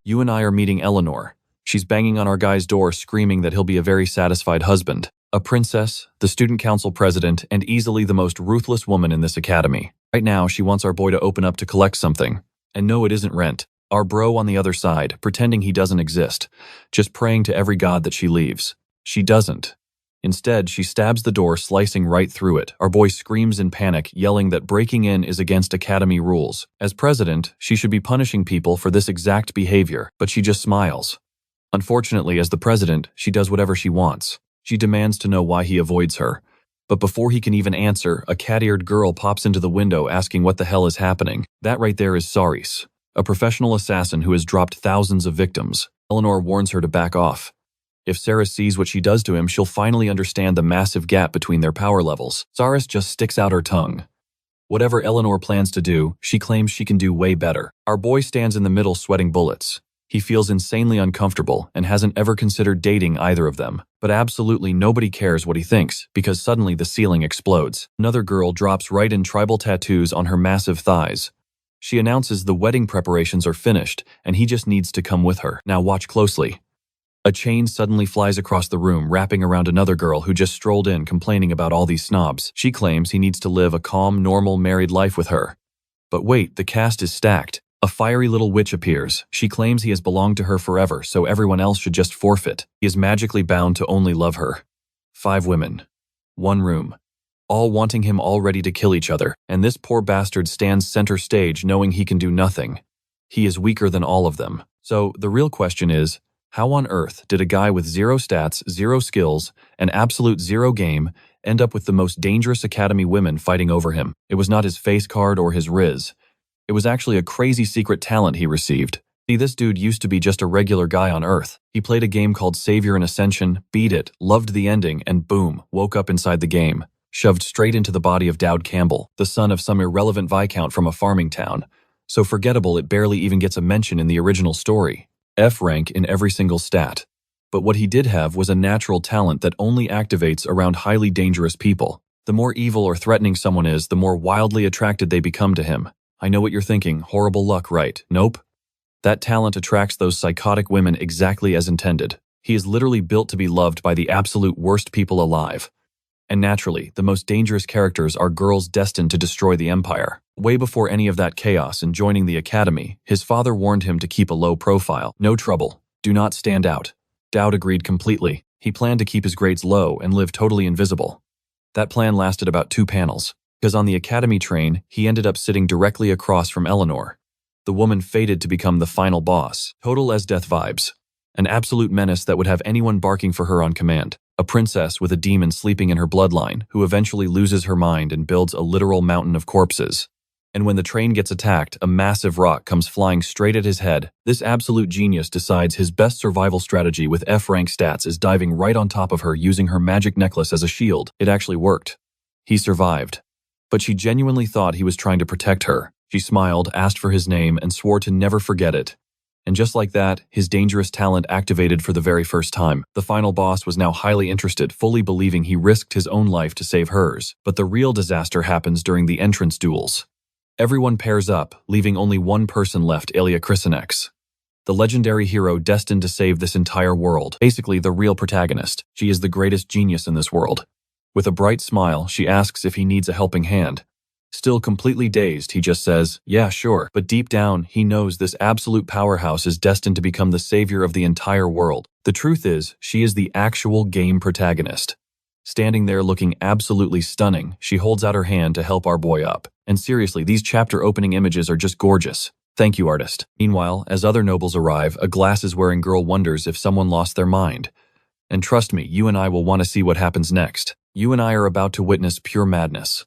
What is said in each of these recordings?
You and I are meeting Eleanor. She's banging on our guy's door screaming that he'll be a very satisfied husband. A princess, the student council president, and easily the most ruthless woman in this academy. Right now, she wants our boy to open up to collect something. And no, it isn't rent. Our bro on the other side, pretending he doesn't exist. Just praying to every god that she leaves. She doesn't. Instead, she stabs the door, slicing right through it. Our boy screams in panic, yelling that breaking in is against academy rules. As president, she should be punishing people for this exact behavior, but she just smiles. Unfortunately, as the president, she does whatever she wants. She demands to know why he avoids her. But before he can even answer, a cat-eared girl pops into the window asking what the hell is happening. That right there is Saris, a professional assassin who has dropped thousands of victims. Eleanor warns her to back off. If Sarah sees what she does to him, she'll finally understand the massive gap between their power levels. Saris just sticks out her tongue. Whatever Eleanor plans to do, she claims she can do way better. Our boy stands in the middle sweating bullets. He feels insanely uncomfortable and hasn't ever considered dating either of them. But absolutely nobody cares what he thinks, because suddenly the ceiling explodes. Another girl drops right in tribal tattoos on her massive thighs. She announces the wedding preparations are finished, and he just needs to come with her. Now watch closely. A chain suddenly flies across the room, wrapping around another girl who just strolled in complaining about all these snobs. She claims he needs to live a calm, normal, married life with her. But wait, the cast is stacked. A fiery little witch appears. She claims he has belonged to her forever, so everyone else should just forfeit. He is magically bound to only love her. 5 women. 1 room. All wanting him, all ready to kill each other, and this poor bastard stands center stage knowing he can do nothing. He is weaker than all of them. So the real question is, how on earth did a guy with 0 stats, 0 skills, and absolute 0 game end up with the most dangerous academy women fighting over him? It was not his face card or his riz. It was actually a crazy secret talent he received. See, this dude used to be just a regular guy on Earth. He played a game called Savior and Ascension, beat it, loved the ending, and boom, woke up inside the game. Shoved straight into the body of Dowd Campbell, the son of some irrelevant viscount from a farming town. So forgettable it barely even gets a mention in the original story. F rank in every single stat. But what he did have was a natural talent that only activates around highly dangerous people. The more evil or threatening someone is, the more wildly attracted they become to him. I know what you're thinking, horrible luck, right? Nope. That talent attracts those psychotic women exactly as intended. He is literally built to be loved by the absolute worst people alive. And naturally, the most dangerous characters are girls destined to destroy the empire. Way before any of that chaos and joining the academy, his father warned him to keep a low profile. No trouble. Do not stand out. Dowd agreed completely. He planned to keep his grades low and live totally invisible. That plan lasted about 2 panels. Because on the academy train, he ended up sitting directly across from Eleanor. The woman fated to become the final boss. Total as death vibes. An absolute menace that would have anyone barking for her on command. A princess with a demon sleeping in her bloodline, who eventually loses her mind and builds a literal mountain of corpses. And when the train gets attacked, a massive rock comes flying straight at his head. This absolute genius decides his best survival strategy with F-rank stats is diving right on top of her using her magic necklace as a shield. It actually worked. He survived. But she genuinely thought he was trying to protect her. She smiled, asked for his name, and swore to never forget it. And just like that, his dangerous talent activated for the very first time. The final boss was now highly interested, fully believing he risked his own life to save hers. But the real disaster happens during the entrance duels. Everyone pairs up, leaving only one person left, Alia Chrysonex. The legendary hero destined to save this entire world. Basically, the real protagonist. She is the greatest genius in this world. With a bright smile, she asks if he needs a helping hand. Still completely dazed, he just says, yeah, sure. But deep down, he knows this absolute powerhouse is destined to become the savior of the entire world. The truth is, she is the actual game protagonist. Standing there looking absolutely stunning, she holds out her hand to help our boy up. And seriously, these chapter opening images are just gorgeous. Thank you, artist. Meanwhile, as other nobles arrive, a glasses-wearing girl wonders if someone lost their mind. And trust me, you and I will want to see what happens next. You and I are about to witness pure madness.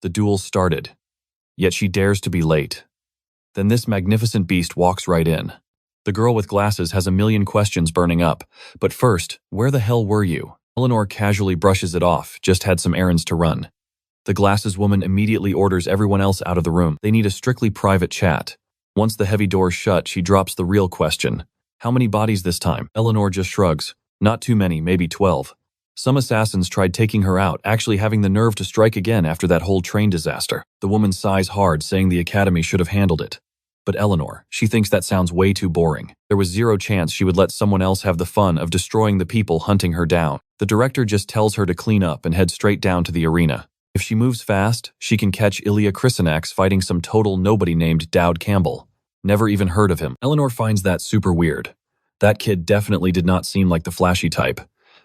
The duel started, yet she dares to be late. Then this magnificent beast walks right in. The girl with glasses has a million questions burning up. But first, where the hell were you? Eleanor casually brushes it off, just had some errands to run. The glasses woman immediately orders everyone else out of the room. They need a strictly private chat. Once the heavy doors shut, she drops the real question. How many bodies this time? Eleanor just shrugs. Not too many, maybe 12. Some assassins tried taking her out, actually having the nerve to strike again after that whole train disaster. The woman sighs hard, saying the academy should have handled it. But Eleanor, she thinks that sounds way too boring. There was zero chance she would let someone else have the fun of destroying the people hunting her down. The director just tells her to clean up and head straight down to the arena. If she moves fast, she can catch Ilya Krysenax fighting some total nobody named Dowd Campbell. Never even heard of him. Eleanor finds that super weird. That kid definitely did not seem like the flashy type.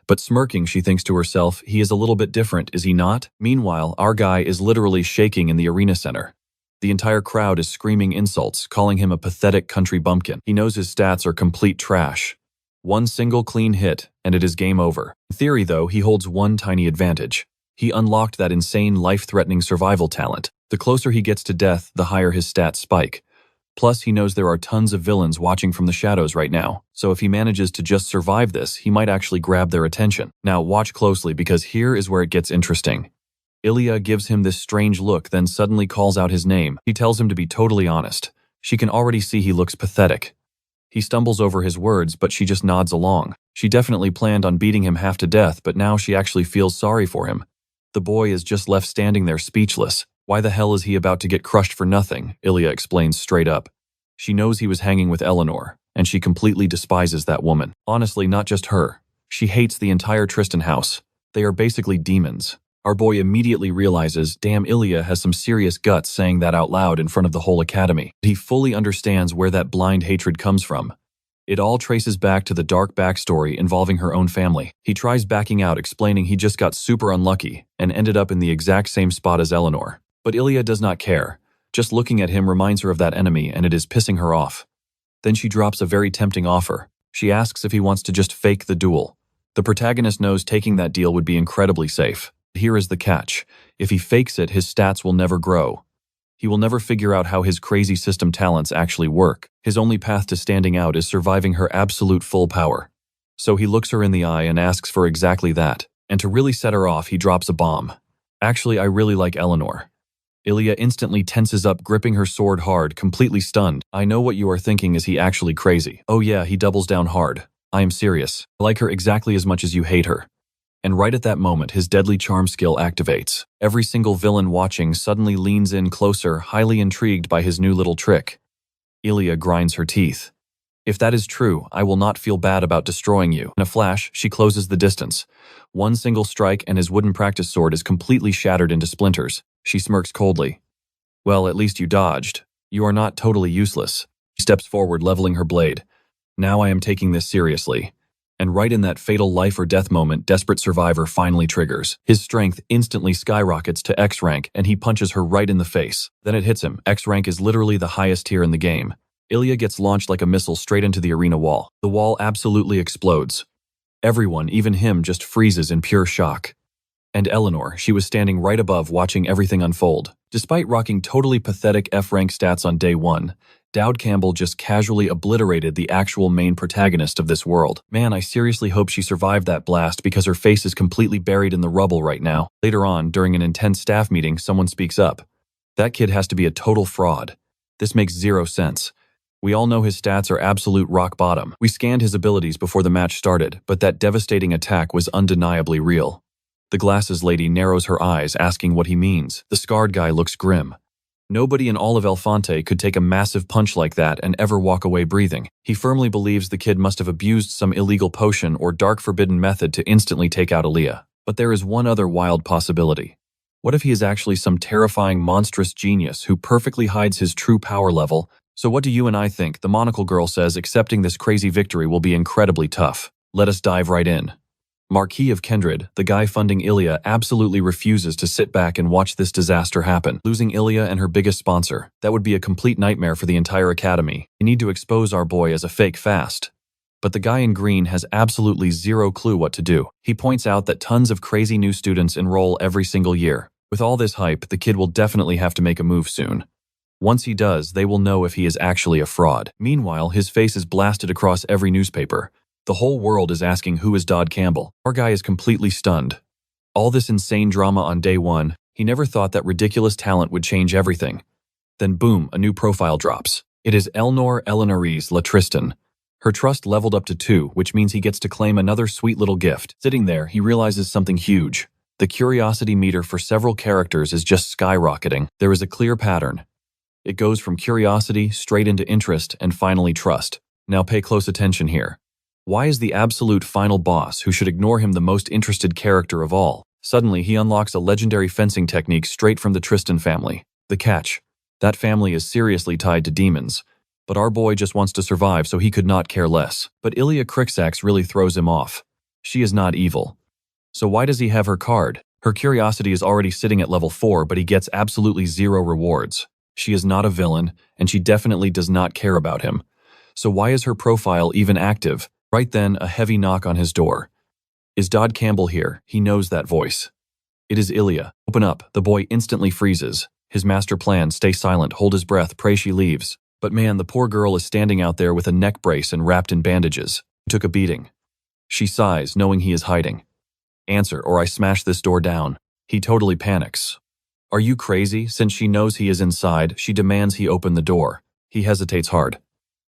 But smirking, she thinks to herself, he is a little bit different, is he not? Meanwhile, our guy is literally shaking in the arena center. The entire crowd is screaming insults, calling him a pathetic country bumpkin. He knows his stats are complete trash. One single clean hit, and it is game over. In theory, though, he holds one tiny advantage. He unlocked that insane, life-threatening survival talent. The closer he gets to death, the higher his stats spike. Plus, he knows there are tons of villains watching from the shadows right now. So if he manages to just survive this, he might actually grab their attention. Now, watch closely because here is where it gets interesting. Ilya gives him this strange look, then suddenly calls out his name. He tells him to be totally honest. She can already see he looks pathetic. He stumbles over his words, but she just nods along. She definitely planned on beating him half to death, but now she actually feels sorry for him. The boy is just left standing there speechless. Why the hell is he about to get crushed for nothing? Ilya explains straight up. She knows he was hanging with Eleanor, and she completely despises that woman. Honestly, not just her. She hates the entire Tristan house. They are basically demons. Our boy immediately realizes, damn, Ilya has some serious guts saying that out loud in front of the whole academy. He fully understands where that blind hatred comes from. It all traces back to the dark backstory involving her own family. He tries backing out, explaining he just got super unlucky and ended up in the exact same spot as Eleanor. But Ilya does not care. Just looking at him reminds her of that enemy, and it is pissing her off. Then she drops a very tempting offer. She asks if he wants to just fake the duel. The protagonist knows taking that deal would be incredibly safe. Here is the catch. If he fakes it, his stats will never grow. He will never figure out how his crazy system talents actually work. His only path to standing out is surviving her absolute full power. So he looks her in the eye and asks for exactly that. And to really set her off, he drops a bomb. Actually, I really like Eleanor. Ilya instantly tenses up, gripping her sword hard, completely stunned. I know what you are thinking, is he actually crazy? Oh yeah, he doubles down hard. I am serious. I like her exactly as much as you hate her. And right at that moment, his deadly charm skill activates. Every single villain watching suddenly leans in closer, highly intrigued by his new little trick. Ilya grinds her teeth. If that is true, I will not feel bad about destroying you. In a flash, she closes the distance. One single strike and his wooden practice sword is completely shattered into splinters. She smirks coldly. Well, at least you dodged. You are not totally useless. She steps forward, leveling her blade. Now I am taking this seriously. And right in that fatal life or death moment, Desperate Survivor finally triggers. His strength instantly skyrockets to X rank, and he punches her right in the face. Then it hits him. X rank is literally the highest tier in the game. Ilya gets launched like a missile straight into the arena wall. The wall absolutely explodes. Everyone, even him, just freezes in pure shock. And Eleanor, she was standing right above watching everything unfold. Despite rocking totally pathetic F-rank stats on day one, Dowd Campbell just casually obliterated the actual main protagonist of this world. Man, I seriously hope she survived that blast because her face is completely buried in the rubble right now. Later on, during an intense staff meeting, someone speaks up. That kid has to be a total fraud. This makes zero sense. We all know his stats are absolute rock bottom. We scanned his abilities before the match started, but that devastating attack was undeniably real. The glasses lady narrows her eyes, asking what he means. The scarred guy looks grim. Nobody in all of Elefante could take a massive punch like that and ever walk away breathing. He firmly believes the kid must have abused some illegal potion or dark forbidden method to instantly take out Ilya. But there is one other wild possibility. What if he is actually some terrifying, monstrous genius who perfectly hides his true power level? So what do you and I think? The monocle girl says accepting this crazy victory will be incredibly tough. Let us dive right in. Marquis of Kindred, the guy funding Ilya, absolutely refuses to sit back and watch this disaster happen. Losing Ilya and her biggest sponsor, that would be a complete nightmare for the entire academy. You need to expose our boy as a fake fast. But the guy in green has absolutely zero clue what to do. He points out that tons of crazy new students enroll every single year. With all this hype, the kid will definitely have to make a move soon. Once he does, they will know if he is actually a fraud. Meanwhile, his face is blasted across every newspaper. The whole world is asking who is Dowd Campbell. Our guy is completely stunned. All this insane drama on day one, he never thought that ridiculous talent would change everything. Then boom, a new profile drops. It is Eleanor Eleanorise La Tristan. Her trust leveled up to 2, which means he gets to claim another sweet little gift. Sitting there, he realizes something huge. The curiosity meter for several characters is just skyrocketing. There is a clear pattern. It goes from curiosity straight into interest and finally trust. Now pay close attention here. Why is the absolute final boss, who should ignore him, the most interested character of all? Suddenly, he unlocks a legendary fencing technique straight from the Tristan family. The catch: that family is seriously tied to demons. But our boy just wants to survive, so he could not care less. But Ilya Crixax really throws him off. She is not evil. So why does he have her card? Her curiosity is already sitting at level 4, but he gets absolutely 0 rewards. She is not a villain, and she definitely does not care about him. So why is her profile even active? Right then, a heavy knock on his door. Is Dodd Campbell here? He knows that voice. It is Ilya. Open up. The boy instantly freezes. His master plan: stay silent, hold his breath, pray she leaves. But man, the poor girl is standing out there with a neck brace and wrapped in bandages. He took a beating. She sighs, knowing he is hiding. Answer, or I smash this door down. He totally panics. Are you crazy? Since she knows he is inside, she demands he open the door. He hesitates hard.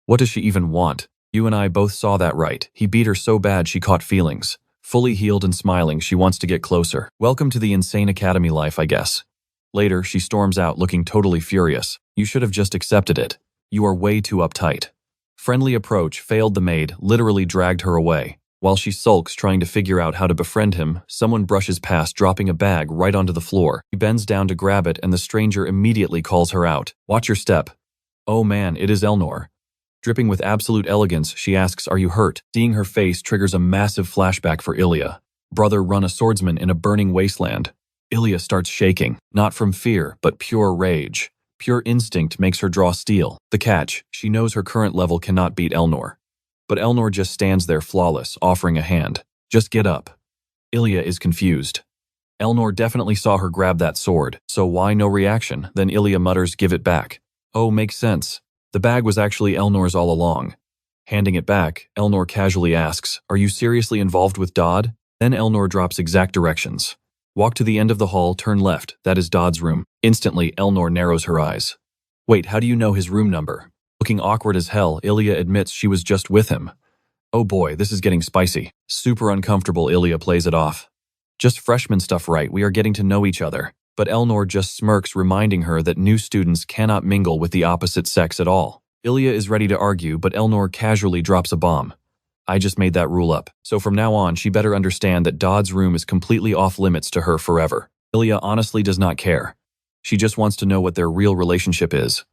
What does she even want? You and I both saw that, right? He beat her so bad she caught feelings. Fully healed and smiling, she wants to get closer. Welcome to the insane academy life, I guess. Later, she storms out looking totally furious. You should have just accepted it. You are way too uptight. Friendly approach failed. The maid literally dragged her away. While she sulks trying to figure out how to befriend him, someone brushes past, dropping a bag right onto the floor. He bends down to grab it and the stranger immediately calls her out. Watch your step. Oh man, it is Elnor. Dripping with absolute elegance, she asks, are you hurt? Seeing her face triggers a massive flashback for Ilya. Brother run a swordsman in a burning wasteland. Ilya starts shaking, not from fear, but pure rage. Pure instinct makes her draw steel. The catch: she knows her current level cannot beat Elnor. But Elnor just stands there flawless, offering a hand. Just get up. Ilya is confused. Elnor definitely saw her grab that sword, so why no reaction? Then Ilya mutters, give it back. Oh, makes sense. The bag was actually Elnor's all along. Handing it back, Elnor casually asks, are you seriously involved with Dodd? Then Elnor drops exact directions. Walk to the end of the hall, turn left, that is Dodd's room. Instantly, Elnor narrows her eyes. Wait, how do you know his room number? Looking awkward as hell, Ilya admits she was just with him. Oh boy, this is getting spicy. Super uncomfortable, Ilya plays it off. Just freshman stuff, right? We are getting to know each other. But Elnor just smirks, reminding her that new students cannot mingle with the opposite sex at all. Ilya is ready to argue, but Elnor casually drops a bomb. I just made that rule up. So from now on, she better understand that Dodd's room is completely off limits to her forever. Ilya honestly does not care. She just wants to know what their real relationship is.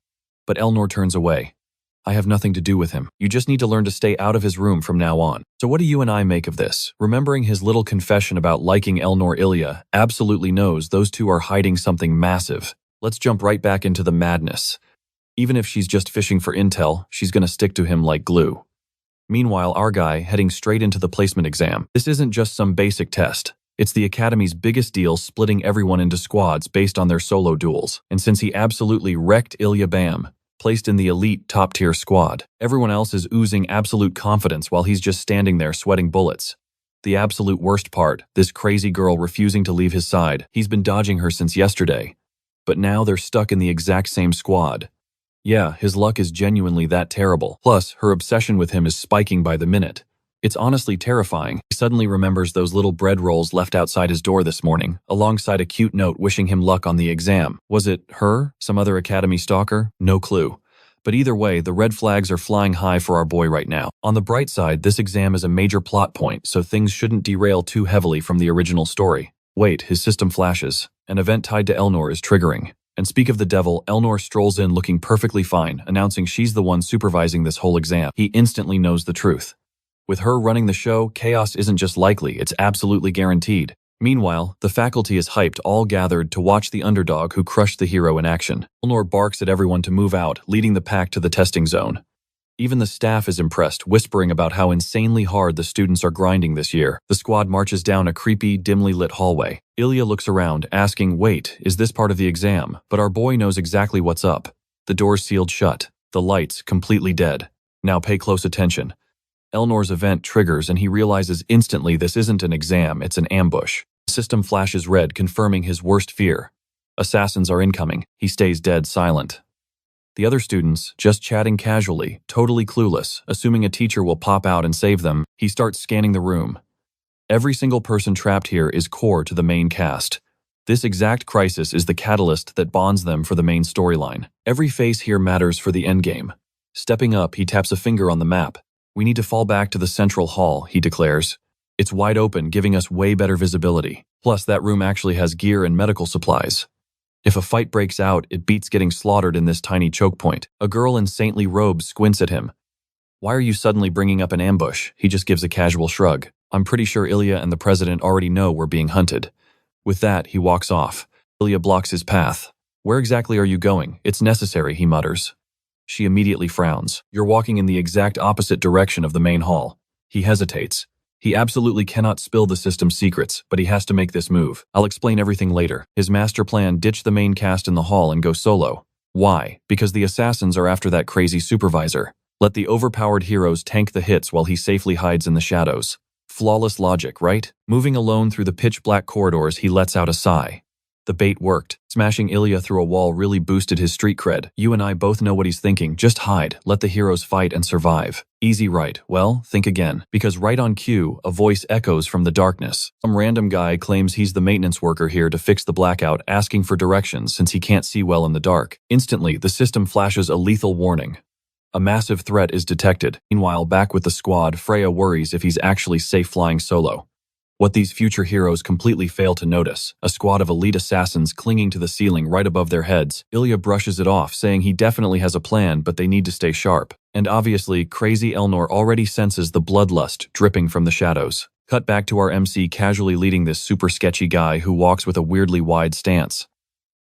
But Elnor turns away. I have nothing to do with him. You just need to learn to stay out of his room from now on. So what do you and I make of this? Remembering his little confession about liking Elnor, Ilya absolutely knows those two are hiding something massive. Let's jump right back into the madness. Even if she's just fishing for intel, she's gonna stick to him like glue. Meanwhile, our guy heading straight into the placement exam. This isn't just some basic test. It's the Academy's biggest deal, splitting everyone into squads based on their solo duels. And since he absolutely wrecked Ilya, bam, placed in the elite top-tier squad. Everyone else is oozing absolute confidence while he's just standing there sweating bullets. The absolute worst part, this crazy girl refusing to leave his side. He's been dodging her since yesterday. But now they're stuck in the exact same squad. Yeah, his luck is genuinely that terrible. Plus, her obsession with him is spiking by the minute. It's honestly terrifying. He suddenly remembers those little bread rolls left outside his door this morning, alongside a cute note wishing him luck on the exam. Was it her? Some other Academy stalker? No clue. But either way, the red flags are flying high for our boy right now. On the bright side, this exam is a major plot point, so things shouldn't derail too heavily from the original story. Wait, his system flashes. An event tied to Elnor is triggering. And speak of the devil, Elnor strolls in looking perfectly fine, announcing she's the one supervising this whole exam. He instantly knows the truth. With her running the show, chaos isn't just likely, it's absolutely guaranteed. Meanwhile, the faculty is hyped, all gathered to watch the underdog who crushed the hero in action. Elnor barks at everyone to move out, leading the pack to the testing zone. Even the staff is impressed, whispering about how insanely hard the students are grinding this year. The squad marches down a creepy, dimly lit hallway. Ilya looks around, asking, wait, is this part of the exam? But our boy knows exactly what's up. The door's sealed shut, the lights completely dead. Now pay close attention. Elnor's event triggers and he realizes instantly this isn't an exam, it's an ambush. The system flashes red, confirming his worst fear. Assassins are incoming. He stays dead silent. The other students, just chatting casually, totally clueless, assuming a teacher will pop out and save them, he starts scanning the room. Every single person trapped here is core to the main cast. This exact crisis is the catalyst that bonds them for the main storyline. Every face here matters for the endgame. Stepping up, he taps a finger on the map. We need to fall back to the central hall, he declares. It's wide open, giving us way better visibility. Plus, that room actually has gear and medical supplies. If a fight breaks out, it beats getting slaughtered in this tiny choke point. A girl in saintly robes squints at him. Why are you suddenly bringing up an ambush? He just gives a casual shrug. I'm pretty sure Ilya and the president already know we're being hunted. With that, he walks off. Ilya blocks his path. Where exactly are you going? It's necessary, he mutters. She immediately frowns. You're walking in the exact opposite direction of the main hall. He hesitates. He absolutely cannot spill the system's secrets, but he has to make this move. I'll explain everything later. His master plan: ditch the main cast in the hall and go solo. Why? Because the assassins are after that crazy supervisor. Let the overpowered heroes tank the hits while he safely hides in the shadows. Flawless logic, right? Moving alone through the pitch-black corridors, he lets out a sigh. The bait worked. Smashing Ilya through a wall really boosted his street cred. You and I both know what he's thinking. Just hide. Let the heroes fight and survive. Easy, right? Well, think again. Because right on cue, a voice echoes from the darkness. Some random guy claims he's the maintenance worker here to fix the blackout, asking for directions since he can't see well in the dark. Instantly, the system flashes a lethal warning. A massive threat is detected. Meanwhile, back with the squad, Freya worries if he's actually safe flying solo. What these future heroes completely fail to notice: a squad of elite assassins clinging to the ceiling right above their heads. Ilya brushes it off, saying he definitely has a plan, but they need to stay sharp. And obviously, crazy Elnor already senses the bloodlust dripping from the shadows. Cut back to our MC casually leading this super sketchy guy who walks with a weirdly wide stance.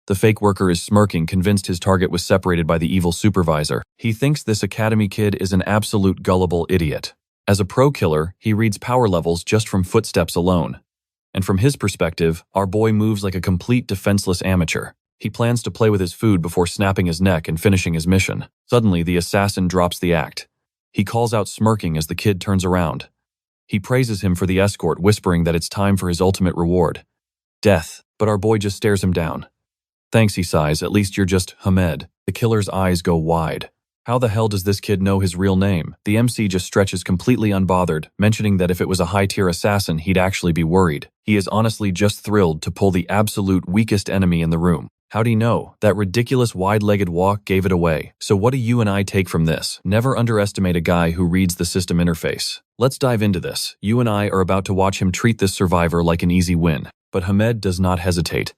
The fake worker is smirking, convinced his target was separated by the evil supervisor. He thinks this academy kid is an absolute gullible idiot. As a pro killer, he reads power levels just from footsteps alone. And from his perspective, our boy moves like a complete defenseless amateur. He plans to play with his food before snapping his neck and finishing his mission. Suddenly, the assassin drops the act. He calls out smirking as the kid turns around. He praises him for the escort, whispering that it's time for his ultimate reward: death. But our boy just stares him down. Thanks, he sighs, at least you're just Hamed. The killer's eyes go wide. How the hell does this kid know his real name? The MC just stretches completely unbothered, mentioning that if it was a high-tier assassin, he'd actually be worried. He is honestly just thrilled to pull the absolute weakest enemy in the room. How'd he know? That ridiculous wide-legged walk gave it away. So what do you and I take from this? Never underestimate a guy who reads the system interface. Let's dive into this. You and I are about to watch him treat this survivor like an easy win. But Hamed does not hesitate.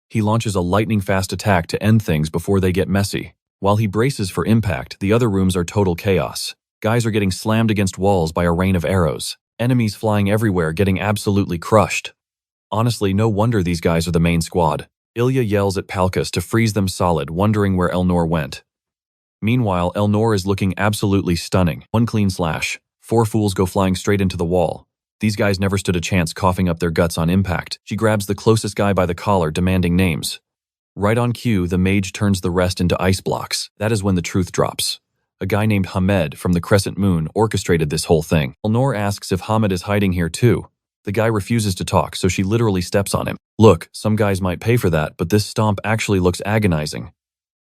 He launches a lightning-fast attack to end things before they get messy. While he braces for impact, the other rooms are total chaos. Guys are getting slammed against walls by a rain of arrows. Enemies flying everywhere, getting absolutely crushed. Honestly, no wonder these guys are the main squad. Ilya yells at Palkas to freeze them solid, wondering where Elnor went. Meanwhile, Elnor is looking absolutely stunning. One clean slash. 4 fools go flying straight into the wall. These guys never stood a chance, coughing up their guts on impact. She grabs the closest guy by the collar, demanding names. Right on cue, the mage turns the rest into ice blocks. That is when the truth drops. A guy named Hamed from the Crescent Moon orchestrated this whole thing. Elnor asks if Hamed is hiding here too. The guy refuses to talk, so she literally steps on him. Look, some guys might pay for that, but this stomp actually looks agonizing.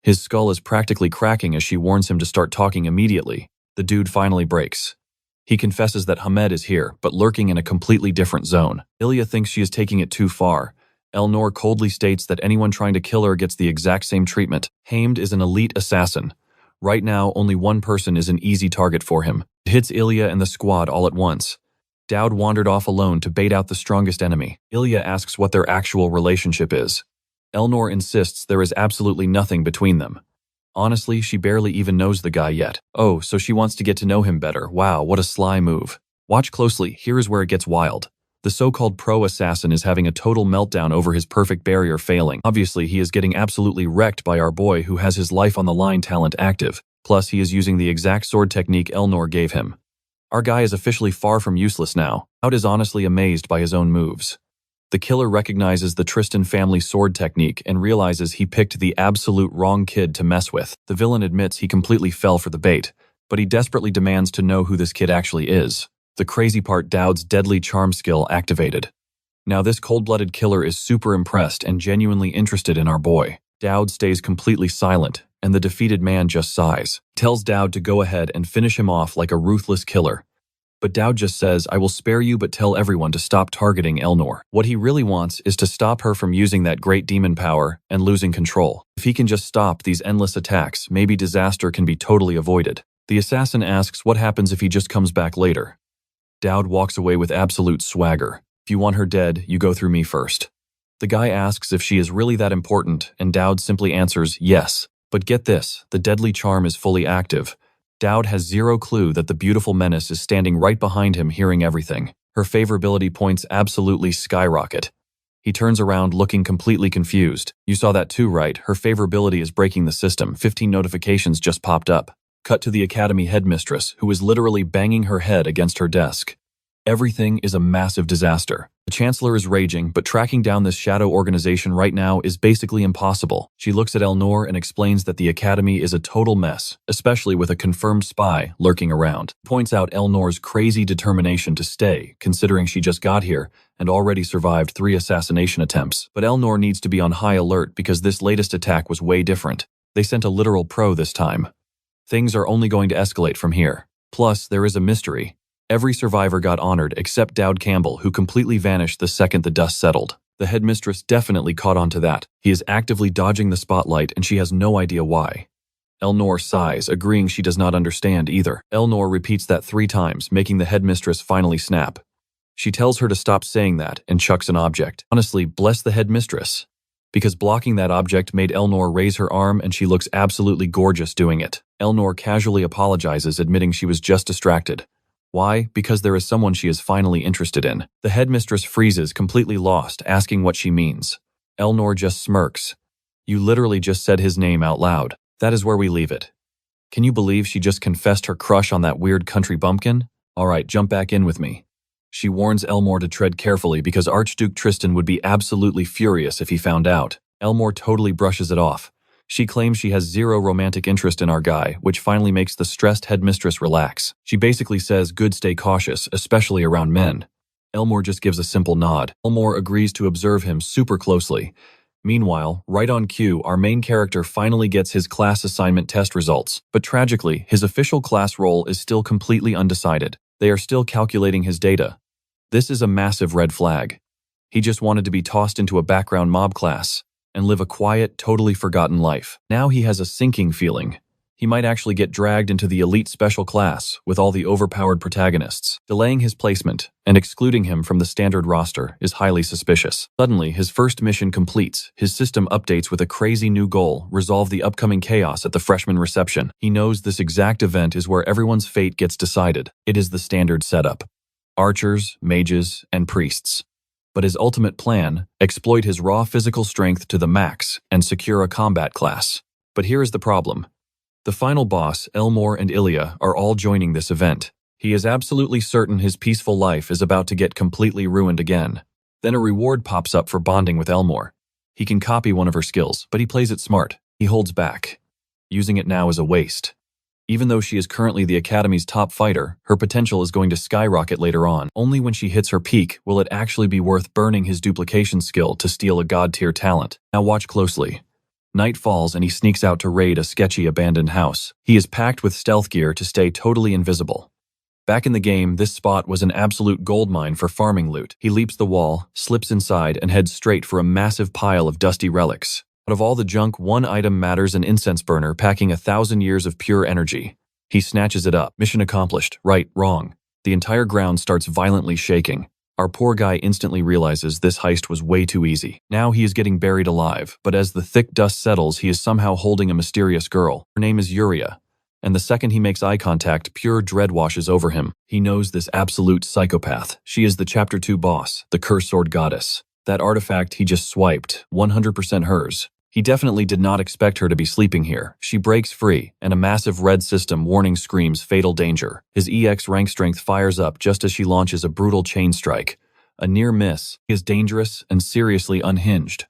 His skull is practically cracking as she warns him to start talking immediately. The dude finally breaks. He confesses that Hamed is here, but lurking in a completely different zone. Ilya thinks she is taking it too far. Elnor coldly states that anyone trying to kill her gets the exact same treatment. Hamed is an elite assassin. Right now, only one person is an easy target for him. It hits Ilya and the squad all at once. Dowd wandered off alone to bait out the strongest enemy. Ilya asks what their actual relationship is. Elnor insists there is absolutely nothing between them. Honestly, she barely even knows the guy yet. Oh, so she wants to get to know him better. Wow, what a sly move. Watch closely, here is where it gets wild. The so-called pro-assassin is having a total meltdown over his perfect barrier failing. Obviously, he is getting absolutely wrecked by our boy who has his life on the line talent active. Plus, he is using the exact sword technique Elnor gave him. Our guy is officially far from useless now. Dowd is honestly amazed by his own moves. The killer recognizes the Tristan family sword technique and realizes he picked the absolute wrong kid to mess with. The villain admits he completely fell for the bait, but he desperately demands to know who this kid actually is. The crazy part: Dowd's deadly charm skill activated. Now this cold-blooded killer is super impressed and genuinely interested in our boy. Dowd stays completely silent, and the defeated man just sighs. Tells Dowd to go ahead and finish him off like a ruthless killer. But Dowd just says, I will spare you but tell everyone to stop targeting Elnor. What he really wants is to stop her from using that great demon power and losing control. If he can just stop these endless attacks, maybe disaster can be totally avoided. The assassin asks what happens if he just comes back later. Dowd walks away with absolute swagger. If you want her dead, you go through me first. The guy asks if she is really that important, and Dowd simply answers yes. But get this, the deadly charm is fully active. Dowd has zero clue that the beautiful menace is standing right behind him, hearing everything. Her favorability points absolutely skyrocket. He turns around looking completely confused. You saw that too, right? Her favorability is breaking the system. 15 notifications just popped up. Cut to the academy headmistress, who is literally banging her head against her desk. Everything is a massive disaster. The chancellor is raging, but tracking down this shadow organization right now is basically impossible. She looks at Elnor and explains that the academy is a total mess, especially with a confirmed spy lurking around. Points out Elnor's crazy determination to stay, considering she just got here and already survived 3 assassination attempts. But Elnor needs to be on high alert because this latest attack was way different. They sent a literal pro this time. Things are only going to escalate from here. Plus, there is a mystery. Every survivor got honored except Dowd Campbell, who completely vanished the second the dust settled. The headmistress definitely caught on to that. He is actively dodging the spotlight and she has no idea why. Elnor sighs, agreeing she does not understand either. Elnor repeats that 3 times, making the headmistress finally snap. She tells her to stop saying that and chucks an object. Honestly, bless the headmistress. Because blocking that object made Elnor raise her arm and she looks absolutely gorgeous doing it. Elnor casually apologizes, admitting she was just distracted. Why? Because there is someone she is finally interested in. The headmistress freezes, completely lost, asking what she means. Elnor just smirks. You literally just said his name out loud. That is where we leave it. Can you believe she just confessed her crush on that weird country bumpkin? Alright, jump back in with me. She warns Elmore to tread carefully because Archduke Tristan would be absolutely furious if he found out. Elmore totally brushes it off. She claims she has zero romantic interest in our guy, which finally makes the stressed headmistress relax. She basically says, good, stay cautious, especially around men. Elmore just gives a simple nod. Elmore agrees to observe him super closely. Meanwhile, right on cue, our main character finally gets his class assignment test results. But tragically, his official class role is still completely undecided. They are still calculating his data. This is a massive red flag. He just wanted to be tossed into a background mob class and live a quiet, totally forgotten life. Now he has a sinking feeling. He might actually get dragged into the elite special class with all the overpowered protagonists. Delaying his placement and excluding him from the standard roster is highly suspicious. Suddenly, his first mission completes. His system updates with a crazy new goal: resolve the upcoming chaos at the freshman reception. He knows this exact event is where everyone's fate gets decided. It is the standard setup: archers, mages, and priests. But his ultimate plan: exploit his raw physical strength to the max and secure a combat class. But here is the problem. The final boss, Elmore and Ilya, are all joining this event. He is absolutely certain his peaceful life is about to get completely ruined again. Then a reward pops up for bonding with Elmore. He can copy one of her skills, but he plays it smart. He holds back. Using it now is a waste. Even though she is currently the Academy's top fighter, her potential is going to skyrocket later on. Only when she hits her peak will it actually be worth burning his duplication skill to steal a god-tier talent. Now watch closely. Night falls and he sneaks out to raid a sketchy abandoned house. He is packed with stealth gear to stay totally invisible. Back in the game, this spot was an absolute goldmine for farming loot. He leaps the wall, slips inside, and heads straight for a massive pile of dusty relics. Out of all the junk, one item matters: an incense burner packing 1,000 years of pure energy. He snatches it up. Mission accomplished. Right, wrong. The entire ground starts violently shaking. Our poor guy instantly realizes this heist was way too easy. Now he is getting buried alive, but as the thick dust settles, he is somehow holding a mysterious girl. Her name is Yuria, and the second he makes eye contact, pure dread washes over him. He knows this absolute psychopath. She is the Chapter 2 boss, the Curse Sword Goddess. That artifact he just swiped, 100% hers. He definitely did not expect her to be sleeping here. She breaks free, and a massive red system warning screams fatal danger. His EX rank strength fires up just as she launches a brutal chain strike. A near miss. He is dangerous and seriously unhinged.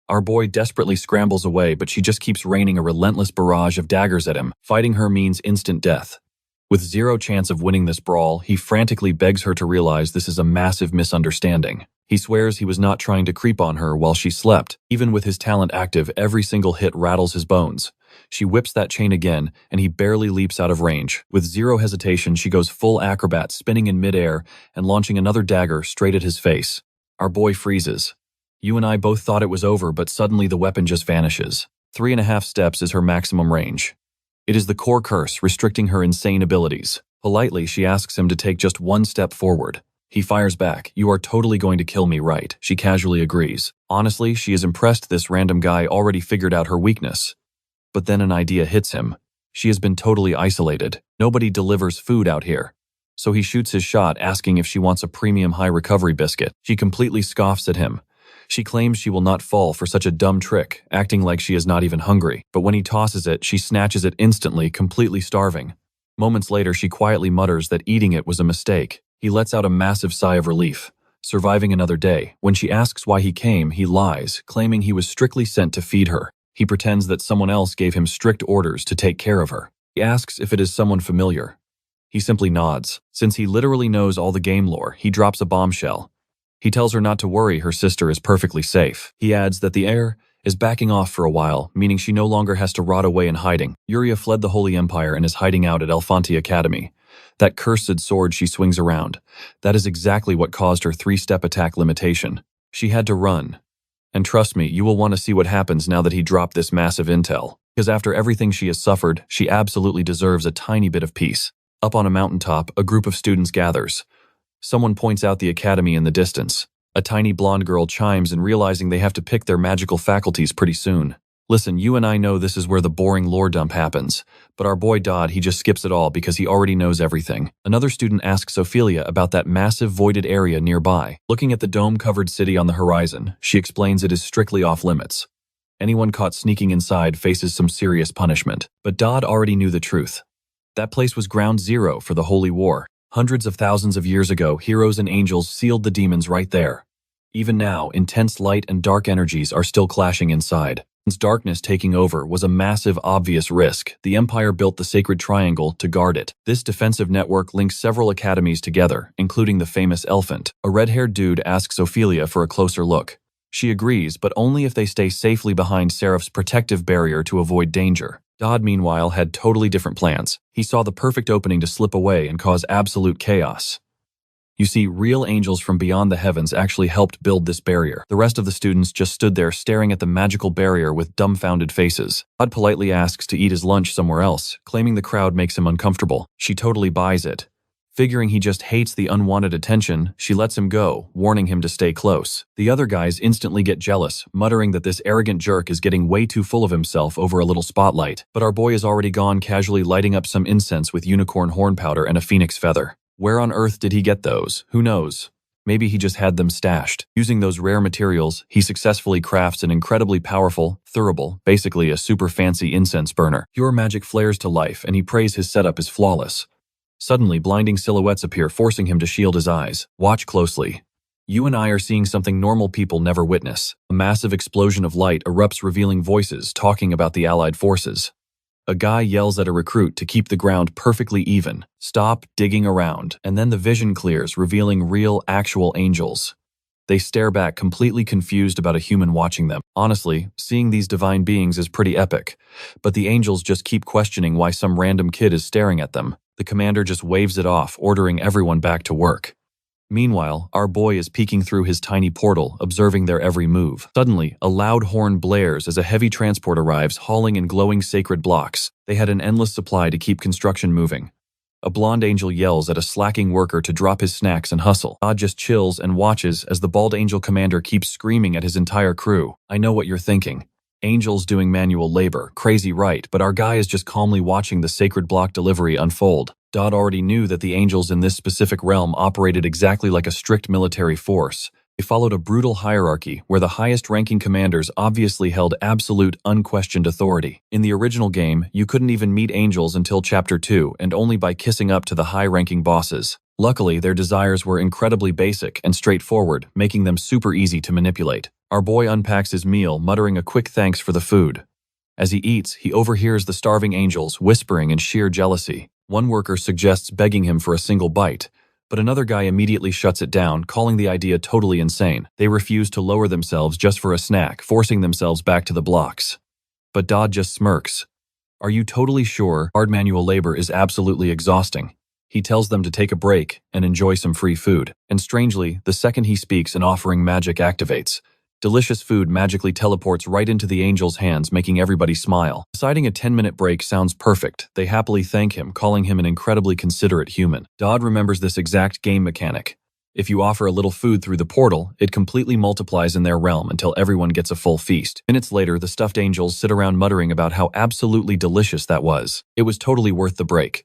Our boy desperately scrambles away, but she just keeps raining a relentless barrage of daggers at him. Fighting her means instant death. With zero chance of winning this brawl, he frantically begs her to realize this is a massive misunderstanding. He swears he was not trying to creep on her while she slept. Even with his talent active, every single hit rattles his bones. She whips that chain again, and he barely leaps out of range. With zero hesitation, she goes full acrobat, spinning in midair and launching another dagger straight at his face. Our boy freezes. You and I both thought it was over, but suddenly the weapon just vanishes. 3.5 steps is her maximum range. It is the core curse, restricting her insane abilities. Politely, she asks him to take just 1 step forward. He fires back. You are totally going to kill me, right? She casually agrees. Honestly, she is impressed this random guy already figured out her weakness. But then an idea hits him. She has been totally isolated. Nobody delivers food out here. So he shoots his shot, asking if she wants a premium high recovery biscuit. She completely scoffs at him. She claims she will not fall for such a dumb trick, acting like she is not even hungry. But when he tosses it, she snatches it instantly, completely starving. Moments later, she quietly mutters that eating it was a mistake. He lets out a massive sigh of relief, surviving another day. When she asks why he came, he lies, claiming he was strictly sent to feed her. He pretends that someone else gave him strict orders to take care of her. He asks if it is someone familiar. He simply nods. Since he literally knows all the game lore, he drops a bombshell. He tells her not to worry, her sister is perfectly safe. He adds that the heir is backing off for a while, meaning she no longer has to rot away in hiding. Yuria fled the Holy Empire and is hiding out at Elfanti Academy. That cursed sword she swings around. That is exactly what caused her 3-step attack limitation. She had to run. And trust me, you will want to see what happens now that he dropped this massive intel. Because after everything she has suffered, she absolutely deserves a tiny bit of peace. Up on a mountaintop, a group of students gathers. Someone points out the academy in the distance. A tiny blonde girl chimes in, realizing they have to pick their magical faculties pretty soon. Listen, you and I know this is where the boring lore dump happens, but our boy Dodd, he just skips it all because he already knows everything. Another student asks Ophelia about that massive voided area nearby. Looking at the dome-covered city on the horizon, she explains it is strictly off-limits. Anyone caught sneaking inside faces some serious punishment. But Dodd already knew the truth. That place was ground zero for the Holy War. Hundreds of thousands of years ago, heroes and angels sealed the demons right there. Even now, intense light and dark energies are still clashing inside. Since darkness taking over was a massive, obvious risk, the Empire built the Sacred Triangle to guard it. This defensive network links several academies together, including the famous Elephant. A red-haired dude asks Ophelia for a closer look. She agrees, but only if they stay safely behind Seraph's protective barrier to avoid danger. Dodd, meanwhile, had totally different plans. He saw the perfect opening to slip away and cause absolute chaos. You see, real angels from beyond the heavens actually helped build this barrier. The rest of the students just stood there staring at the magical barrier with dumbfounded faces. Dodd politely asks to eat his lunch somewhere else, claiming the crowd makes him uncomfortable. She totally buys it. Figuring he just hates the unwanted attention, she lets him go, warning him to stay close. The other guys instantly get jealous, muttering that this arrogant jerk is getting way too full of himself over a little spotlight. But our boy is already gone, casually lighting up some incense with unicorn horn powder and a phoenix feather. Where on earth did he get those? Who knows? Maybe he just had them stashed. Using those rare materials, he successfully crafts an incredibly powerful, thurible, basically a super fancy incense burner. Pure magic flares to life, and he prays his setup is flawless. Suddenly, blinding silhouettes appear, forcing him to shield his eyes. Watch closely. You and I are seeing something normal people never witness. A massive explosion of light erupts, revealing voices talking about the Allied forces. A guy yells at a recruit to keep the ground perfectly even. Stop digging around. And then the vision clears, revealing real, actual angels. They stare back, completely confused about a human watching them. Honestly, seeing these divine beings is pretty epic. But the angels just keep questioning why some random kid is staring at them. The commander just waves it off, ordering everyone back to work. Meanwhile, our boy is peeking through his tiny portal, observing their every move. Suddenly, a loud horn blares as a heavy transport arrives, hauling in glowing sacred blocks. They had an endless supply to keep construction moving. A blonde angel yells at a slacking worker to drop his snacks and hustle. Dodd just chills and watches as the bald angel commander keeps screaming at his entire crew. I know what you're thinking. Angels doing manual labor, crazy right, but our guy is just calmly watching the sacred block delivery unfold. Dodd already knew that the angels in this specific realm operated exactly like a strict military force. They followed a brutal hierarchy where the highest-ranking commanders obviously held absolute, unquestioned authority. In the original game, you couldn't even meet angels until Chapter 2, and only by kissing up to the high-ranking bosses. Luckily, their desires were incredibly basic and straightforward, making them super easy to manipulate. Our boy unpacks his meal, muttering a quick thanks for the food. As he eats, he overhears the starving angels whispering in sheer jealousy. One worker suggests begging him for a single bite, but another guy immediately shuts it down, calling the idea totally insane. They refuse to lower themselves just for a snack, forcing themselves back to the blocks. But Dodd just smirks. Are you totally sure? Hard manual labor is absolutely exhausting. He tells them to take a break and enjoy some free food. And strangely, the second he speaks, an offering magic activates. Delicious food magically teleports right into the angel's hands, making everybody smile. Deciding a 10-minute break sounds perfect. They happily thank him, calling him an incredibly considerate human. Dodd remembers this exact game mechanic. If you offer a little food through the portal, it completely multiplies in their realm until everyone gets a full feast. Minutes later, the stuffed angels sit around muttering about how absolutely delicious that was. It was totally worth the break.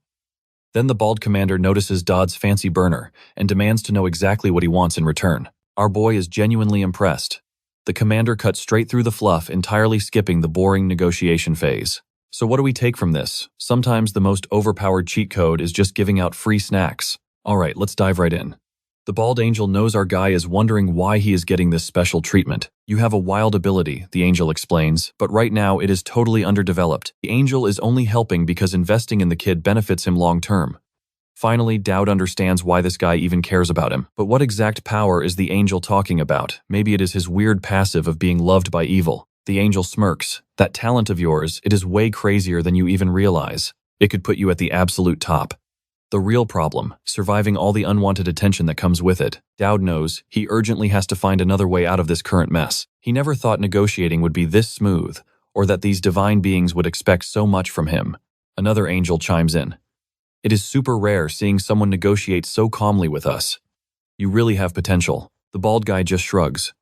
Then the bald commander notices Dodd's fancy burner and demands to know exactly what he wants in return. Our boy is genuinely impressed. The commander cuts straight through the fluff, entirely skipping the boring negotiation phase. So what do we take from this? Sometimes the most overpowered cheat code is just giving out free snacks. Alright, let's dive right in. The bald angel knows our guy is wondering why he is getting this special treatment. You have a wild ability, the angel explains, but right now it is totally underdeveloped. The angel is only helping because investing in the kid benefits him long term. Finally, Dowd understands why this guy even cares about him. But what exact power is the angel talking about? Maybe it is his weird passive of being loved by evil. The angel smirks. That talent of yours, it is way crazier than you even realize. It could put you at the absolute top. The real problem, surviving all the unwanted attention that comes with it. Dowd knows he urgently has to find another way out of this current mess. He never thought negotiating would be this smooth, or that these divine beings would expect so much from him. Another angel chimes in. It is super rare seeing someone negotiate so calmly with us. You really have potential. The bald guy just shrugs.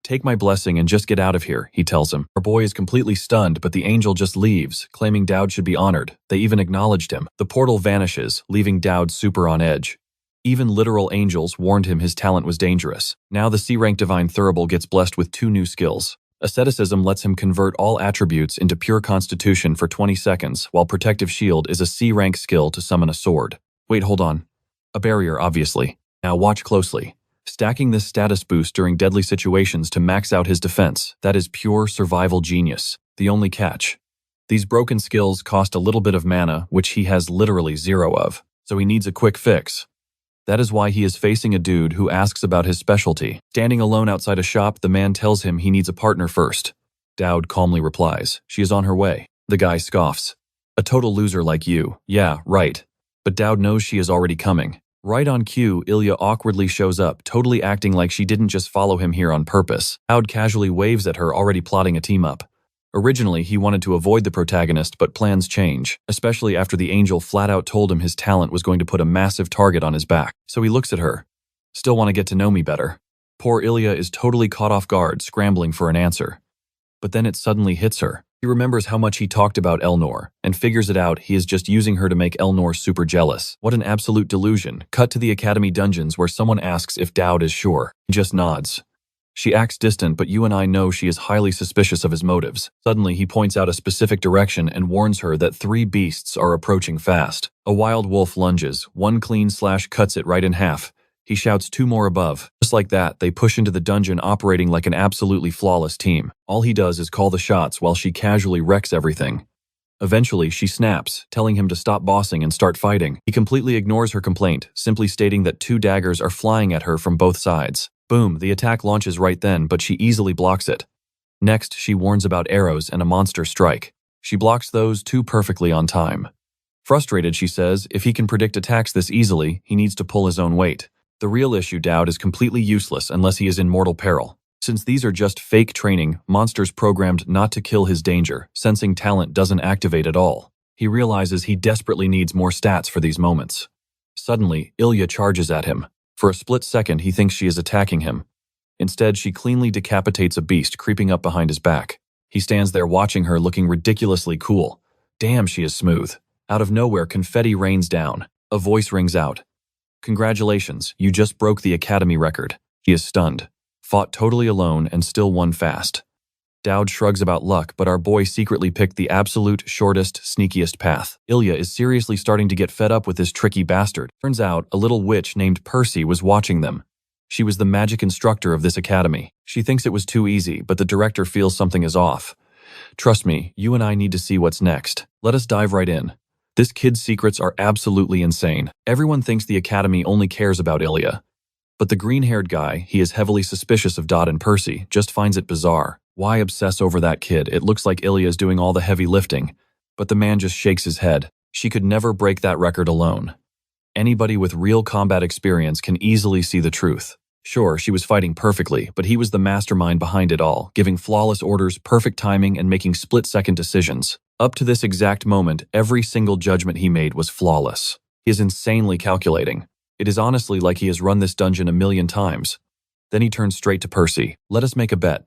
Take my blessing and just get out of here, he tells him. Our boy is completely stunned, but the angel just leaves, claiming Dowd should be honored. They even acknowledged him. The portal vanishes, leaving Dowd super on edge. Even literal angels warned him his talent was dangerous. Now the C-rank divine Thurible gets blessed with 2 new skills. Asceticism lets him convert all attributes into pure constitution for 20 seconds, while protective shield is a C-rank skill to summon a sword. Wait, hold on. A barrier, obviously. Now watch closely. Stacking this status boost during deadly situations to max out his defense, that is pure survival genius. The only catch. These broken skills cost a little bit of mana, which he has literally 0 of, so he needs a quick fix. That is why he is facing a dude who asks about his specialty. Standing alone outside a shop, the man tells him he needs a partner first. Dowd calmly replies, she is on her way. The guy scoffs. A total loser like you. Yeah, right. But Dowd knows she is already coming. Right on cue, Ilya awkwardly shows up, totally acting like she didn't just follow him here on purpose. Dowd casually waves at her, already plotting a team-up. Originally, he wanted to avoid the protagonist, but plans change, especially after the angel flat-out told him his talent was going to put a massive target on his back. So he looks at her. Still want to get to know me better. Poor Ilya is totally caught off guard, scrambling for an answer. But then it suddenly hits her. He remembers how much he talked about Elnor, and figures it out he is just using her to make Elnor super jealous. What an absolute delusion. Cut to the academy dungeons where someone asks if Dowd is sure. He just nods. She acts distant, but you and I know she is highly suspicious of his motives. Suddenly, he points out a specific direction and warns her that 3 beasts are approaching fast. A wild wolf lunges, one clean slash cuts it right in half. He shouts 2 more above. Just like that, they push into the dungeon operating like an absolutely flawless team. All he does is call the shots while she casually wrecks everything. Eventually, she snaps, telling him to stop bossing and start fighting. He completely ignores her complaint, simply stating that 2 daggers are flying at her from both sides. Boom, the attack launches right then, but she easily blocks it. Next, she warns about arrows and a monster strike. She blocks those 2 perfectly on time. Frustrated, she says, if he can predict attacks this easily, he needs to pull his own weight. The real issue, Dowd, is completely useless unless he is in mortal peril. Since these are just fake training, monsters programmed not to kill his danger, sensing talent doesn't activate at all. He realizes he desperately needs more stats for these moments. Suddenly, Ilya charges at him. For a split second, he thinks she is attacking him. Instead, she cleanly decapitates a beast creeping up behind his back. He stands there watching her, looking ridiculously cool. Damn, she is smooth. Out of nowhere, confetti rains down. A voice rings out. Congratulations, you just broke the academy record. He is stunned. Fought totally alone and still won fast. Dowd shrugs about luck, but our boy secretly picked the absolute shortest, sneakiest path. Ilya is seriously starting to get fed up with this tricky bastard. Turns out, a little witch named Percy was watching them. She was the magic instructor of this academy. She thinks it was too easy, but the director feels something is off. Trust me, you and I need to see what's next. Let us dive right in. This kid's secrets are absolutely insane. Everyone thinks the academy only cares about Ilya. But the green-haired guy, he is heavily suspicious of Dot and Percy, just finds it bizarre. Why obsess over that kid? It looks like Ilya is doing all the heavy lifting. But the man just shakes his head. She could never break that record alone. Anybody with real combat experience can easily see the truth. Sure, she was fighting perfectly, but he was the mastermind behind it all, giving flawless orders, perfect timing, and making split-second decisions. Up to this exact moment, every single judgment he made was flawless. He is insanely calculating. It is honestly like he has run this dungeon a million times. Then he turns straight to Percy. Let us make a bet.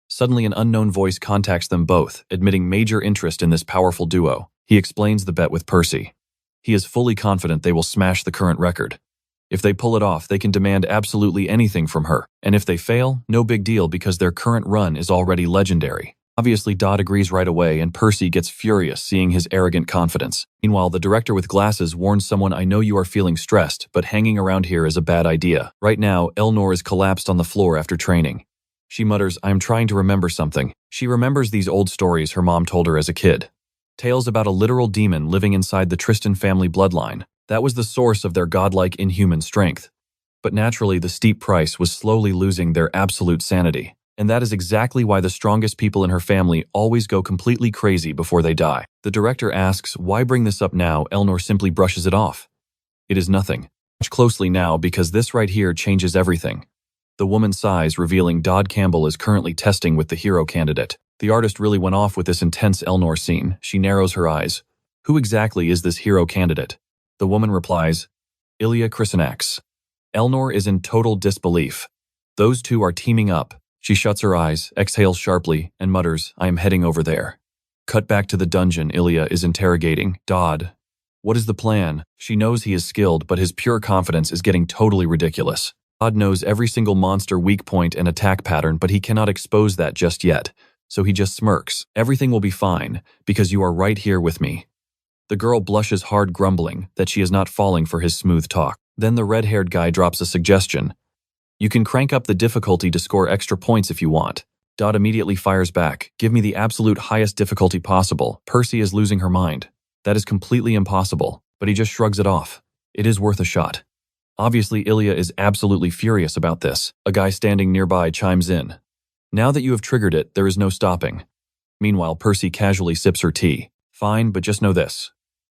Suddenly, an unknown voice contacts them both, admitting major interest in this powerful duo. He explains the bet with Percy. He is fully confident they will smash the current record. If they pull it off, they can demand absolutely anything from her. And if they fail, no big deal because their current run is already legendary. Obviously, Dodd agrees right away and Percy gets furious seeing his arrogant confidence. Meanwhile, the director with glasses warns someone, I know you are feeling stressed, but hanging around here is a bad idea. Right now, Elnor is collapsed on the floor after training. She mutters, I am trying to remember something. She remembers these old stories her mom told her as a kid. Tales about a literal demon living inside the Tristan family bloodline. That was the source of their godlike inhuman strength. But naturally, the steep price was slowly losing their absolute sanity. And that is exactly why the strongest people in her family always go completely crazy before they die. The director asks, why bring this up now? Elnor simply brushes it off. It is nothing. Watch closely now because this right here changes everything. The woman sighs, revealing Dodd Campbell is currently testing with the hero candidate. The artist really went off with this intense Elnor scene. She narrows her eyes. Who exactly is this hero candidate? The woman replies, Ilya Krysonax. Elnor is in total disbelief. Those two are teaming up. She shuts her eyes, exhales sharply, and mutters, I am heading over there. Cut back to the dungeon. Ilya is interrogating Dodd. What is the plan? She knows he is skilled, but his pure confidence is getting totally ridiculous. Dodd knows every single monster weak point and attack pattern, but he cannot expose that just yet. So he just smirks. Everything will be fine, because you are right here with me. The girl blushes hard, grumbling that she is not falling for his smooth talk. Then the red-haired guy drops a suggestion. You can crank up the difficulty to score extra points if you want. Dodd immediately fires back. Give me the absolute highest difficulty possible. Percy is losing her mind. That is completely impossible, but he just shrugs it off. It is worth a shot. Obviously, Ilya is absolutely furious about this. A guy standing nearby chimes in. Now that you have triggered it, there is no stopping. Meanwhile, Percy casually sips her tea. Fine, but just know this.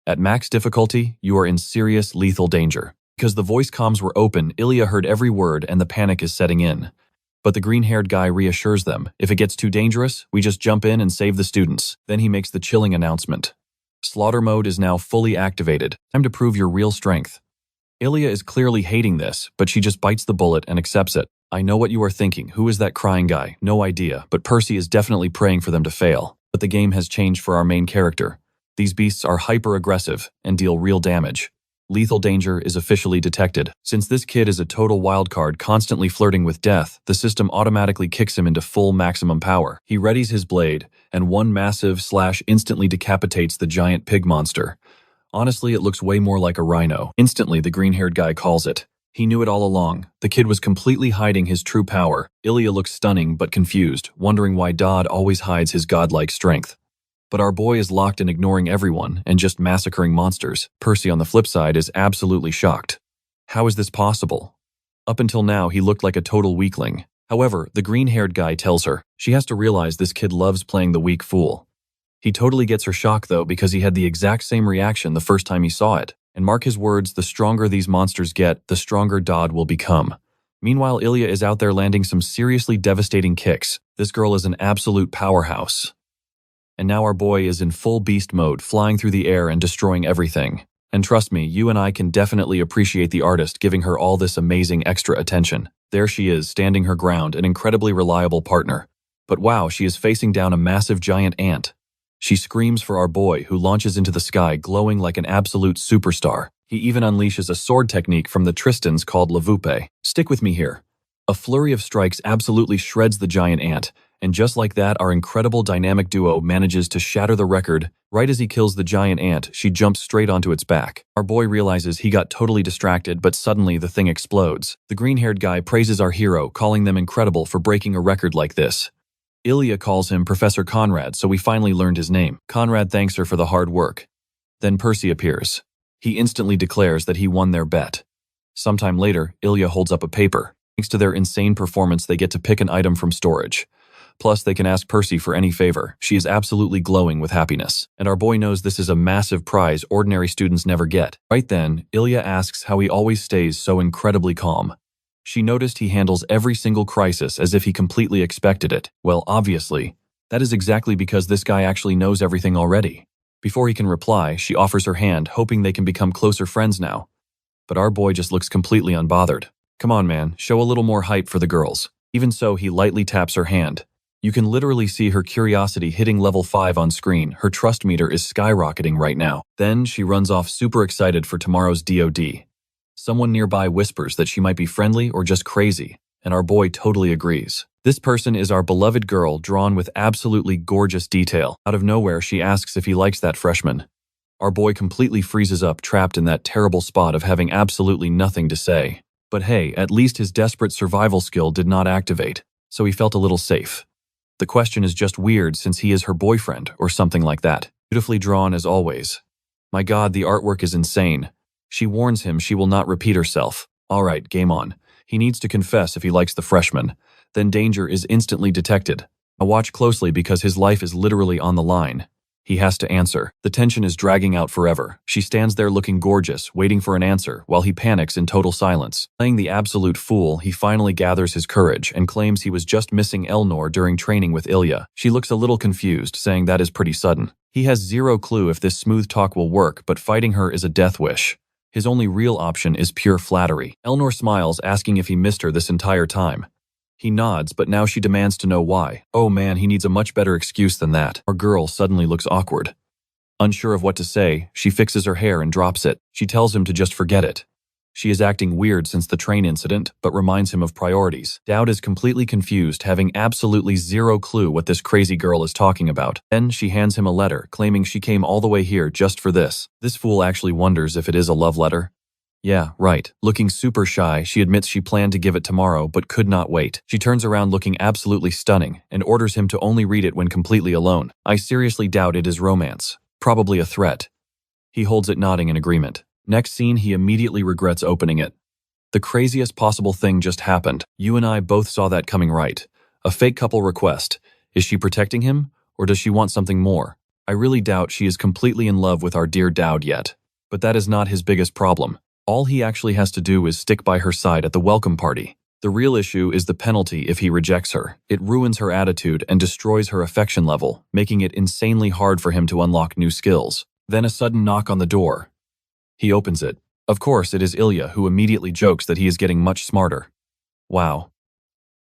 At max difficulty, you are in serious lethal danger. Because the voice comms were open, Ilya heard every word and the panic is setting in. But the green-haired guy reassures them. If it gets too dangerous, we just jump in and save the students. Then he makes the chilling announcement. Slaughter mode is now fully activated. Time to prove your real strength. Ilya is clearly hating this, but she just bites the bullet and accepts it. I know what you are thinking. Who is that crying guy? No idea, but Percy is definitely praying for them to fail. But the game has changed for our main character. These beasts are hyper-aggressive and deal real damage. Lethal danger is officially detected. Since this kid is a total wildcard constantly flirting with death, the system automatically kicks him into full maximum power. He readies his blade, and one massive slash instantly decapitates the giant pig monster. Honestly, it looks way more like a rhino. Instantly, the green-haired guy calls it. He knew it all along. The kid was completely hiding his true power. Ilya looks stunning but confused, wondering why Dodd always hides his godlike strength. But our boy is locked in ignoring everyone and just massacring monsters. Percy, on the flip side, is absolutely shocked. How is this possible? Up until now, he looked like a total weakling. However, the green-haired guy tells her she has to realize this kid loves playing the weak fool. He totally gets her shock, though, because he had the exact same reaction the first time he saw it. And mark his words, the stronger these monsters get, the stronger Dodd will become. Meanwhile, Ilya is out there landing some seriously devastating kicks. This girl is an absolute powerhouse. And now our boy is in full beast mode, flying through the air and destroying everything. And trust me, you and I can definitely appreciate the artist giving her all this amazing extra attention. There she is, standing her ground, an incredibly reliable partner. But wow, she is facing down a massive giant ant. She screams for our boy, who launches into the sky, glowing like an absolute superstar. He even unleashes a sword technique from the Tristans called Lavupe. Stick with me here. A flurry of strikes absolutely shreds the giant ant, and just like that, our incredible dynamic duo manages to shatter the record. Right as he kills the giant ant, she jumps straight onto its back. Our boy realizes he got totally distracted, but suddenly the thing explodes. The green-haired guy praises our hero, calling them incredible for breaking a record like this. Ilya calls him Professor Conrad, so we finally learned his name. Conrad thanks her for the hard work. Then Percy appears. He instantly declares that he won their bet. Sometime later, Ilya holds up a paper. Thanks to their insane performance, they get to pick an item from storage. Plus, they can ask Percy for any favor. She is absolutely glowing with happiness. And our boy knows this is a massive prize ordinary students never get. Right then, Ilya asks how he always stays so incredibly calm. She noticed he handles every single crisis as if he completely expected it. Well, obviously, that is exactly because this guy actually knows everything already. Before he can reply, she offers her hand, hoping they can become closer friends now. But our boy just looks completely unbothered. Come on, man, show a little more hype for the girls. Even so, he lightly taps her hand. You can literally see her curiosity hitting level 5 on screen. Her trust meter is skyrocketing right now. Then she runs off super excited for tomorrow's DOD. Someone nearby whispers that she might be friendly or just crazy, and our boy totally agrees. This person is our beloved girl, drawn with absolutely gorgeous detail. Out of nowhere, she asks if he likes that freshman. Our boy completely freezes up, trapped in that terrible spot of having absolutely nothing to say. But hey, at least his desperate survival skill did not activate, so he felt a little safe. The question is just weird since he is her boyfriend or something like that. Beautifully drawn as always. My god, the artwork is insane. She warns him she will not repeat herself. Alright, game on. He needs to confess if he likes the freshman. Then danger is instantly detected. Now watch closely because his life is literally on the line. He has to answer. The tension is dragging out forever. She stands there looking gorgeous, waiting for an answer, while he panics in total silence. Playing the absolute fool, he finally gathers his courage and claims he was just missing Elnor during training with Ilya. She looks a little confused, saying that is pretty sudden. He has zero clue if this smooth talk will work, but fighting her is a death wish. His only real option is pure flattery. Elnor smiles, asking if he missed her this entire time. He nods, but now she demands to know why. Oh man, he needs a much better excuse than that. Our girl suddenly looks awkward. Unsure of what to say, she fixes her hair and drops it. She tells him to just forget it. She is acting weird since the train incident, but reminds him of priorities. Dowd is completely confused, having absolutely zero clue what this crazy girl is talking about. Then she hands him a letter, claiming she came all the way here just for this. This fool actually wonders if it is a love letter. Yeah, right. Looking super shy, she admits she planned to give it tomorrow but could not wait. She turns around looking absolutely stunning and orders him to only read it when completely alone. I seriously doubt it is romance. Probably a threat. He holds it, nodding in agreement. Next scene, he immediately regrets opening it. The craziest possible thing just happened. You and I both saw that coming, right? A fake couple request. Is she protecting him, or does she want something more? I really doubt she is completely in love with our dear Dowd yet. But that is not his biggest problem. All he actually has to do is stick by her side at the welcome party. The real issue is the penalty if he rejects her. It ruins her attitude and destroys her affection level, making it insanely hard for him to unlock new skills. Then a sudden knock on the door. He opens it. Of course, it is Ilya, who immediately jokes that he is getting much smarter. Wow.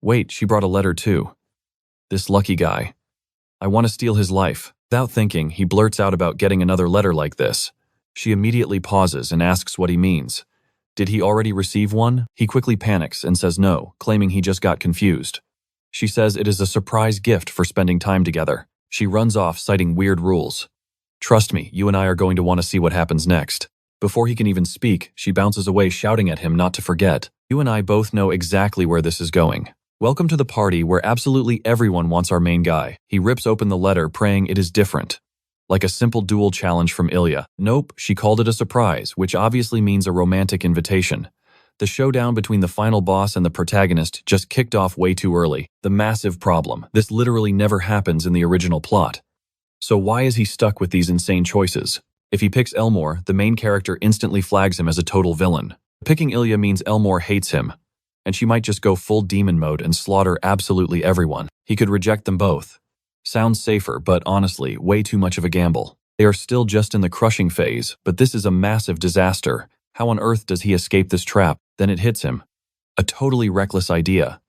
Wait, she brought a letter too. This lucky guy. I want to steal his life. Without thinking, he blurts out about getting another letter like this. She immediately pauses and asks what he means. Did he already receive one? He quickly panics and says no, claiming he just got confused. She says it is a surprise gift for spending time together. She runs off, citing weird rules. Trust me, you and I are going to want to see what happens next. Before he can even speak, she bounces away, shouting at him not to forget. You and I both know exactly where this is going. Welcome to the party where absolutely everyone wants our main guy. He rips open the letter, praying it is different. Like a simple duel challenge from Ilya. Nope, she called it a surprise, which obviously means a romantic invitation. The showdown between the final boss and the protagonist just kicked off way too early. The massive problem. This literally never happens in the original plot. So why is he stuck with these insane choices? If he picks Elmore, the main character instantly flags him as a total villain. Picking Ilya means Elmore hates him, and she might just go full demon mode and slaughter absolutely everyone. He could reject them both. Sounds safer, but honestly, way too much of a gamble. They are still just in the crushing phase, but this is a massive disaster. How on earth does he escape this trap? Then it hits him. A totally reckless idea.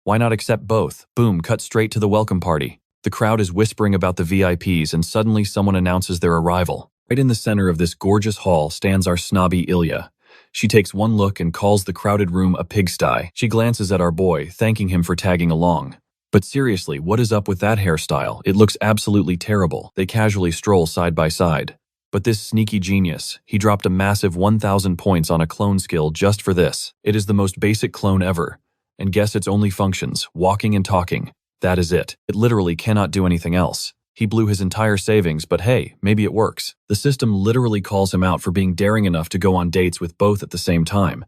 Why not accept both? Boom, cut straight to the welcome party. The crowd is whispering about the VIPs, and suddenly someone announces their arrival. Right in the center of this gorgeous hall stands our snobby Ilya. She takes one look and calls the crowded room a pigsty. She glances at our boy, thanking him for tagging along. But seriously, what is up with that hairstyle? It looks absolutely terrible. They casually stroll side by side. But this sneaky genius, he dropped a massive 1,000 points on a clone skill just for this. It is the most basic clone ever. And guess its only functions, walking and talking. That is it. It literally cannot do anything else. He blew his entire savings, but hey, maybe it works. The system literally calls him out for being daring enough to go on dates with both at the same time.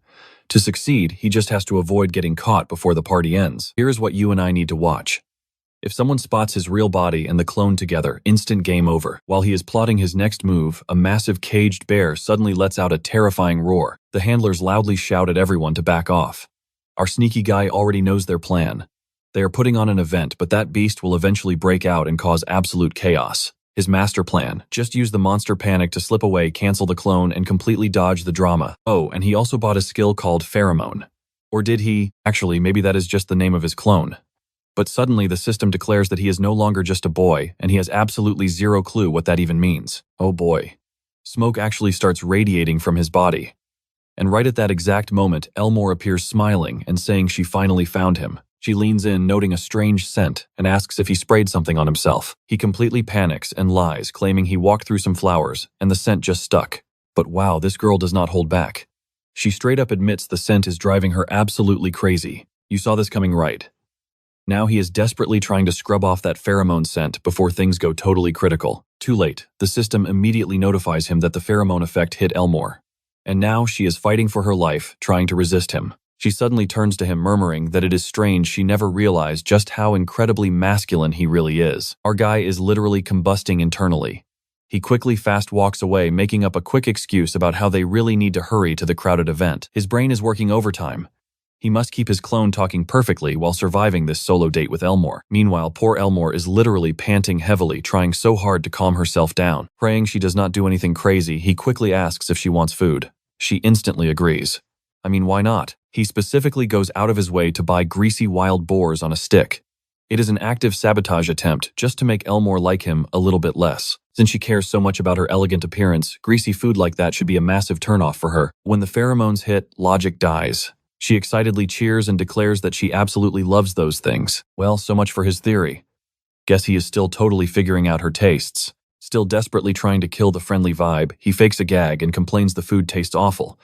To succeed, he just has to avoid getting caught before the party ends. Here's what you and I need to watch. If someone spots his real body and the clone together, instant game over. While he is plotting his next move, a massive caged bear suddenly lets out a terrifying roar. The handlers loudly shout at everyone to back off. Our sneaky guy already knows their plan. They are putting on an event, but that beast will eventually break out and cause absolute chaos. His master plan: just use the monster panic to slip away, cancel the clone, and completely dodge the drama. Oh, and he also bought a skill called pheromone. Or did he? Actually, maybe that is just the name of his clone. But suddenly the system declares that he is no longer just a boy, and he has absolutely zero clue what that even means. Oh boy. Smoke actually starts radiating from his body. And right at that exact moment, Elmore appears smiling and saying she finally found him. She leans in, noting a strange scent, and asks if he sprayed something on himself. He completely panics and lies, claiming he walked through some flowers, and the scent just stuck. But wow, this girl does not hold back. She straight up admits the scent is driving her absolutely crazy. You saw this coming, right? Now he is desperately trying to scrub off that pheromone scent before things go totally critical. Too late. The system immediately notifies him that the pheromone effect hit Elmore. And now she is fighting for her life, trying to resist him. She suddenly turns to him, murmuring that it is strange she never realized just how incredibly masculine he really is. Our guy is literally combusting internally. He quickly fast walks away, making up a quick excuse about how they really need to hurry to the crowded event. His brain is working overtime. He must keep his clone talking perfectly while surviving this solo date with Elmore. Meanwhile, poor Elmore is literally panting heavily, trying so hard to calm herself down. Praying she does not do anything crazy, he quickly asks if she wants food. She instantly agrees. I mean, why not? He specifically goes out of his way to buy greasy wild boars on a stick. It is an active sabotage attempt just to make Elmore like him a little bit less. Since she cares so much about her elegant appearance, greasy food like that should be a massive turnoff for her. When the pheromones hit, logic dies. She excitedly cheers and declares that she absolutely loves those things. Well, so much for his theory. Guess he is still totally figuring out her tastes. Still desperately trying to kill the friendly vibe, he fakes a gag and complains the food tastes awful.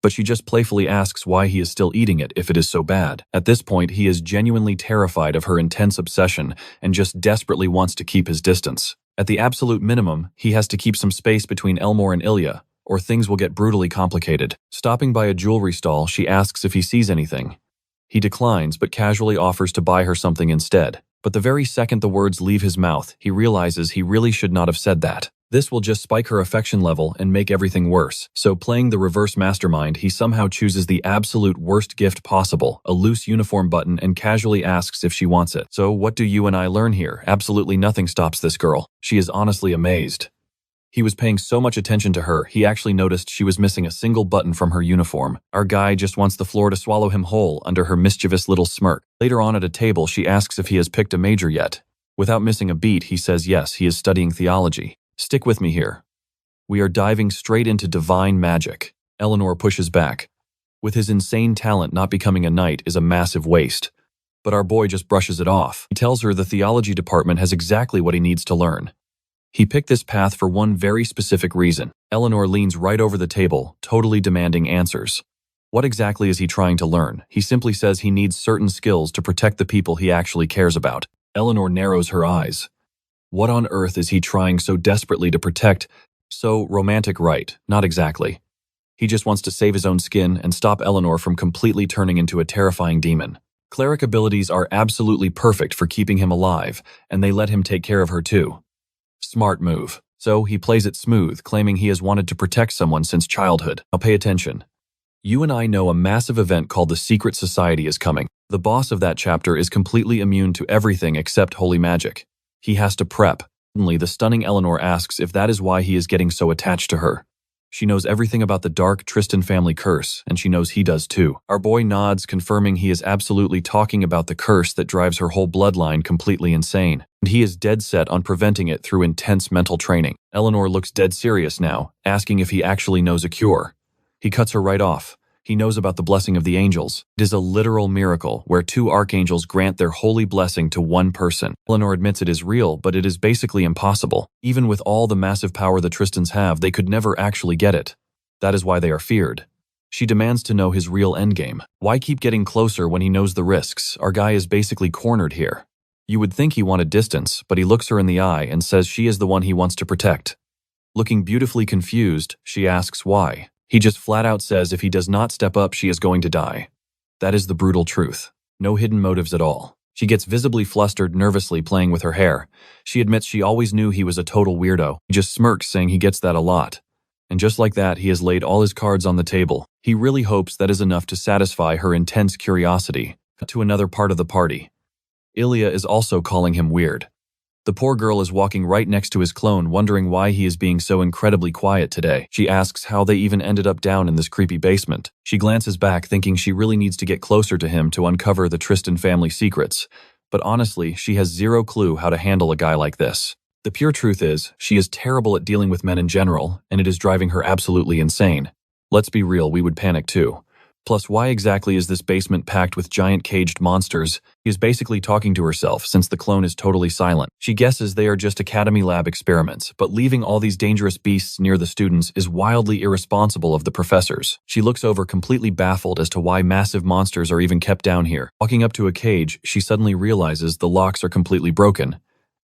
But she just playfully asks why he is still eating it if it is so bad. At this point, he is genuinely terrified of her intense obsession and just desperately wants to keep his distance. At the absolute minimum, he has to keep some space between Elmore and Ilya, or things will get brutally complicated. Stopping by a jewelry stall, she asks if he sees anything. He declines, but casually offers to buy her something instead. But the very second the words leave his mouth, he realizes he really should not have said that. This will just spike her affection level and make everything worse. So playing the reverse mastermind, he somehow chooses the absolute worst gift possible, a loose uniform button, and casually asks if she wants it. So what do you and I learn here? Absolutely nothing stops this girl. She is honestly amazed. He was paying so much attention to her, he actually noticed she was missing a single button from her uniform. Our guy just wants the floor to swallow him whole under her mischievous little smirk. Later on at a table, she asks if he has picked a major yet. Without missing a beat, he says yes, he is studying theology. Stick with me here. We are diving straight into divine magic. Eleanor pushes back. With his insane talent, not becoming a knight is a massive waste. But our boy just brushes it off. He tells her the theology department has exactly what he needs to learn. He picked this path for one very specific reason. Eleanor leans right over the table, totally demanding answers. What exactly is he trying to learn? He simply says he needs certain skills to protect the people he actually cares about. Eleanor narrows her eyes. What on earth is he trying so desperately to protect? So romantic, right? Not exactly. He just wants to save his own skin and stop Eleanor from completely turning into a terrifying demon. Cleric abilities are absolutely perfect for keeping him alive, and they let him take care of her too. Smart move. So he plays it smooth, claiming he has wanted to protect someone since childhood. Now pay attention. You and I know a massive event called the Secret Society is coming. The boss of that chapter is completely immune to everything except holy magic. He has to prep. Suddenly, the stunning Eleanor asks if that is why he is getting so attached to her. She knows everything about the dark Tristan family curse, and she knows he does too. Our boy nods, confirming he is absolutely talking about the curse that drives her whole bloodline completely insane. And he is dead set on preventing it through intense mental training. Eleanor looks dead serious now, asking if he actually knows a cure. He cuts her right off. He knows about the blessing of the angels. It is a literal miracle where two archangels grant their holy blessing to one person. Eleanor admits it is real, but it is basically impossible. Even with all the massive power the Tristans have, they could never actually get it. That is why they are feared. She demands to know his real endgame. Why keep getting closer when he knows the risks? Our guy is basically cornered here. You would think he wanted distance, but he looks her in the eye and says she is the one he wants to protect. Looking beautifully confused, she asks why. He just flat out says if he does not step up, she is going to die. That is the brutal truth. No hidden motives at all. She gets visibly flustered, nervously playing with her hair. She admits she always knew he was a total weirdo. He just smirks, saying he gets that a lot. And just like that, he has laid all his cards on the table. He really hopes that is enough to satisfy her intense curiosity. To another part of the party. Ilya is also calling him weird. The poor girl is walking right next to his clone, wondering why he is being so incredibly quiet today. She asks how they even ended up down in this creepy basement. She glances back, thinking she really needs to get closer to him to uncover the Tristan family secrets. But honestly, she has zero clue how to handle a guy like this. The pure truth is, she is terrible at dealing with men in general, and it is driving her absolutely insane. Let's be real, we would panic too. Plus, why exactly is this basement packed with giant caged monsters? She is basically talking to herself since the clone is totally silent. She guesses they are just Academy lab experiments, but leaving all these dangerous beasts near the students is wildly irresponsible of the professors. She looks over completely baffled as to why massive monsters are even kept down here. Walking up to a cage, she suddenly realizes the locks are completely broken.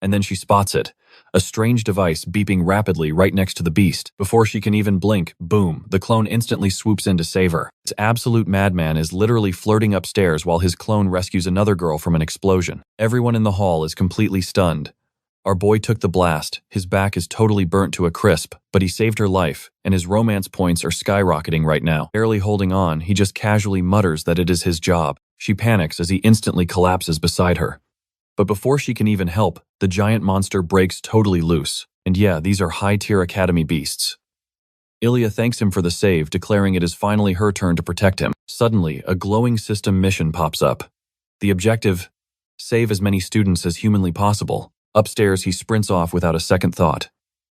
And then she spots it. A strange device beeping rapidly right next to the beast. Before she can even blink, boom, the clone instantly swoops in to save her. This absolute madman is literally flirting upstairs while his clone rescues another girl from an explosion. Everyone in the hall is completely stunned. Our boy took the blast. His back is totally burnt to a crisp, but he saved her life, and his romance points are skyrocketing right now. Barely holding on, he just casually mutters that it is his job. She panics as he instantly collapses beside her. But before she can even help, the giant monster breaks totally loose. And yeah, these are high-tier Academy beasts. Ilya thanks him for the save, declaring it is finally her turn to protect him. Suddenly, a glowing system mission pops up. The objective: save as many students as humanly possible. Upstairs, he sprints off without a second thought.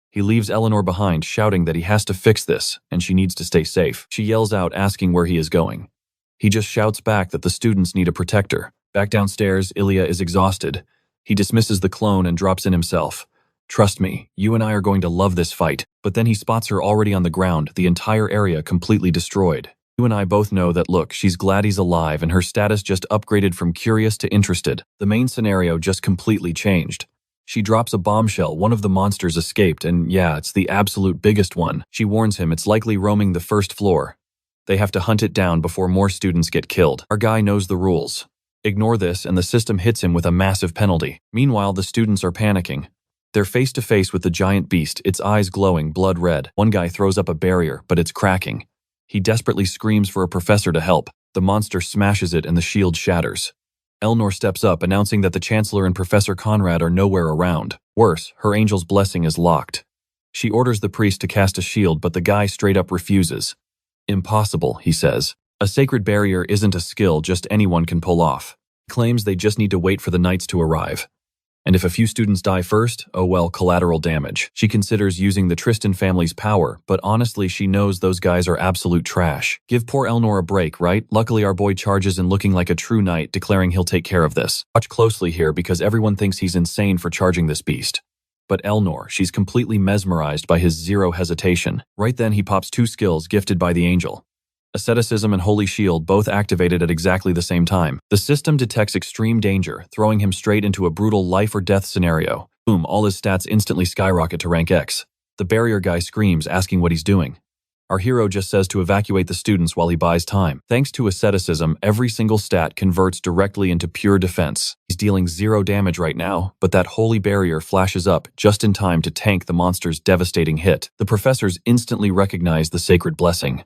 He leaves Eleanor behind, shouting that he has to fix this, and she needs to stay safe. She yells out, asking where he is going. He just shouts back that the students need a protector. Back downstairs, Ilya is exhausted. He dismisses the clone and drops in himself. Trust me, you and I are going to love this fight. But then he spots her already on the ground, the entire area completely destroyed. You and I both know that, look, she's glad he's alive and her status just upgraded from curious to interested. The main scenario just completely changed. She drops a bombshell, one of the monsters escaped, and yeah, it's the absolute biggest one. She warns him it's likely roaming the first floor. They have to hunt it down before more students get killed. Our guy knows the rules. Ignore this and the system hits him with a massive penalty. Meanwhile, the students are panicking. They're face to face with the giant beast, its eyes glowing blood red. One guy throws up a barrier, but it's cracking. He desperately screams for a professor to help. The monster smashes it and the shield shatters. Eleanor steps up, announcing that the Chancellor and Professor Conrad are nowhere around. Worse, her angel's blessing is locked. She orders the priest to cast a shield, but the guy straight up refuses. Impossible, he says. A sacred barrier isn't a skill just anyone can pull off. He claims they just need to wait for the knights to arrive. And if a few students die first, oh well, collateral damage. She considers using the Tristan family's power, but honestly she knows those guys are absolute trash. Give poor Eleanor a break, right? Luckily our boy charges in looking like a true knight, declaring he'll take care of this. Watch closely here because everyone thinks he's insane for charging this beast. But Eleanor, she's completely mesmerized by his zero hesitation. Right then he pops two skills gifted by the angel. Asceticism and Holy Shield both activated at exactly the same time. The system detects extreme danger, throwing him straight into a brutal life or death scenario. Boom, all his stats instantly skyrocket to rank X. The barrier guy screams, asking what he's doing. Our hero just says to evacuate the students while he buys time. Thanks to asceticism, every single stat converts directly into pure defense. He's dealing 0 damage right now, but that holy barrier flashes up just in time to tank the monster's devastating hit. The professors instantly recognize the sacred blessing.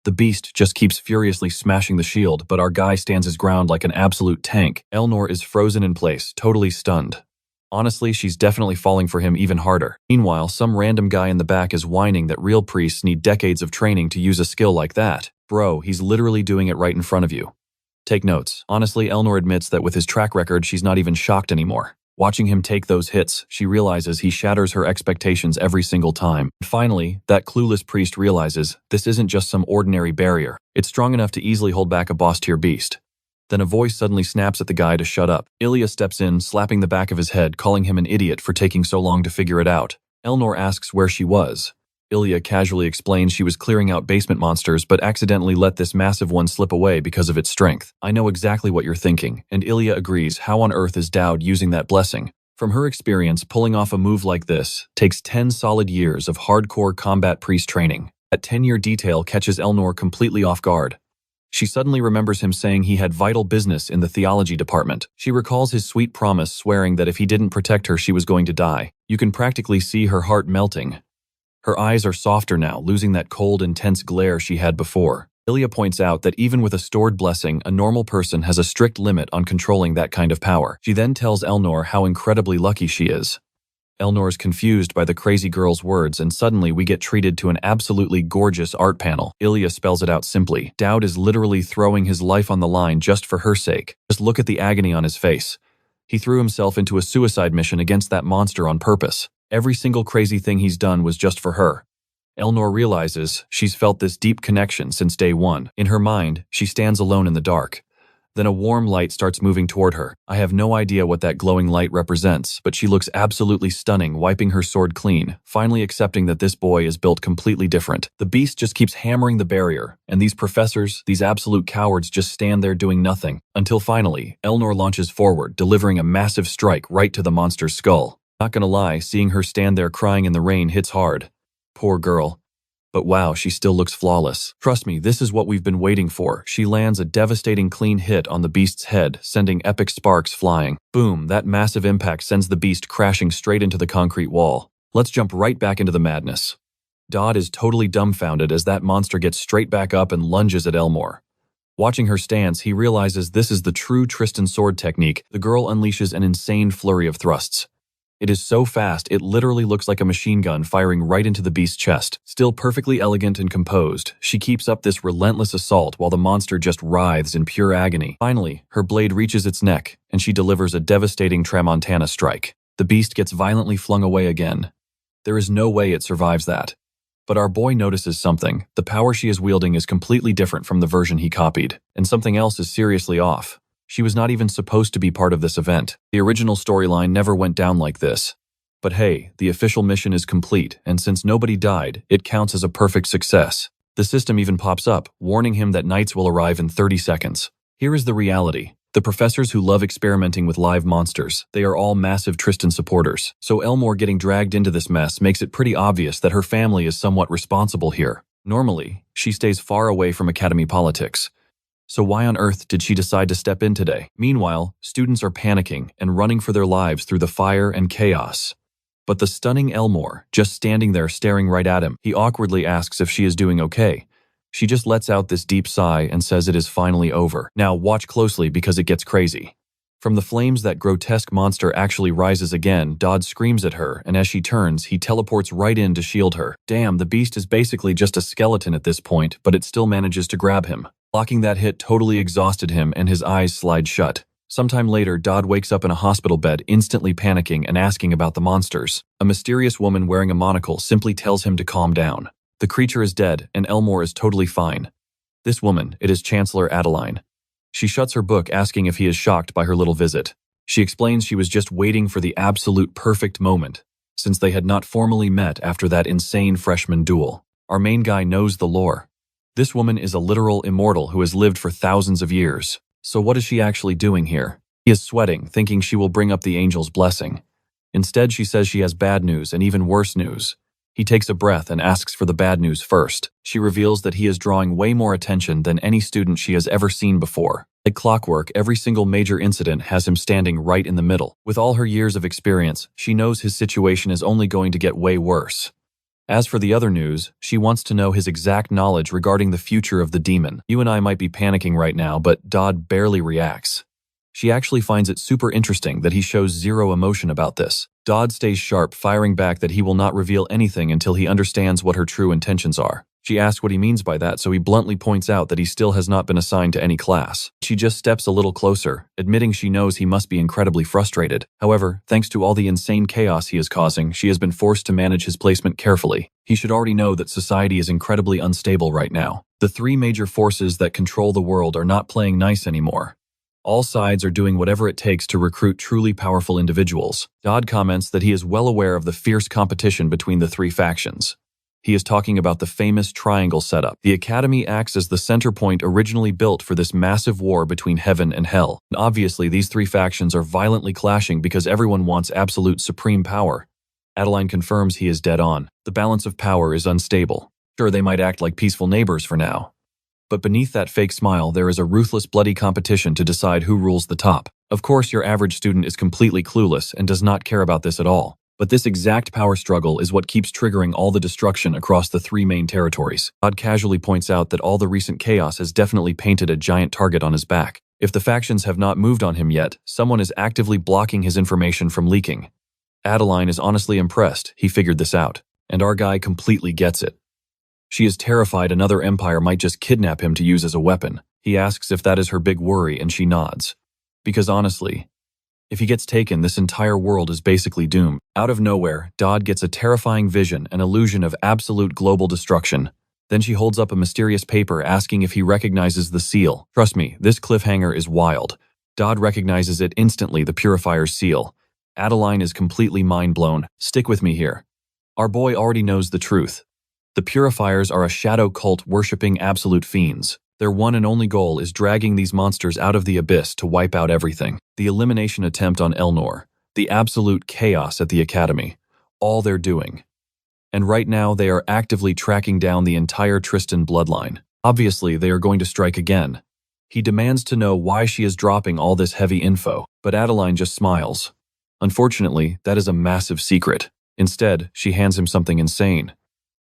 The beast just keeps furiously smashing the shield, but our guy stands his ground like an absolute tank. Eleanor is frozen in place, totally stunned. Honestly, she's definitely falling for him even harder. Meanwhile, some random guy in the back is whining that real priests need decades of training to use a skill like that. Bro, he's literally doing it right in front of you. Take notes. Honestly, Eleanor admits that with his track record, she's not even shocked anymore. Watching him take those hits, she realizes he shatters her expectations every single time. Finally, that clueless priest realizes this isn't just some ordinary barrier. It's strong enough to easily hold back a boss-tier beast. Then a voice suddenly snaps at the guy to shut up. Ilya steps in, slapping the back of his head, calling him an idiot for taking so long to figure it out. Eleanor asks where she was. Ilya casually explains she was clearing out basement monsters but accidentally let this massive one slip away because of its strength. I know exactly what you're thinking, and Ilya agrees. How on earth is Dowd using that blessing? From her experience, pulling off a move like this takes 10 solid years of hardcore combat priest training. That 10-year detail catches Eleanor completely off guard. She suddenly remembers him saying he had vital business in the theology department. She recalls his sweet promise, swearing that if he didn't protect her, she was going to die. You can practically see her heart melting. Her eyes are softer now, losing that cold, intense glare she had before. Ilya points out that even with a stored blessing, a normal person has a strict limit on controlling that kind of power. She then tells Elnor how incredibly lucky she is. Elnor is confused by the crazy girl's words, and suddenly we get treated to an absolutely gorgeous art panel. Ilya spells it out simply. Dowd is literally throwing his life on the line just for her sake. Just look at the agony on his face. He threw himself into a suicide mission against that monster on purpose. Every single crazy thing he's done was just for her. Elnor realizes she's felt this deep connection since day one. In her mind, she stands alone in the dark. Then a warm light starts moving toward her. I have no idea what that glowing light represents, but she looks absolutely stunning, wiping her sword clean, finally accepting that this boy is built completely different. The beast just keeps hammering the barrier, and these professors, these absolute cowards, just stand there doing nothing. Until finally, Elnor launches forward, delivering a massive strike right to the monster's skull. Not gonna lie, seeing her stand there crying in the rain hits hard. Poor girl. But wow, she still looks flawless. Trust me, this is what we've been waiting for. She lands a devastating clean hit on the beast's head, sending epic sparks flying. Boom, that massive impact sends the beast crashing straight into the concrete wall. Let's jump right back into the madness. Dowd is totally dumbfounded as that monster gets straight back up and lunges at Elnor. Watching her stance, he realizes this is the true Tristan sword technique. The girl unleashes an insane flurry of thrusts. It is so fast, it literally looks like a machine gun firing right into the beast's chest. Still perfectly elegant and composed, she keeps up this relentless assault while the monster just writhes in pure agony. Finally, her blade reaches its neck, and she delivers a devastating Tramontana strike. The beast gets violently flung away again. There is no way it survives that. But our boy notices something. The power she is wielding is completely different from the version he copied, and something else is seriously off. She was not even supposed to be part of this event. The original storyline never went down like this. But hey, the official mission is complete, and since nobody died, it counts as a perfect success. The system even pops up, warning him that knights will arrive in 30 seconds. Here is the reality. The professors who love experimenting with live monsters, they are all massive Tristan supporters. So Elnor getting dragged into this mess makes it pretty obvious that her family is somewhat responsible here. Normally, she stays far away from academy politics. So why on earth did she decide to step in today? Meanwhile, students are panicking and running for their lives through the fire and chaos. But the stunning Elnor, just standing there staring right at him, he awkwardly asks if she is doing okay. She just lets out this deep sigh and says it is finally over. Now watch closely because it gets crazy. From the flames, that grotesque monster actually rises again. Dowd screams at her, and as she turns, he teleports right in to shield her. Damn, the beast is basically just a skeleton at this point, but it still manages to grab him. Blocking that hit totally exhausted him, and his eyes slide shut. Sometime later, Dowd wakes up in a hospital bed, instantly panicking and asking about the monsters. A mysterious woman wearing a monocle simply tells him to calm down. The creature is dead, and Elnor is totally fine. This woman, it is Chancellor Adeline. She shuts her book, asking if he is shocked by her little visit. She explains she was just waiting for the absolute perfect moment, since they had not formally met after that insane freshman duel. Our main guy knows the lore. This woman is a literal immortal who has lived for thousands of years. So what is she actually doing here? He is sweating, thinking she will bring up the angel's blessing. Instead, she says she has bad news and even worse news. He takes a breath and asks for the bad news first. She reveals that he is drawing way more attention than any student she has ever seen before. Like clockwork, every single major incident has him standing right in the middle. With all her years of experience, she knows his situation is only going to get way worse. As for the other news, she wants to know his exact knowledge regarding the future of the demon. You and I might be panicking right now, but Dowd barely reacts. She actually finds it super interesting that he shows zero emotion about this. Dowd stays sharp, firing back that he will not reveal anything until he understands what her true intentions are. She asks what he means by that, so he bluntly points out that he still has not been assigned to any class. She just steps a little closer, admitting she knows he must be incredibly frustrated. However, thanks to all the insane chaos he is causing, she has been forced to manage his placement carefully. He should already know that society is incredibly unstable right now. The three major forces that control the world are not playing nice anymore. All sides are doing whatever it takes to recruit truly powerful individuals. Dowd comments that he is well aware of the fierce competition between the three factions. He is talking about the famous triangle setup. The academy acts as the center point originally built for this massive war between heaven and hell. And obviously, these three factions are violently clashing because everyone wants absolute supreme power. Adeline confirms he is dead on. The balance of power is unstable. Sure, they might act like peaceful neighbors for now, But beneath that fake smile, there is a ruthless, bloody competition to decide who rules the top. Of course, your average student is completely clueless and does not care about this at all. But this exact power struggle is what keeps triggering all the destruction across the three main territories. Todd casually points out that all the recent chaos has definitely painted a giant target on his back. If the factions have not moved on him yet, someone is actively blocking his information from leaking. Adeline is honestly impressed. He figured this out. And our guy completely gets it. She is terrified another empire might just kidnap him to use as a weapon. He asks if that is her big worry, and she nods. Because honestly, if he gets taken, this entire world is basically doomed. Out of nowhere, Dodd gets a terrifying vision, an illusion of absolute global destruction. Then she holds up a mysterious paper asking if he recognizes the seal. Trust me, this cliffhanger is wild. Dodd recognizes it instantly, the Purifier's seal. Adeline is completely mind-blown. Stick with me here. Our boy already knows the truth. The Purifiers are a shadow cult worshipping absolute fiends. Their one and only goal is dragging these monsters out of the abyss to wipe out everything. The elimination attempt on Elnor, the absolute chaos at the academy, all they're doing. And right now they are actively tracking down the entire Tristan bloodline. Obviously, they are going to strike again. He demands to know why she is dropping all this heavy info, but Adeline just smiles. Unfortunately, that is a massive secret. Instead, she hands him something insane.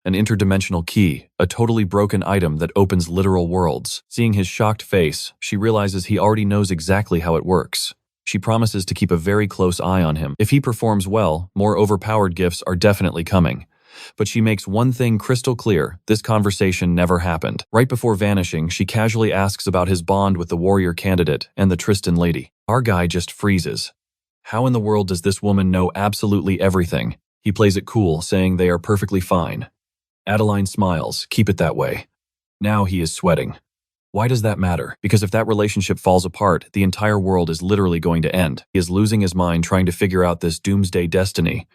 An interdimensional key, a totally broken item that opens literal worlds. Seeing his shocked face, she realizes he already knows exactly how it works. She promises to keep a very close eye on him. If he performs well, more overpowered gifts are definitely coming. But she makes one thing crystal clear: this conversation never happened. Right before vanishing, she casually asks about his bond with the warrior candidate and the Tristan lady. Our guy just freezes. How in the world does this woman know absolutely everything? He plays it cool, saying they are perfectly fine. Adeline smiles. Keep it that way. Now he is sweating. Why does that matter? Because if that relationship falls apart, the entire world is literally going to end. He is losing his mind trying to figure out this doomsday destiny.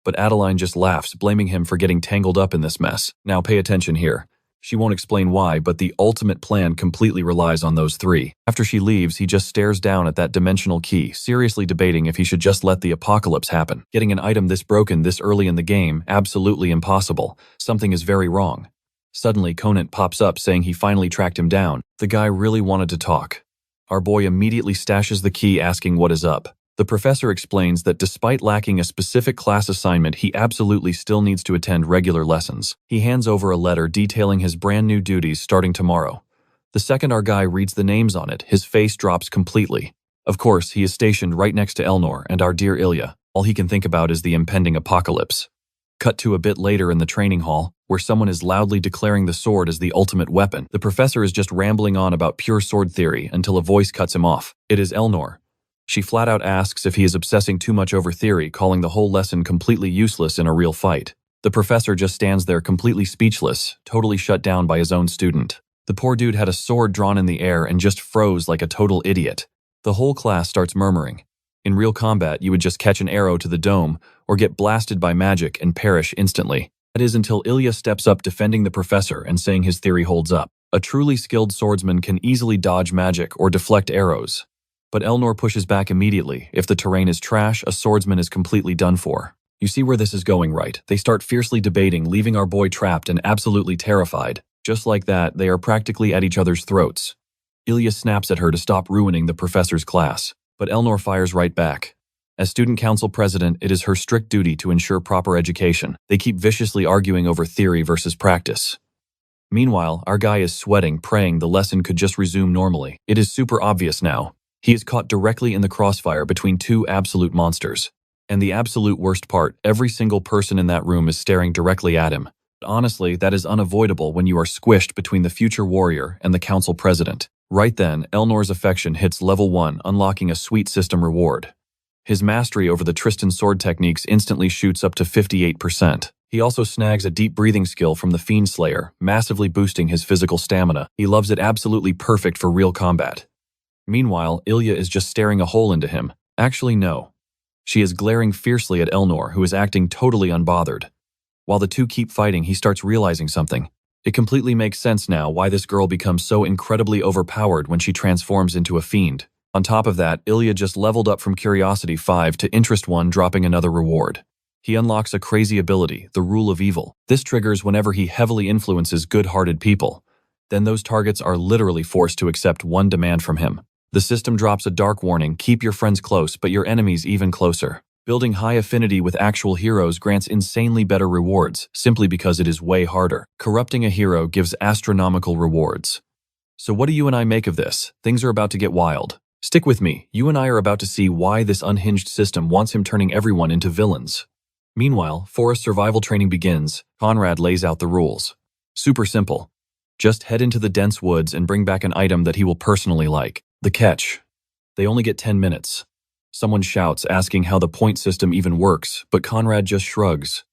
But Adeline just laughs, blaming him for getting tangled up in this mess. Now pay attention here. She won't explain why, but the ultimate plan completely relies on those three. After she leaves, he just stares down at that dimensional key, seriously debating if he should just let the apocalypse happen. Getting an item this broken this early in the game, absolutely impossible. Something is very wrong. Suddenly, Conant pops up saying he finally tracked him down. The guy really wanted to talk. Our boy immediately stashes the key, asking what is up. The professor explains that despite lacking a specific class assignment, he absolutely still needs to attend regular lessons. He hands over a letter detailing his brand new duties starting tomorrow. The second our guy reads the names on it, his face drops completely. Of course, he is stationed right next to Elnor and our dear Ilya. All he can think about is the impending apocalypse. Cut to a bit later in the training hall, where someone is loudly declaring the sword as the ultimate weapon. The professor is just rambling on about pure sword theory until a voice cuts him off. It is Elnor. She flat out asks if he is obsessing too much over theory, calling the whole lesson completely useless in a real fight. The professor just stands there completely speechless, totally shut down by his own student. The poor dude had a sword drawn in the air and just froze like a total idiot. The whole class starts murmuring. In real combat, you would just catch an arrow to the dome or get blasted by magic and perish instantly. That is until Ilya steps up defending the professor and saying his theory holds up. A truly skilled swordsman can easily dodge magic or deflect arrows. But Elnor pushes back immediately. If the terrain is trash, a swordsman is completely done for. You see where this is going, right? They start fiercely debating, leaving our boy trapped and absolutely terrified. Just like that, they are practically at each other's throats. Ilya snaps at her to stop ruining the professor's class. But Elnor fires right back. As student council president, it is her strict duty to ensure proper education. They keep viciously arguing over theory versus practice. Meanwhile, our guy is sweating, praying the lesson could just resume normally. It is super obvious now. He is caught directly in the crossfire between two absolute monsters. And the absolute worst part, every single person in that room is staring directly at him. But honestly, that is unavoidable when you are squished between the future warrior and the council president. Right then, Elnor's affection hits level 1, unlocking a sweet system reward. His mastery over the Tristan sword techniques instantly shoots up to 58%. He also snags a deep breathing skill from the Fiend Slayer, massively boosting his physical stamina. He loves it, absolutely perfect for real combat. Meanwhile, Ilya is just staring a hole into him. Actually, no. She is glaring fiercely at Elnor, who is acting totally unbothered. While the two keep fighting, he starts realizing something. It completely makes sense now why this girl becomes so incredibly overpowered when she transforms into a fiend. On top of that, Ilya just leveled up from Curiosity 5 to Interest 1, dropping another reward. He unlocks a crazy ability, the Rule of Evil. This triggers whenever he heavily influences good-hearted people. then those targets are literally forced to accept one demand from him. The system drops a dark warning: keep your friends close, but your enemies even closer. Building high affinity with actual heroes grants insanely better rewards, simply because it is way harder. Corrupting a hero gives astronomical rewards. So what do you and I make of this? Things are about to get wild. Stick with me, you and I are about to see why this unhinged system wants him turning everyone into villains. Meanwhile, forest survival training begins. Conrad lays out the rules. Super simple. Just head into the dense woods and bring back an item that he will personally like. The catch: they only get 10 minutes. Someone shouts, asking how the point system even works, but Conrad just shrugs.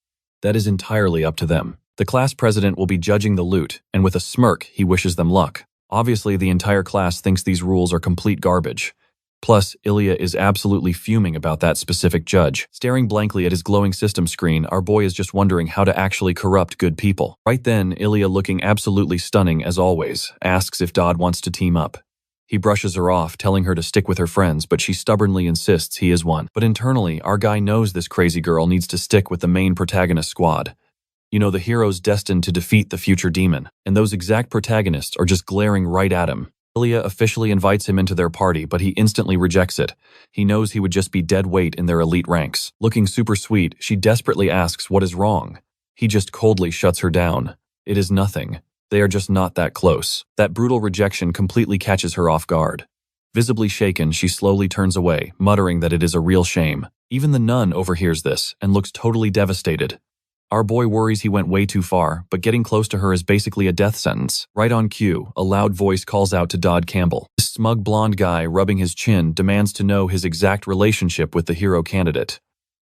That is entirely up to them. The class president will be judging the loot, and with a smirk, he wishes them luck. Obviously, the entire class thinks these rules are complete garbage. Plus, Ilya is absolutely fuming about that specific judge. Staring blankly at his glowing system screen, our boy is just wondering how to actually corrupt good people. Right then, Ilya, looking absolutely stunning as always, asks if Dodd wants to team up. He brushes her off, telling her to stick with her friends, but she stubbornly insists he is one. But internally, our guy knows this crazy girl needs to stick with the main protagonist squad. You know, the heroes destined to defeat the future demon. And those exact protagonists are just glaring right at him. Ilya officially invites him into their party, but he instantly rejects it. He knows he would just be dead weight in their elite ranks. Looking super sweet, she desperately asks what is wrong. He just coldly shuts her down. It is nothing. They are just not that close. That brutal rejection completely catches her off guard. Visibly shaken, she slowly turns away, muttering that it is a real shame. Even the nun overhears this and looks totally devastated. Our boy worries he went way too far, but getting close to her is basically a death sentence. Right on cue, a loud voice calls out to Dodd Campbell. This smug blonde guy, rubbing his chin, demands to know his exact relationship with the hero candidate.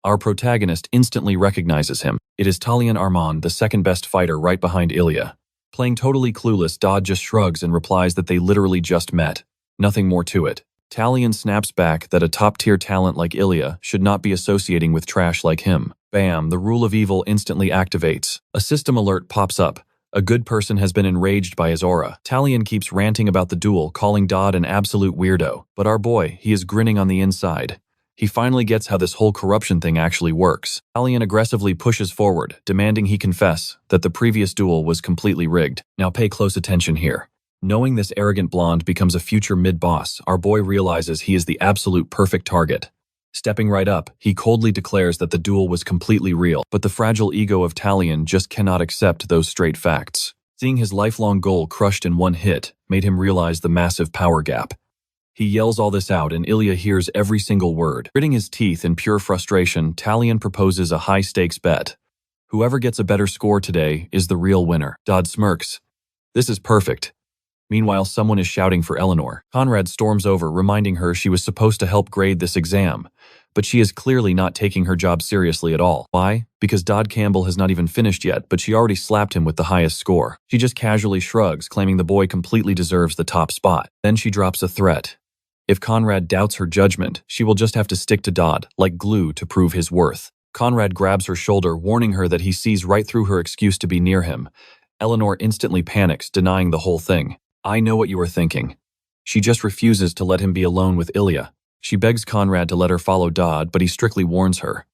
Our protagonist instantly recognizes him. It is Talion Armand, the second best fighter right behind Ilya. Playing totally clueless, Dodd just shrugs and replies that they literally just met. Nothing more to it. Talion snaps back that a top-tier talent like Ilya should not be associating with trash like him. Bam, the rule of evil instantly activates. A system alert pops up. A good person has been enraged by his aura. Talion keeps ranting about the duel, calling Dodd an absolute weirdo. But our boy, he is grinning on the inside. He finally gets how this whole corruption thing actually works. Talion aggressively pushes forward, demanding he confess that the previous duel was completely rigged. Now pay close attention here. Knowing this arrogant blonde becomes a future mid-boss, our boy realizes he is the absolute perfect target. Stepping right up, he coldly declares that the duel was completely real, but the fragile ego of Talion just cannot accept those straight facts. Seeing his lifelong goal crushed in one hit made him realize the massive power gap. He yells all this out, and Ilya hears every single word. Gritting his teeth in pure frustration, Talion proposes a high-stakes bet. Whoever gets a better score today is the real winner. Dodd smirks. This is perfect. Meanwhile, someone is shouting for Eleanor. Conrad storms over, reminding her she was supposed to help grade this exam, but she is clearly not taking her job seriously at all. Why? Because Dodd Campbell has not even finished yet, but she already slapped him with the highest score. She just casually shrugs, claiming the boy completely deserves the top spot. Then she drops a threat. If Conrad doubts her judgment, she will just have to stick to Dodd, like glue, to prove his worth. Conrad grabs her shoulder, warning her that he sees right through her excuse to be near him. Eleanor instantly panics, denying the whole thing. I know what you are thinking. She just refuses to let him be alone with Ilya. She begs Conrad to let her follow Dodd, but he strictly warns her.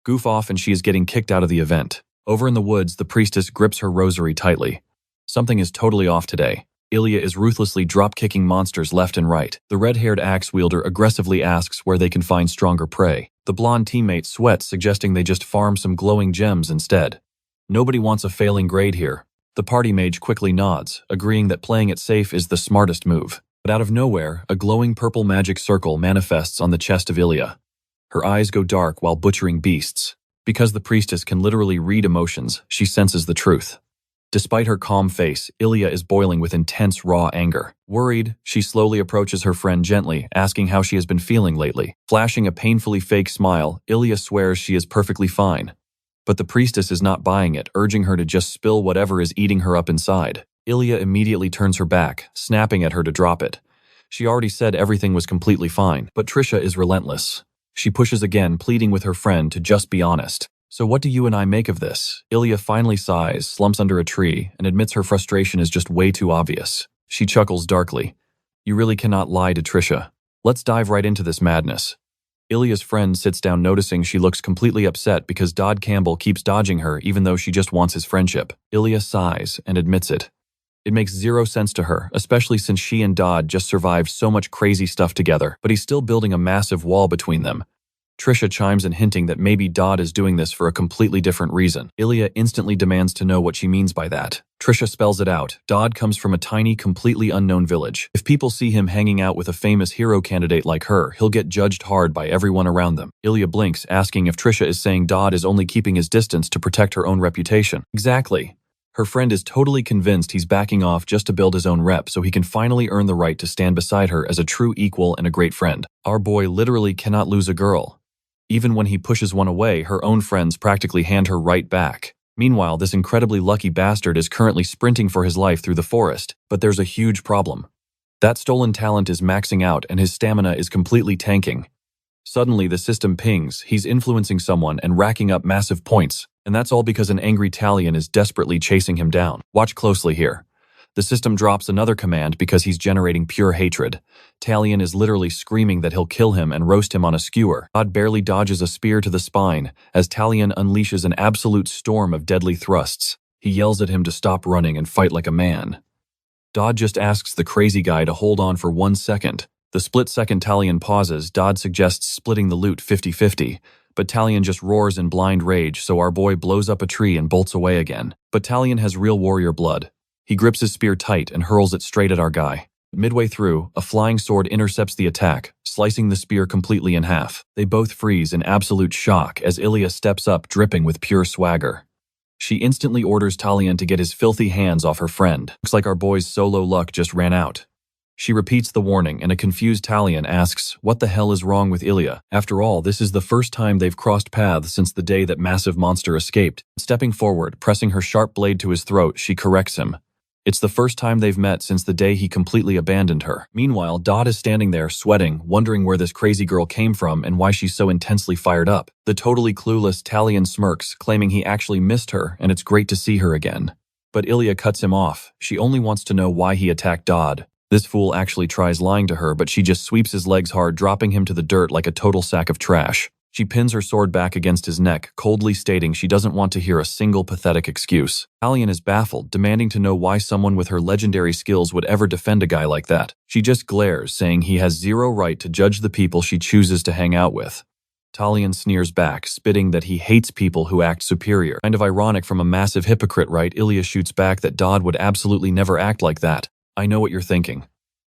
Goof off and she is getting kicked out of the event. Over in the woods, the priestess grips her rosary tightly. Something is totally off today. Ilya is ruthlessly drop-kicking monsters left and right. The red-haired axe wielder aggressively asks where they can find stronger prey. The blonde teammate sweats, suggesting they just farm some glowing gems instead. Nobody wants a failing grade here. The party mage quickly nods, agreeing that playing it safe is the smartest move. But out of nowhere, a glowing purple magic circle manifests on the chest of Ilya. Her eyes go dark while butchering beasts. Because the priestess can literally read emotions, she senses the truth. Despite her calm face, Ilya is boiling with intense, raw anger. Worried, she slowly approaches her friend gently, asking how she has been feeling lately. Flashing a painfully fake smile, Ilya swears she is perfectly fine. But the priestess is not buying it, urging her to just spill whatever is eating her up inside. Ilya immediately turns her back, snapping at her to drop it. She already said everything was completely fine, but Trisha is relentless. She pushes again, pleading with her friend to just be honest. So what do you and I make of this? Ilya finally sighs, slumps under a tree, and admits her frustration is just way too obvious. She chuckles darkly. You really cannot lie to Trisha. Let's dive right into this madness. Ilya's friend sits down, noticing she looks completely upset because Dodd Campbell keeps dodging her even though she just wants his friendship. Ilya sighs and admits it. It makes zero sense to her, especially since she and Dodd just survived so much crazy stuff together, but he's still building a massive wall between them. Trisha chimes in hinting that maybe Dodd is doing this for a completely different reason. Ilya instantly demands to know what she means by that. Trisha spells it out. Dodd comes from a tiny, completely unknown village. If people see him hanging out with a famous hero candidate like her, he'll get judged hard by everyone around them. Ilya blinks, asking if Trisha is saying Dodd is only keeping his distance to protect her own reputation. Exactly. Her friend is totally convinced he's backing off just to build his own rep so he can finally earn the right to stand beside her as a true equal and a great friend. Our boy literally cannot lose a girl. Even when he pushes one away, her own friends practically hand her right back. Meanwhile, this incredibly lucky bastard is currently sprinting for his life through the forest, but there's a huge problem. That stolen talent is maxing out and his stamina is completely tanking. Suddenly, the system pings, he's influencing someone and racking up massive points, and that's all because an angry Talion is desperately chasing him down. Watch closely here. The system drops another command because he's generating pure hatred. Talion is literally screaming that he'll kill him and roast him on a skewer. Dodd barely dodges a spear to the spine as Talion unleashes an absolute storm of deadly thrusts. He yells at him to stop running and fight like a man. Dodd just asks the crazy guy to hold on for 1 second. The split-second Talion pauses. Dodd suggests splitting the loot 50-50, but Talion just roars in blind rage, so our boy blows up a tree and bolts away again. But Talion has real warrior blood. He grips his spear tight and hurls it straight at our guy. Midway through, a flying sword intercepts the attack, slicing the spear completely in half. They both freeze in absolute shock as Ilya steps up, dripping with pure swagger. She instantly orders Talion to get his filthy hands off her friend. Looks like our boy's solo luck just ran out. She repeats the warning, and a confused Talion asks, what the hell is wrong with Ilya? After all, this is the first time they've crossed paths since the day that massive monster escaped. Stepping forward, pressing her sharp blade to his throat, she corrects him. It's the first time they've met since the day he completely abandoned her. Meanwhile, Dodd is standing there, sweating, wondering where this crazy girl came from and why she's so intensely fired up. The totally clueless Talion smirks, claiming he actually missed her and it's great to see her again. But Ilya cuts him off. She only wants to know why he attacked Dodd. This fool actually tries lying to her, but she just sweeps his legs hard, dropping him to the dirt like a total sack of trash. She pins her sword back against his neck, coldly stating she doesn't want to hear a single pathetic excuse. Talion is baffled, demanding to know why someone with her legendary skills would ever defend a guy like that. She just glares, saying he has zero right to judge the people she chooses to hang out with. Talion sneers back, spitting that he hates people who act superior. Kind of ironic from a massive hypocrite, right? Ilya shoots back that Dodd would absolutely never act like that. I know what you're thinking.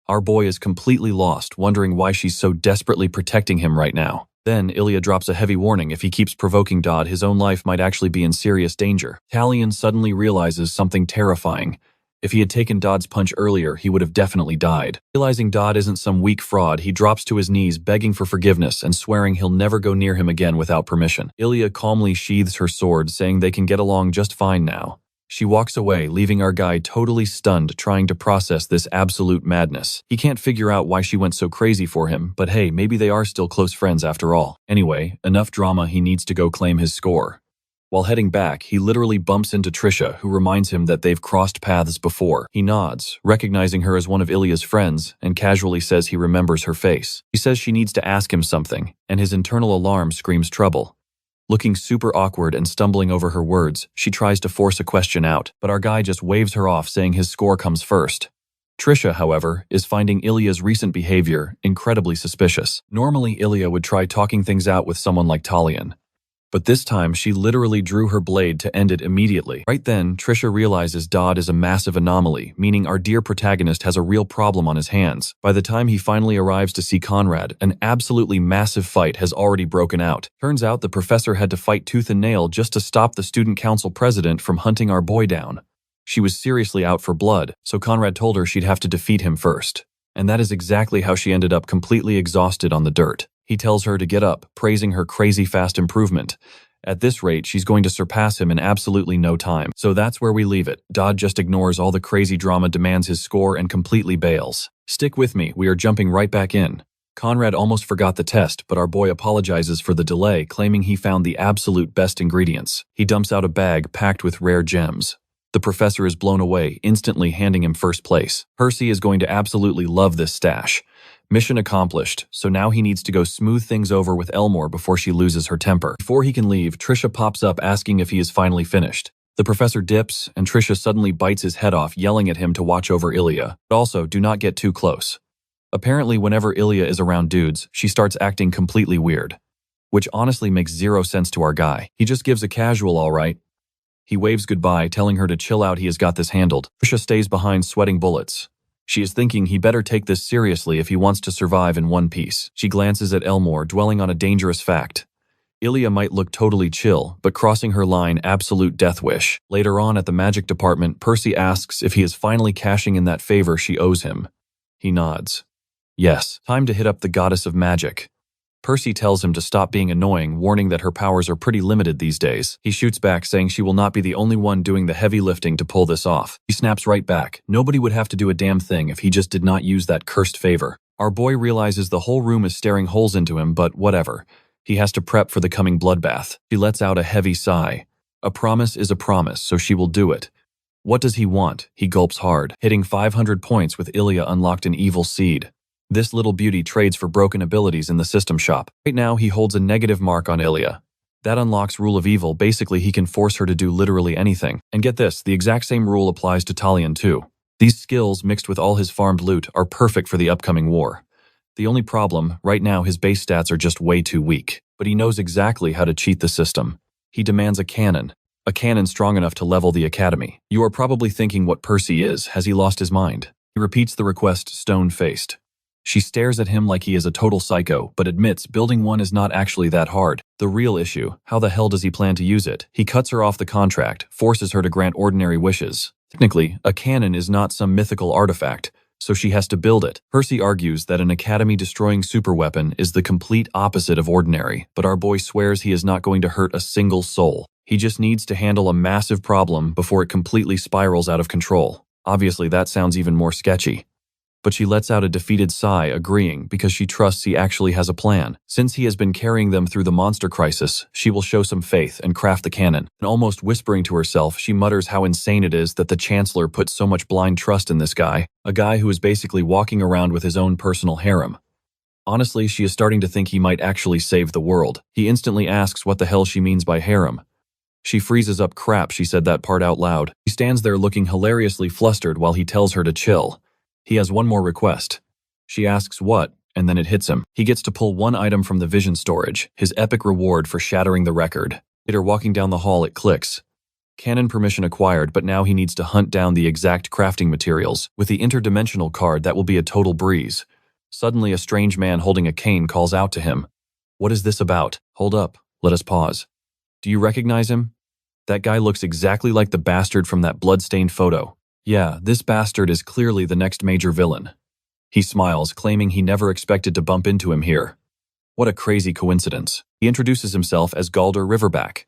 Our boy is completely lost, wondering why she's so desperately protecting him right now. Then, Ilya drops a heavy warning. If he keeps provoking Dodd, his own life might actually be in serious danger. Talion suddenly realizes something terrifying. If he had taken Dodd's punch earlier, he would have definitely died. Realizing Dodd isn't some weak fraud, he drops to his knees, begging for forgiveness and swearing he'll never go near him again without permission. Ilya calmly sheathes her sword, saying they can get along just fine now. She walks away, leaving our guy totally stunned, trying to process this absolute madness. He can't figure out why she went so crazy for him, but hey, maybe they are still close friends after all. Anyway, enough drama, he needs to go claim his score. While heading back, he literally bumps into Trisha, who reminds him that they've crossed paths before. He nods, recognizing her as one of Ilya's friends, and casually says he remembers her face. He says she needs to ask him something, and his internal alarm screams trouble. Looking super awkward and stumbling over her words, she tries to force a question out, but our guy just waves her off, saying his score comes first. Trisha, however, is finding Ilya's recent behavior incredibly suspicious. Normally, Ilya would try talking things out with someone like Talion, but this time she literally drew her blade to end it immediately. Right then, Trisha realizes Dodd is a massive anomaly, meaning our dear protagonist has a real problem on his hands. By the time he finally arrives to see Conrad, an absolutely massive fight has already broken out. Turns out the professor had to fight tooth and nail just to stop the student council president from hunting our boy down. She was seriously out for blood, so Conrad told her she'd have to defeat him first. And that is exactly how she ended up completely exhausted on the dirt. He tells her to get up, praising her crazy fast improvement. At this rate, she's going to surpass him in absolutely no time. So that's where we leave it. Dodd just ignores all the crazy drama, demands his score, and completely bails. Stick with me, we are jumping right back in. Conrad almost forgot the test, but our boy apologizes for the delay, claiming he found the absolute best ingredients. He dumps out a bag packed with rare gems. The professor is blown away, instantly handing him first place. Percy is going to absolutely love this stash. Mission accomplished, so now he needs to go smooth things over with Elmore before she loses her temper. Before he can leave, Trisha pops up asking if he is finally finished. The professor dips, and Trisha suddenly bites his head off, yelling at him to watch over Ilya. But also, do not get too close. Apparently, whenever Ilya is around dudes, she starts acting completely weird. Which honestly makes zero sense to our guy. He just gives a casual all right. He waves goodbye, telling her to chill out, he has got this handled. Trisha stays behind, sweating bullets. She is thinking he better take this seriously if he wants to survive in one piece. She glances at Elmore, dwelling on a dangerous fact. Ilya might look totally chill, but crossing her line, absolute death wish. Later on at the magic department, Percy asks if he is finally cashing in that favor she owes him. He nods. Yes, time to hit up the goddess of magic. Percy tells him to stop being annoying, warning that her powers are pretty limited these days. He shoots back, saying she will not be the only one doing the heavy lifting to pull this off. He snaps right back. Nobody would have to do a damn thing if he just did not use that cursed favor. Our boy realizes the whole room is staring holes into him, but whatever. He has to prep for the coming bloodbath. She lets out a heavy sigh. A promise is a promise, so she will do it. What does he want? He gulps hard. Hitting 500 points with Ilya unlocked an evil seed. This little beauty trades for broken abilities in the system shop. Right now, he holds a negative mark on Ilya. That unlocks Rule of Evil. Basically, he can force her to do literally anything. And get this, the exact same rule applies to Talion too. These skills, mixed with all his farmed loot, are perfect for the upcoming war. The only problem, right now his base stats are just way too weak. But he knows exactly how to cheat the system. He demands a cannon strong enough to level the academy. You are probably thinking what Percy is. Has he lost his mind? He repeats the request, stone-faced. She stares at him like he is a total psycho, but admits building one is not actually that hard. The real issue, how the hell does he plan to use it? He cuts her off the contract, forces her to grant ordinary wishes. Technically, a cannon is not some mythical artifact, so she has to build it. Percy argues that an academy-destroying superweapon is the complete opposite of ordinary, but our boy swears he is not going to hurt a single soul. He just needs to handle a massive problem before it completely spirals out of control. Obviously, that sounds even more sketchy. But she lets out a defeated sigh, agreeing, because she trusts he actually has a plan. Since he has been carrying them through the monster crisis, she will show some faith and craft the cannon. And almost whispering to herself, she mutters how insane it is that the Chancellor put so much blind trust in this guy, a guy who is basically walking around with his own personal harem. Honestly, she is starting to think he might actually save the world. He instantly asks what the hell she means by harem. She freezes up. Crap, she said that part out loud. He stands there looking hilariously flustered while he tells her to chill. He has one more request. She asks what, and then it hits him. He gets to pull one item from the vision storage, his epic reward for shattering the record. Later, walking down the hall, it clicks. Cannon permission acquired, but now he needs to hunt down the exact crafting materials. With the interdimensional card, that will be a total breeze. Suddenly, a strange man holding a cane calls out to him. What is this about? Hold up, let us pause. Do you recognize him? That guy looks exactly like the bastard from that blood-stained photo. Yeah, this bastard is clearly the next major villain. He smiles, claiming he never expected to bump into him here. What a crazy coincidence. He introduces himself as Galder Riverback.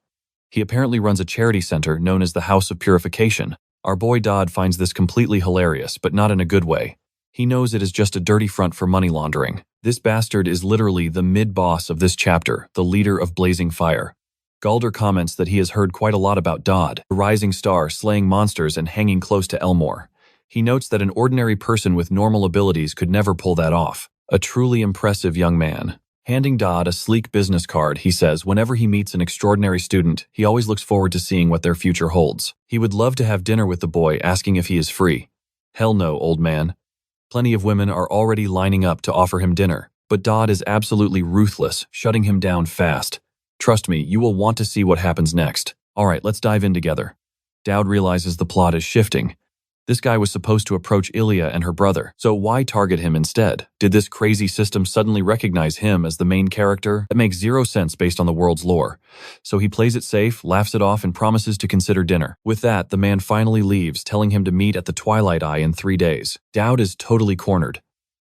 He apparently runs a charity center known as the House of Purification. Our boy Dodd finds this completely hilarious, but not in a good way. He knows it is just a dirty front for money laundering. This bastard is literally the mid-boss of this chapter, the leader of Blazing Fire. Galder comments that he has heard quite a lot about Dodd, a rising star slaying monsters and hanging close to Elmore. He notes that an ordinary person with normal abilities could never pull that off. A truly impressive young man. Handing Dodd a sleek business card, he says whenever he meets an extraordinary student, he always looks forward to seeing what their future holds. He would love to have dinner with the boy, asking if he is free. Hell no, old man. Plenty of women are already lining up to offer him dinner, but Dodd is absolutely ruthless, shutting him down fast. Trust me, you will want to see what happens next. Alright, let's dive in together. Dowd realizes the plot is shifting. This guy was supposed to approach Ilya and her brother, so why target him instead? Did this crazy system suddenly recognize him as the main character? That makes zero sense based on the world's lore. So he plays it safe, laughs it off, and promises to consider dinner. With that, the man finally leaves, telling him to meet at the Twilight Eye in 3 days. Dowd is totally cornered.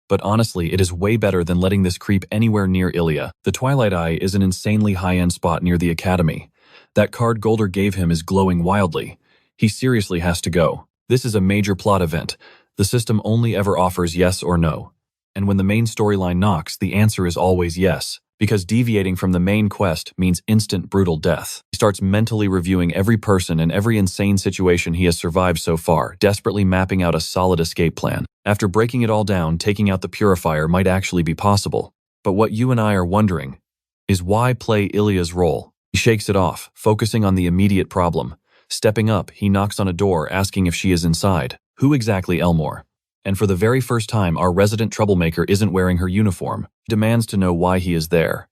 But honestly, it is way better than letting this creep anywhere near Ilya. The Twilight Eye is an insanely high-end spot near the academy. That card Galder gave him is glowing wildly. He seriously has to go. This is a major plot event. The system only ever offers yes or no. And when the main storyline knocks, the answer is always yes, because deviating from the main quest means instant brutal death. He starts mentally reviewing every person and every insane situation he has survived so far, desperately mapping out a solid escape plan. After breaking it all down, taking out the purifier might actually be possible. But what you and I are wondering is why play Ilya's role? He shakes it off, focusing on the immediate problem. Stepping up, he knocks on a door asking if she is inside. Who exactly, Elmore? And for the very first time, our resident troublemaker isn't wearing her uniform. He demands to know why he is there.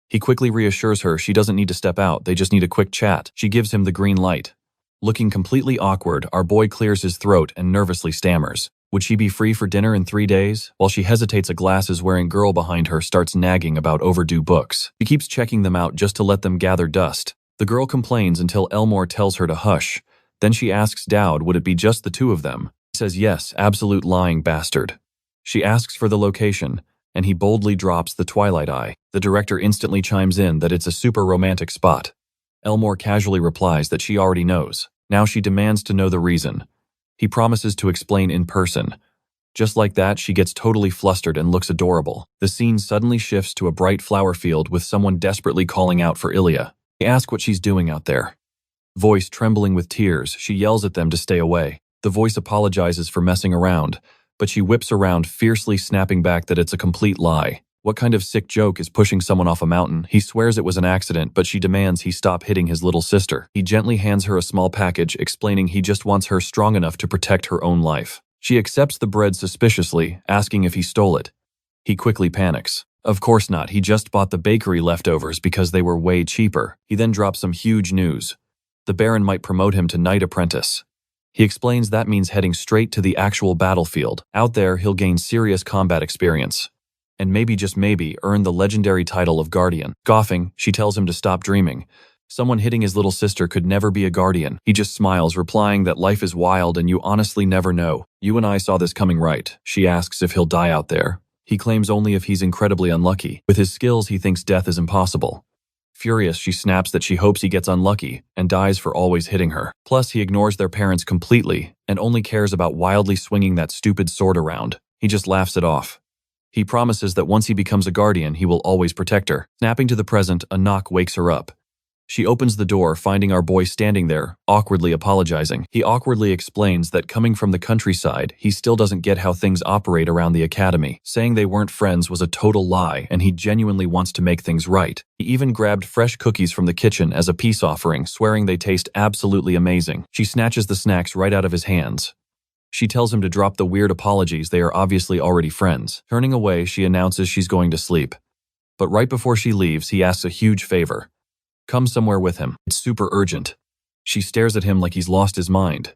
He quickly reassures her she doesn't need to step out, they just need a quick chat. She gives him the green light. Looking completely awkward, our boy clears his throat and nervously stammers. Would she be free for dinner in 3 days? While she hesitates, a glasses-wearing girl behind her starts nagging about overdue books. She keeps checking them out just to let them gather dust. The girl complains until Elmore tells her to hush. Then she asks Dowd would it be just the two of them. He says yes, absolute lying bastard. She asks for the location, and he boldly drops the Twilight Eye. The director instantly chimes in that it's a super romantic spot. Elmore casually replies that she already knows. Now she demands to know the reason. He promises to explain in person. Just like that, she gets totally flustered and looks adorable. The scene suddenly shifts to a bright flower field with someone desperately calling out for Ilya. They ask what she's doing out there. Voice trembling with tears, she yells at them to stay away. The voice apologizes for messing around, but she whips around, fiercely snapping back that it's a complete lie. What kind of sick joke is pushing someone off a mountain? He swears it was an accident, but she demands he stop hitting his little sister. He gently hands her a small package, explaining he just wants her strong enough to protect her own life. She accepts the bread suspiciously, asking if he stole it. He quickly panics. Of course not, he just bought the bakery leftovers because they were way cheaper. He then drops some huge news. The Baron might promote him to Knight Apprentice. He explains that means heading straight to the actual battlefield. Out there, he'll gain serious combat experience. And maybe, just maybe, earn the legendary title of Guardian. Scoffing, she tells him to stop dreaming. Someone hitting his little sister could never be a Guardian. He just smiles, replying that life is wild and you honestly never know. You and I saw this coming, right? She asks if he'll die out there. He claims only if he's incredibly unlucky. With his skills, he thinks death is impossible. Furious, she snaps that she hopes he gets unlucky and dies for always hitting her. Plus, he ignores their parents completely and only cares about wildly swinging that stupid sword around. He just laughs it off. He promises that once he becomes a Guardian, he will always protect her. Snapping to the present, a knock wakes her up. She opens the door, finding our boy standing there, awkwardly apologizing. He awkwardly explains that coming from the countryside, he still doesn't get how things operate around the academy. Saying they weren't friends was a total lie, and he genuinely wants to make things right. He even grabbed fresh cookies from the kitchen as a peace offering, swearing they taste absolutely amazing. She snatches the snacks right out of his hands. She tells him to drop the weird apologies, they are obviously already friends. Turning away, she announces she's going to sleep. But right before she leaves, he asks a huge favor. Come somewhere with him. It's super urgent. She stares at him like he's lost his mind.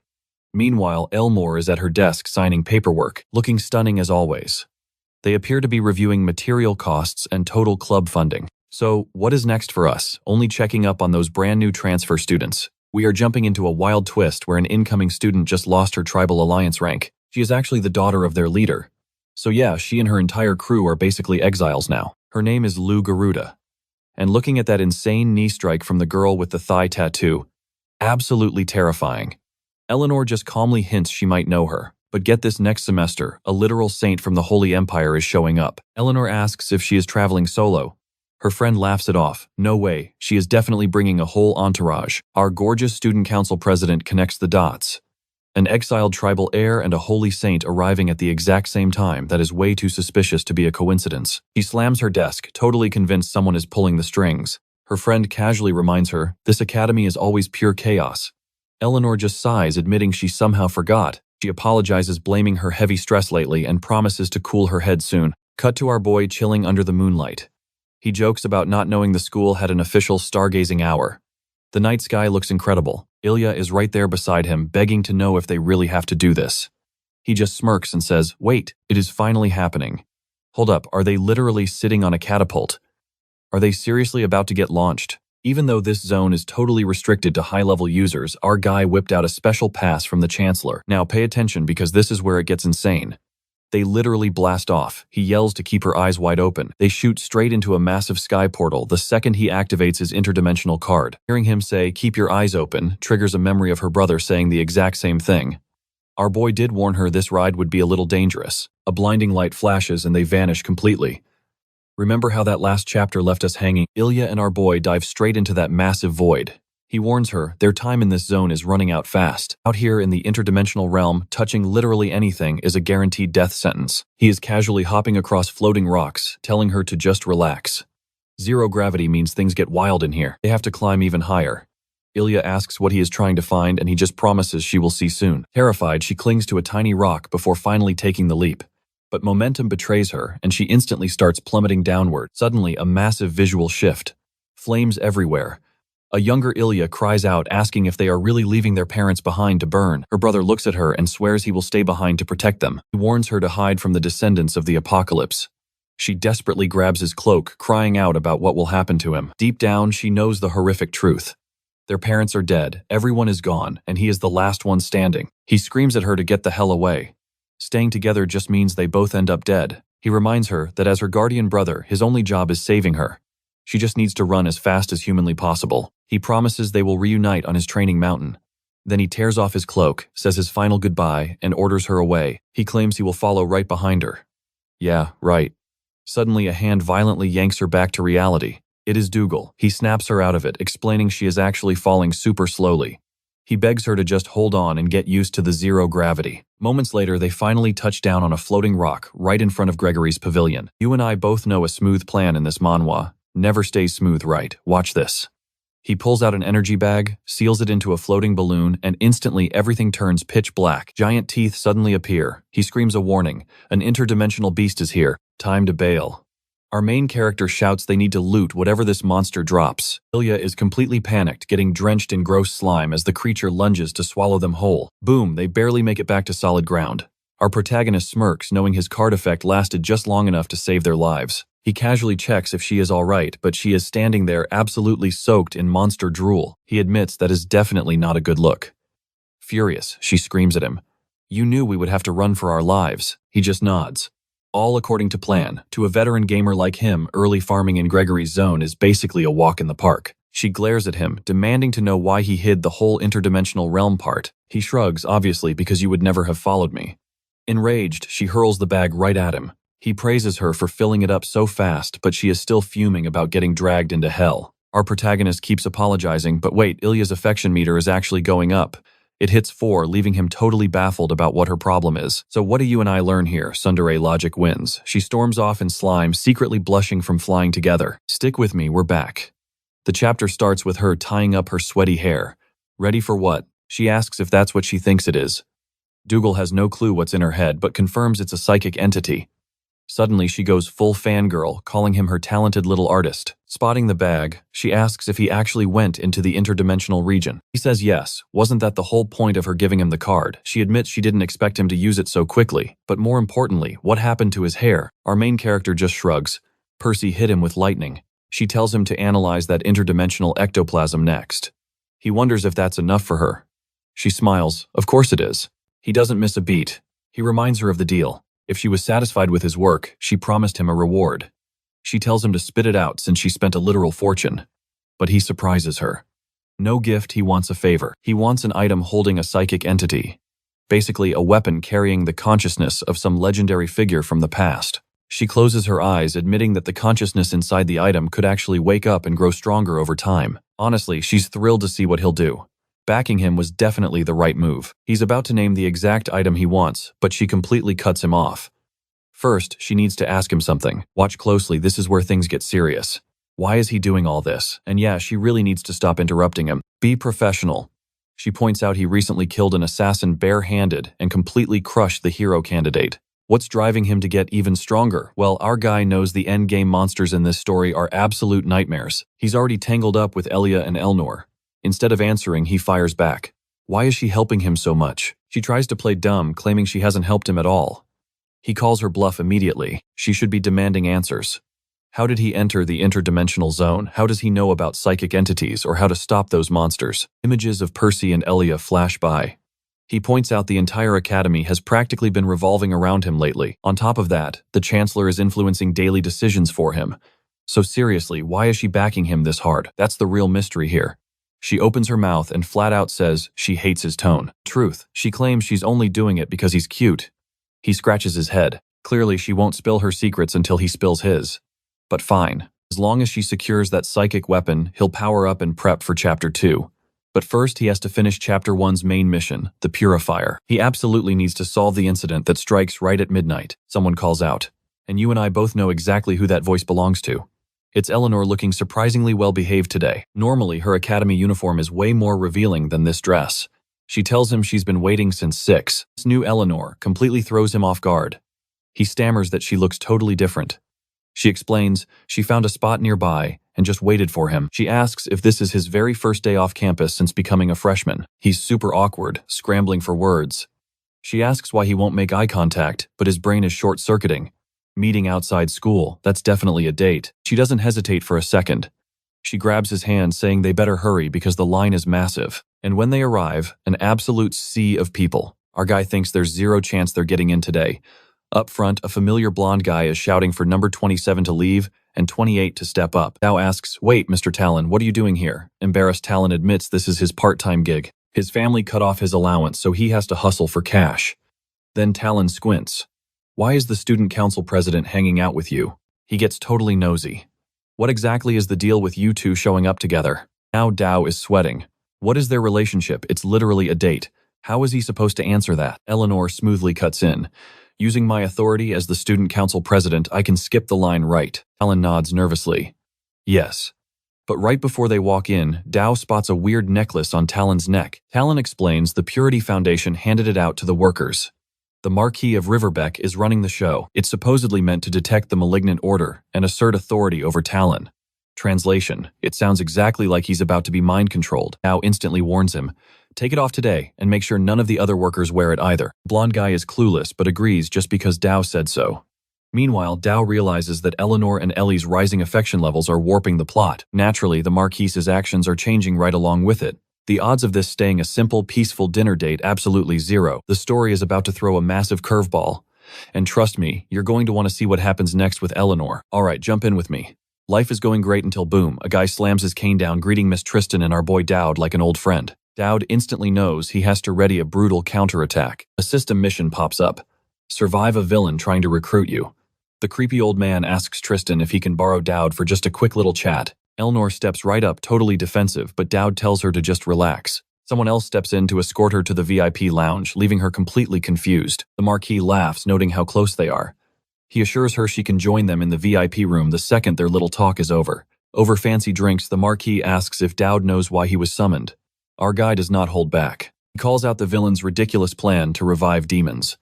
Meanwhile, Elmore is at her desk signing paperwork, looking stunning as always. They appear to be reviewing material costs and total club funding. So, what is next for us? Only checking up on those brand new transfer students. We are jumping into a wild twist where an incoming student just lost her tribal alliance rank. She is actually the daughter of their leader. So yeah, she and her entire crew are basically exiles now. Her name is Lou Garuda. And looking at that insane knee strike from the girl with the thigh tattoo, absolutely terrifying. Eleanor just calmly hints she might know her. But get this, next semester, a literal saint from the Holy Empire is showing up. Eleanor asks if she is traveling solo. Her friend laughs it off. No way, she is definitely bringing a whole entourage. Our gorgeous student council president connects the dots. An exiled tribal heir and a holy saint arriving at the exact same time. That is way too suspicious to be a coincidence. She slams her desk, totally convinced someone is pulling the strings. Her friend casually reminds her, this academy is always pure chaos. Eleanor just sighs, admitting she somehow forgot. She apologizes, blaming her heavy stress lately, and promises to cool her head soon. Cut to our boy chilling under the moonlight. He jokes about not knowing the school had an official stargazing hour. The night sky looks incredible. Ilya is right there beside him, begging to know if they really have to do this. He just smirks and says, wait, it is finally happening. Hold up, are they literally sitting on a catapult? Are they seriously about to get launched? Even though this zone is totally restricted to high-level users, our guy whipped out a special pass from the Chancellor. Now pay attention because this is where it gets insane. They literally blast off. He yells to keep her eyes wide open. They shoot straight into a massive sky portal the second he activates his interdimensional card. Hearing him say, keep your eyes open, triggers a memory of her brother saying the exact same thing. Our boy did warn her this ride would be a little dangerous. A blinding light flashes and they vanish completely. Remember how that last chapter left us hanging? Ilya and our boy dive straight into that massive void. He warns her, their time in this zone is running out fast. Out here in the interdimensional realm, touching literally anything is a guaranteed death sentence. He is casually hopping across floating rocks, telling her to just relax. Zero gravity means things get wild in here. They have to climb even higher. Ilya asks what he is trying to find and he just promises she will see soon. Terrified, she clings to a tiny rock before finally taking the leap. But momentum betrays her and she instantly starts plummeting downward. Suddenly, a massive visual shift. Flames everywhere. A younger Ilya cries out asking if they are really leaving their parents behind to burn. Her brother looks at her and swears he will stay behind to protect them. He warns her to hide from the descendants of the apocalypse. She desperately grabs his cloak, crying out about what will happen to him. Deep down, she knows the horrific truth. Their parents are dead, everyone is gone, and he is the last one standing. He screams at her to get the hell away. Staying together just means they both end up dead. He reminds her that as her guardian brother, his only job is saving her. She just needs to run as fast as humanly possible. He promises they will reunite on his training mountain. Then he tears off his cloak, says his final goodbye, and orders her away. He claims he will follow right behind her. Yeah, right. Suddenly, a hand violently yanks her back to reality. It is Dougal. He snaps her out of it, explaining she is actually falling super slowly. He begs her to just hold on and get used to the zero gravity. Moments later, they finally touch down on a floating rock right in front of Gregory's pavilion. You and I both know a smooth plan in this manhwa. Never stays smooth, right? Watch this. He pulls out an energy bag, seals it into a floating balloon, and instantly everything turns pitch black. Giant teeth suddenly appear. He screams a warning. An interdimensional beast is here. Time to bail. Our main character shouts they need to loot whatever this monster drops. Ilya is completely panicked, getting drenched in gross slime as the creature lunges to swallow them whole. Boom, they barely make it back to solid ground. Our protagonist smirks, knowing his card effect lasted just long enough to save their lives. He casually checks if she is all right, but she is standing there absolutely soaked in monster drool. He admits that is definitely not a good look. Furious, she screams at him. You knew we would have to run for our lives. He just nods. All according to plan. To a veteran gamer like him, early farming in Gregory's zone is basically a walk in the park. She glares at him, demanding to know why he hid the whole interdimensional realm part. He shrugs, obviously, because you would never have followed me. Enraged, she hurls the bag right at him. He praises her for filling it up so fast, but she is still fuming about getting dragged into hell. Our protagonist keeps apologizing, but wait, Ilya's affection meter is actually going up. It hits 4, leaving him totally baffled about what her problem is. So what do you and I learn here? Tsundere logic wins. She storms off in slime, secretly blushing from flying together. Stick with me, we're back. The chapter starts with her tying up her sweaty hair. Ready for what? She asks if that's what she thinks it is. Dougal has no clue what's in her head, but confirms it's a psychic entity. Suddenly, she goes full fangirl, calling him her talented little artist. Spotting the bag, she asks if he actually went into the interdimensional region. He says yes. Wasn't that the whole point of her giving him the card? She admits she didn't expect him to use it so quickly. But more importantly, what happened to his hair? Our main character just shrugs. Percy hit him with lightning. She tells him to analyze that interdimensional ectoplasm next. He wonders if that's enough for her. She smiles. Of course it is. He doesn't miss a beat. He reminds her of the deal. If she was satisfied with his work, she promised him a reward. She tells him to spit it out since she spent a literal fortune. But he surprises her. No gift, he wants a favor. He wants an item holding a psychic entity. Basically, a weapon carrying the consciousness of some legendary figure from the past. She closes her eyes, admitting that the consciousness inside the item could actually wake up and grow stronger over time. Honestly, she's thrilled to see what he'll do. Backing him was definitely the right move. He's about to name the exact item he wants, but she completely cuts him off. First, she needs to ask him something. Watch closely, this is where things get serious. Why is he doing all this? And yeah, she really needs to stop interrupting him. Be professional. She points out he recently killed an assassin bare-handed and completely crushed the hero candidate. What's driving him to get even stronger? Well, our guy knows the endgame monsters in this story are absolute nightmares. He's already tangled up with Elia and Elnor. Instead of answering, he fires back. Why is she helping him so much? She tries to play dumb, claiming she hasn't helped him at all. He calls her bluff immediately. She should be demanding answers. How did he enter the interdimensional zone? How does he know about psychic entities or how to stop those monsters? Images of Percy and Elia flash by. He points out the entire academy has practically been revolving around him lately. On top of that, the Chancellor is influencing daily decisions for him. So seriously, why is she backing him this hard? That's the real mystery here. She opens her mouth and flat out says she hates his tone. Truth, she claims she's only doing it because he's cute. He scratches his head. Clearly, she won't spill her secrets until he spills his. But fine. As long as she secures that psychic weapon, he'll power up and prep for Chapter 2. But first, he has to finish Chapter 1's main mission, the Purifier. He absolutely needs to solve the incident that strikes right at midnight. Someone calls out. And you and I both know exactly who that voice belongs to. It's Eleanor looking surprisingly well-behaved today. Normally, her academy uniform is way more revealing than this dress. She tells him she's been waiting since 6. This new Eleanor completely throws him off guard. He stammers that she looks totally different. She explains she found a spot nearby and just waited for him. She asks if this is his very first day off campus since becoming a freshman. He's super awkward, scrambling for words. She asks why he won't make eye contact, but his brain is short-circuiting. Meeting outside school, that's definitely a date. She doesn't hesitate for a second. She grabs his hand, saying they better hurry because the line is massive. And when they arrive, an absolute sea of people. Our guy thinks there's zero chance they're getting in today. Up front, a familiar blonde guy is shouting for number 27 to leave and 28 to step up. Dao asks, "Wait, Mr. Talon, what are you doing here?" Embarrassed, Talon admits this is his part-time gig. His family cut off his allowance, so he has to hustle for cash. Then Talon squints. "Why is the student council president hanging out with you?" He gets totally nosy. "What exactly is the deal with you two showing up together?" Now Dao is sweating. What is their relationship? It's literally a date. How is he supposed to answer that? Eleanor smoothly cuts in. "Using my authority as the student council president, I can skip the line, right?" Talon nods nervously. "Yes." But right before they walk in, Dao spots a weird necklace on Talon's neck. Talon explains the Purity Foundation handed it out to the workers. The Marquis of Riverbeck is running the show. It's supposedly meant to detect the malignant order and assert authority over Talon. Translation: it sounds exactly like he's about to be mind-controlled. Dao instantly warns him, "Take it off today and make sure none of the other workers wear it either." Blonde guy is clueless but agrees just because Dao said so. Meanwhile, Dao realizes that Eleanor and Ellie's rising affection levels are warping the plot. Naturally, the Marquise's actions are changing right along with it. The odds of this staying a simple, peaceful dinner date absolutely zero. The story is about to throw a massive curveball. And trust me, you're going to want to see what happens next with Eleanor. Alright, jump in with me. Life is going great until boom, a guy slams his cane down, greeting Miss Tristan and our boy Dowd like an old friend. Dowd instantly knows he has to ready a brutal counterattack. A system mission pops up. Survive a villain trying to recruit you. The creepy old man asks Tristan if he can borrow Dowd for just a quick little chat. Eleanor steps right up, totally defensive, but Dowd tells her to just relax. Someone else steps in to escort her to the VIP lounge, leaving her completely confused. The Marquis laughs, noting how close they are. He assures her she can join them in the VIP room the second their little talk is over. Over fancy drinks, the Marquis asks if Dowd knows why he was summoned. Our guy does not hold back. He calls out the villain's ridiculous plan to revive demons.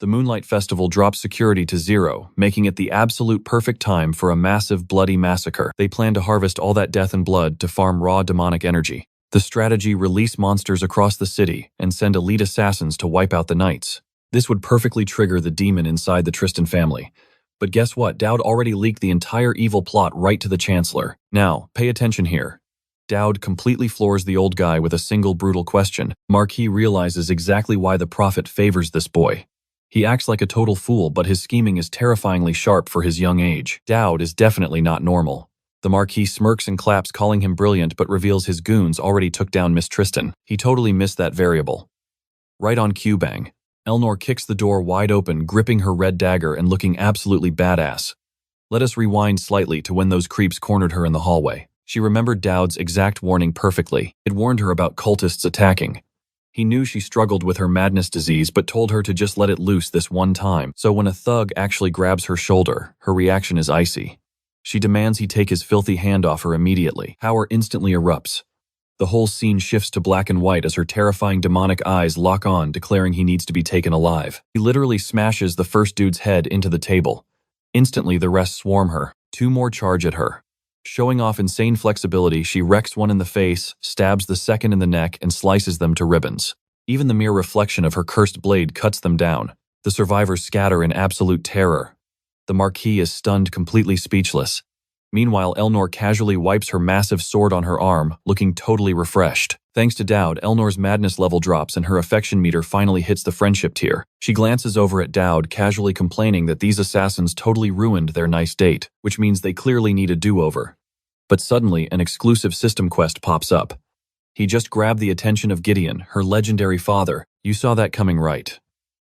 The Moonlight Festival drops security to 0, making it the absolute perfect time for a massive bloody massacre. They plan to harvest all that death and blood to farm raw demonic energy. The strategy: release monsters across the city and send elite assassins to wipe out the knights. This would perfectly trigger the demon inside the Tristan family. But guess what? Dowd already leaked the entire evil plot right to the Chancellor. Now, pay attention here. Dowd completely floors the old guy with a single brutal question. Marquis realizes exactly why the Prophet favors this boy. He acts like a total fool, but his scheming is terrifyingly sharp for his young age. Dowd is definitely not normal. The Marquis smirks and claps, calling him brilliant, but reveals his goons already took down Miss Tristan. He totally missed that variable. Right on cue, bang. Eleanor kicks the door wide open, gripping her red dagger and looking absolutely badass. Let us rewind slightly to when those creeps cornered her in the hallway. She remembered Dowd's exact warning perfectly. It warned her about cultists attacking. He knew she struggled with her madness disease, but told her to just let it loose this one time. So when a thug actually grabs her shoulder, her reaction is icy. She demands he take his filthy hand off her immediately. Power instantly erupts. The whole scene shifts to black and white as her terrifying demonic eyes lock on, declaring he needs to be taken alive. He literally smashes the first dude's head into the table. Instantly, the rest swarm her. 2 more charge at her. Showing off insane flexibility, she wrecks one in the face, stabs the second in the neck, and slices them to ribbons. Even the mere reflection of her cursed blade cuts them down. The survivors scatter in absolute terror. The Marquis is stunned, completely speechless. Meanwhile, Eleanor casually wipes her massive sword on her arm, looking totally refreshed. Thanks to Dowd, Eleanor's madness level drops and her affection meter finally hits the friendship tier. She glances over at Dowd, casually complaining that these assassins totally ruined their nice date, which means they clearly need a do-over. But suddenly, an exclusive system quest pops up. He just grabbed the attention of Gideon, her legendary father. You saw that coming, right?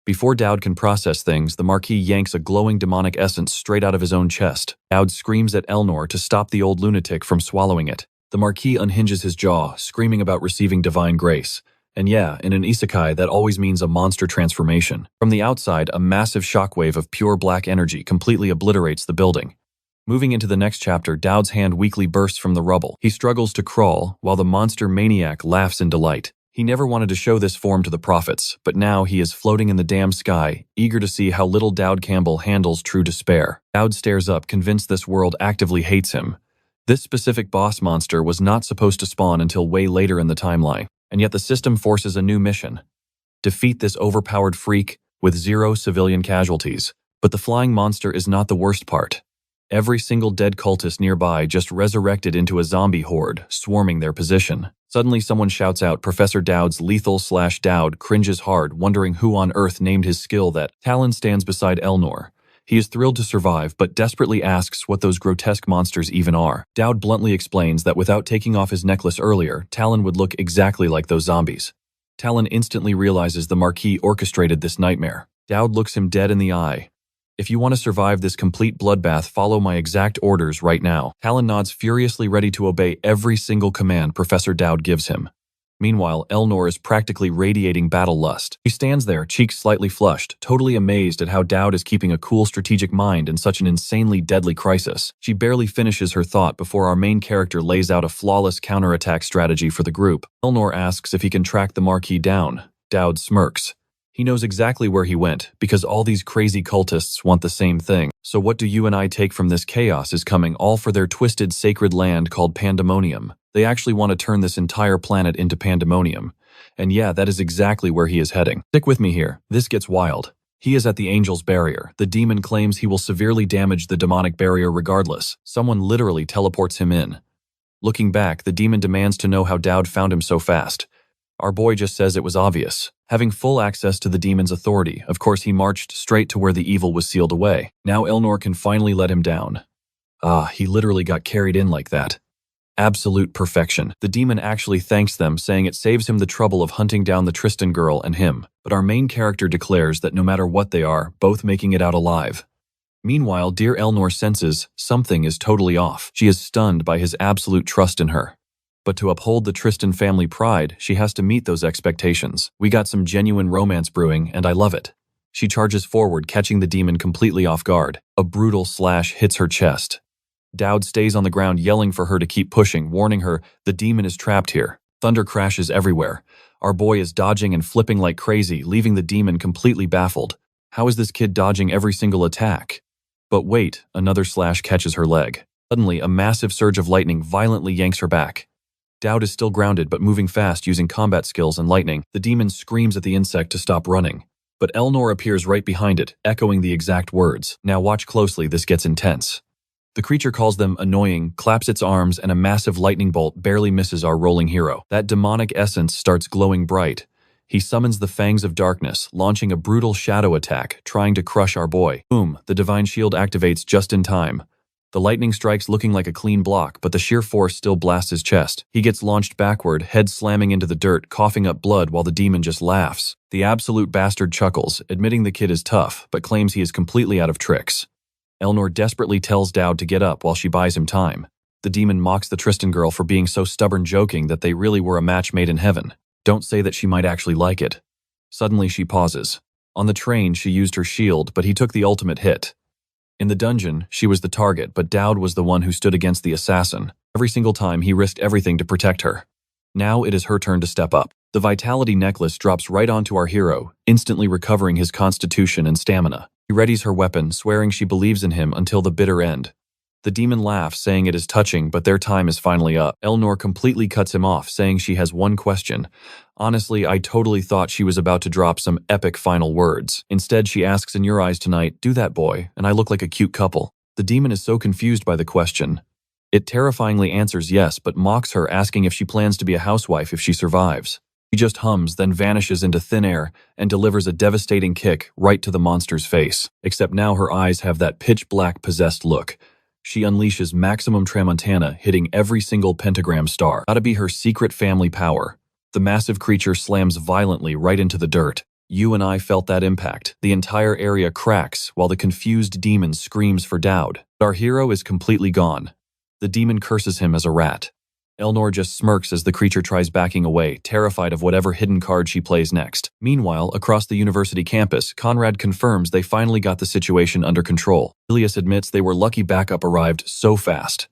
Before Dowd can process things, the Marquis yanks a glowing demonic essence straight out of his own chest. Dowd screams at Eleanor to stop the old lunatic from swallowing it. The Marquis unhinges his jaw, screaming about receiving divine grace. And yeah, in an isekai, that always means a monster transformation. From the outside, a massive shockwave of pure black energy completely obliterates the building. Moving into the next chapter, Dowd's hand weakly bursts from the rubble. He struggles to crawl, while the monster maniac laughs in delight. He never wanted to show this form to the prophets, but now he is floating in the damn sky, eager to see how little Dowd Campbell handles true despair. Dowd stares up, convinced this world actively hates him. This specific boss monster was not supposed to spawn until way later in the timeline, and yet the system forces a new mission. Defeat this overpowered freak with 0 civilian casualties. But the flying monster is not the worst part. Every single dead cultist nearby just resurrected into a zombie horde, swarming their position. Suddenly someone shouts out Professor Dowd's lethal/Dowd cringes hard, wondering who on earth named his skill that. Talon stands beside Elnor. He is thrilled to survive, but desperately asks what those grotesque monsters even are. Dowd bluntly explains that without taking off his necklace earlier, Talon would look exactly like those zombies. Talon instantly realizes the Marquis orchestrated this nightmare. Dowd looks him dead in the eye. If you want to survive this complete bloodbath, follow my exact orders right now. Talon nods, furiously ready to obey every single command Professor Dowd gives him. Meanwhile, Elnor is practically radiating battle lust. He stands there, cheeks slightly flushed, totally amazed at how Dowd is keeping a cool strategic mind in such an insanely deadly crisis. She barely finishes her thought before our main character lays out a flawless counterattack strategy for the group. Elnor asks if he can track the Marquis down. Dowd smirks. He knows exactly where he went, because all these crazy cultists want the same thing. So what do you and I take from this? Chaos is coming, all for their twisted sacred land called Pandemonium. They actually want to turn this entire planet into Pandemonium. And yeah, that is exactly where he is heading. Stick with me here. This gets wild. He is at the Angel's Barrier. The demon claims he will severely damage the demonic barrier regardless. Someone literally teleports him in. Looking back, the demon demands to know how Dowd found him so fast. Our boy just says it was obvious. Having full access to the demon's authority, of course he marched straight to where the evil was sealed away. Now Elnor can finally let him down. He literally got carried in like that. Absolute perfection. The demon actually thanks them, saying it saves him the trouble of hunting down the Tristan girl and him. But our main character declares that no matter what they are, both making it out alive. Meanwhile, dear Elnor senses something is totally off. She is stunned by his absolute trust in her. But to uphold the Tristan family pride, she has to meet those expectations. We got some genuine romance brewing, and I love it. She charges forward, catching the demon completely off guard. A brutal slash hits her chest. Dowd stays on the ground, yelling for her to keep pushing, warning her the demon is trapped here. Thunder crashes everywhere. Our boy is dodging and flipping like crazy, leaving the demon completely baffled. How is this kid dodging every single attack? But wait, another slash catches her leg. Suddenly, a massive surge of lightning violently yanks her back. Dowd is still grounded but moving fast using combat skills and lightning. The demon screams at the insect to stop running. But Elnor appears right behind it, echoing the exact words. Now watch closely, this gets intense. The creature calls them annoying, claps its arms, and a massive lightning bolt barely misses our rolling hero. That demonic essence starts glowing bright. He summons the Fangs of Darkness, launching a brutal shadow attack, trying to crush our boy. Boom, the divine shield activates just in time. The lightning strikes looking like a clean block, but the sheer force still blasts his chest. He gets launched backward, head slamming into the dirt, coughing up blood while the demon just laughs. The absolute bastard chuckles, admitting the kid is tough, but claims he is completely out of tricks. Elnor desperately tells Dowd to get up while she buys him time. The demon mocks the Tristan girl for being so stubborn, joking that they really were a match made in heaven. Don't say that, she might actually like it. Suddenly she pauses. On the train, she used her shield, but he took the ultimate hit. In the dungeon, she was the target, but Dowd was the one who stood against the assassin. Every single time, he risked everything to protect her. Now it is her turn to step up. The vitality necklace drops right onto our hero, instantly recovering his constitution and stamina. She readies her weapon, swearing she believes in him until the bitter end. The demon laughs, saying it is touching, but their time is finally up. Elnor completely cuts him off, saying she has one question. Honestly, I totally thought she was about to drop some epic final words. Instead, she asks, in your eyes tonight, do that, boy, and I look like a cute couple. The demon is so confused by the question. It terrifyingly answers yes, but mocks her, asking if she plans to be a housewife if she survives. She just hums, then vanishes into thin air and delivers a devastating kick right to the monster's face. Except now her eyes have that pitch-black possessed look. She unleashes maximum Tramontana, hitting every single pentagram star. Gotta be her secret family power. The massive creature slams violently right into the dirt. You and I felt that impact. The entire area cracks while the confused demon screams for Dowd. Our hero is completely gone. The demon curses him as a rat. Elnor just smirks as the creature tries backing away, terrified of whatever hidden card she plays next. Meanwhile, across the university campus, Conrad confirms they finally got the situation under control. Ilias admits they were lucky backup arrived so fast.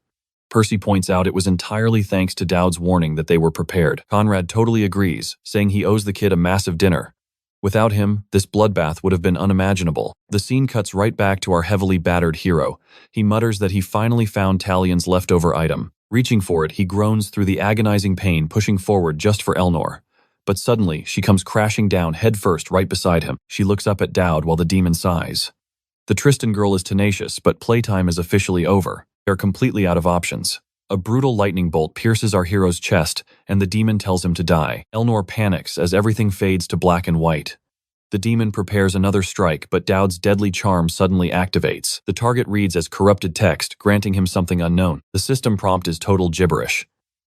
Percy points out it was entirely thanks to Dowd's warning that they were prepared. Conrad totally agrees, saying he owes the kid a massive dinner. Without him, this bloodbath would have been unimaginable. The scene cuts right back to our heavily battered hero. He mutters that he finally found Talion's leftover item. Reaching for it, he groans through the agonizing pain, pushing forward just for Elnor. But suddenly, she comes crashing down headfirst right beside him. She looks up at Dowd while the demon sighs. The Tristan girl is tenacious, but playtime is officially over. They are completely out of options. A brutal lightning bolt pierces our hero's chest, and the demon tells him to die. Elnor panics as everything fades to black and white. The demon prepares another strike, but Dowd's deadly charm suddenly activates. The target reads as corrupted text, granting him something unknown. The system prompt is total gibberish.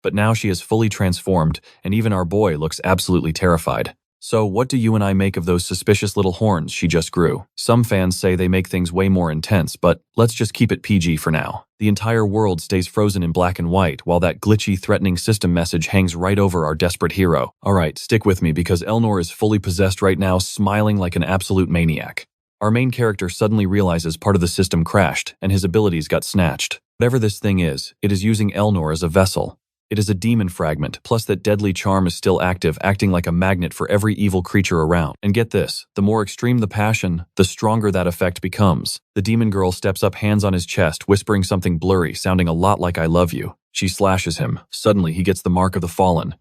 But now she is fully transformed, and even our boy looks absolutely terrified. So what do you and I make of those suspicious little horns she just grew? Some fans say they make things way more intense, but let's just keep it PG for now. The entire world stays frozen in black and white, while that glitchy, threatening system message hangs right over our desperate hero. Alright, stick with me because Elnor is fully possessed right now, smiling like an absolute maniac. Our main character suddenly realizes part of the system crashed, and his abilities got snatched. Whatever this thing is, it is using Elnor as a vessel. It is a demon fragment, plus that deadly charm is still active, acting like a magnet for every evil creature around. And get this, the more extreme the passion, the stronger that effect becomes. The demon girl steps up, hands on his chest, whispering something blurry, sounding a lot like "I love you." She slashes him. Suddenly, he gets the mark of the fallen.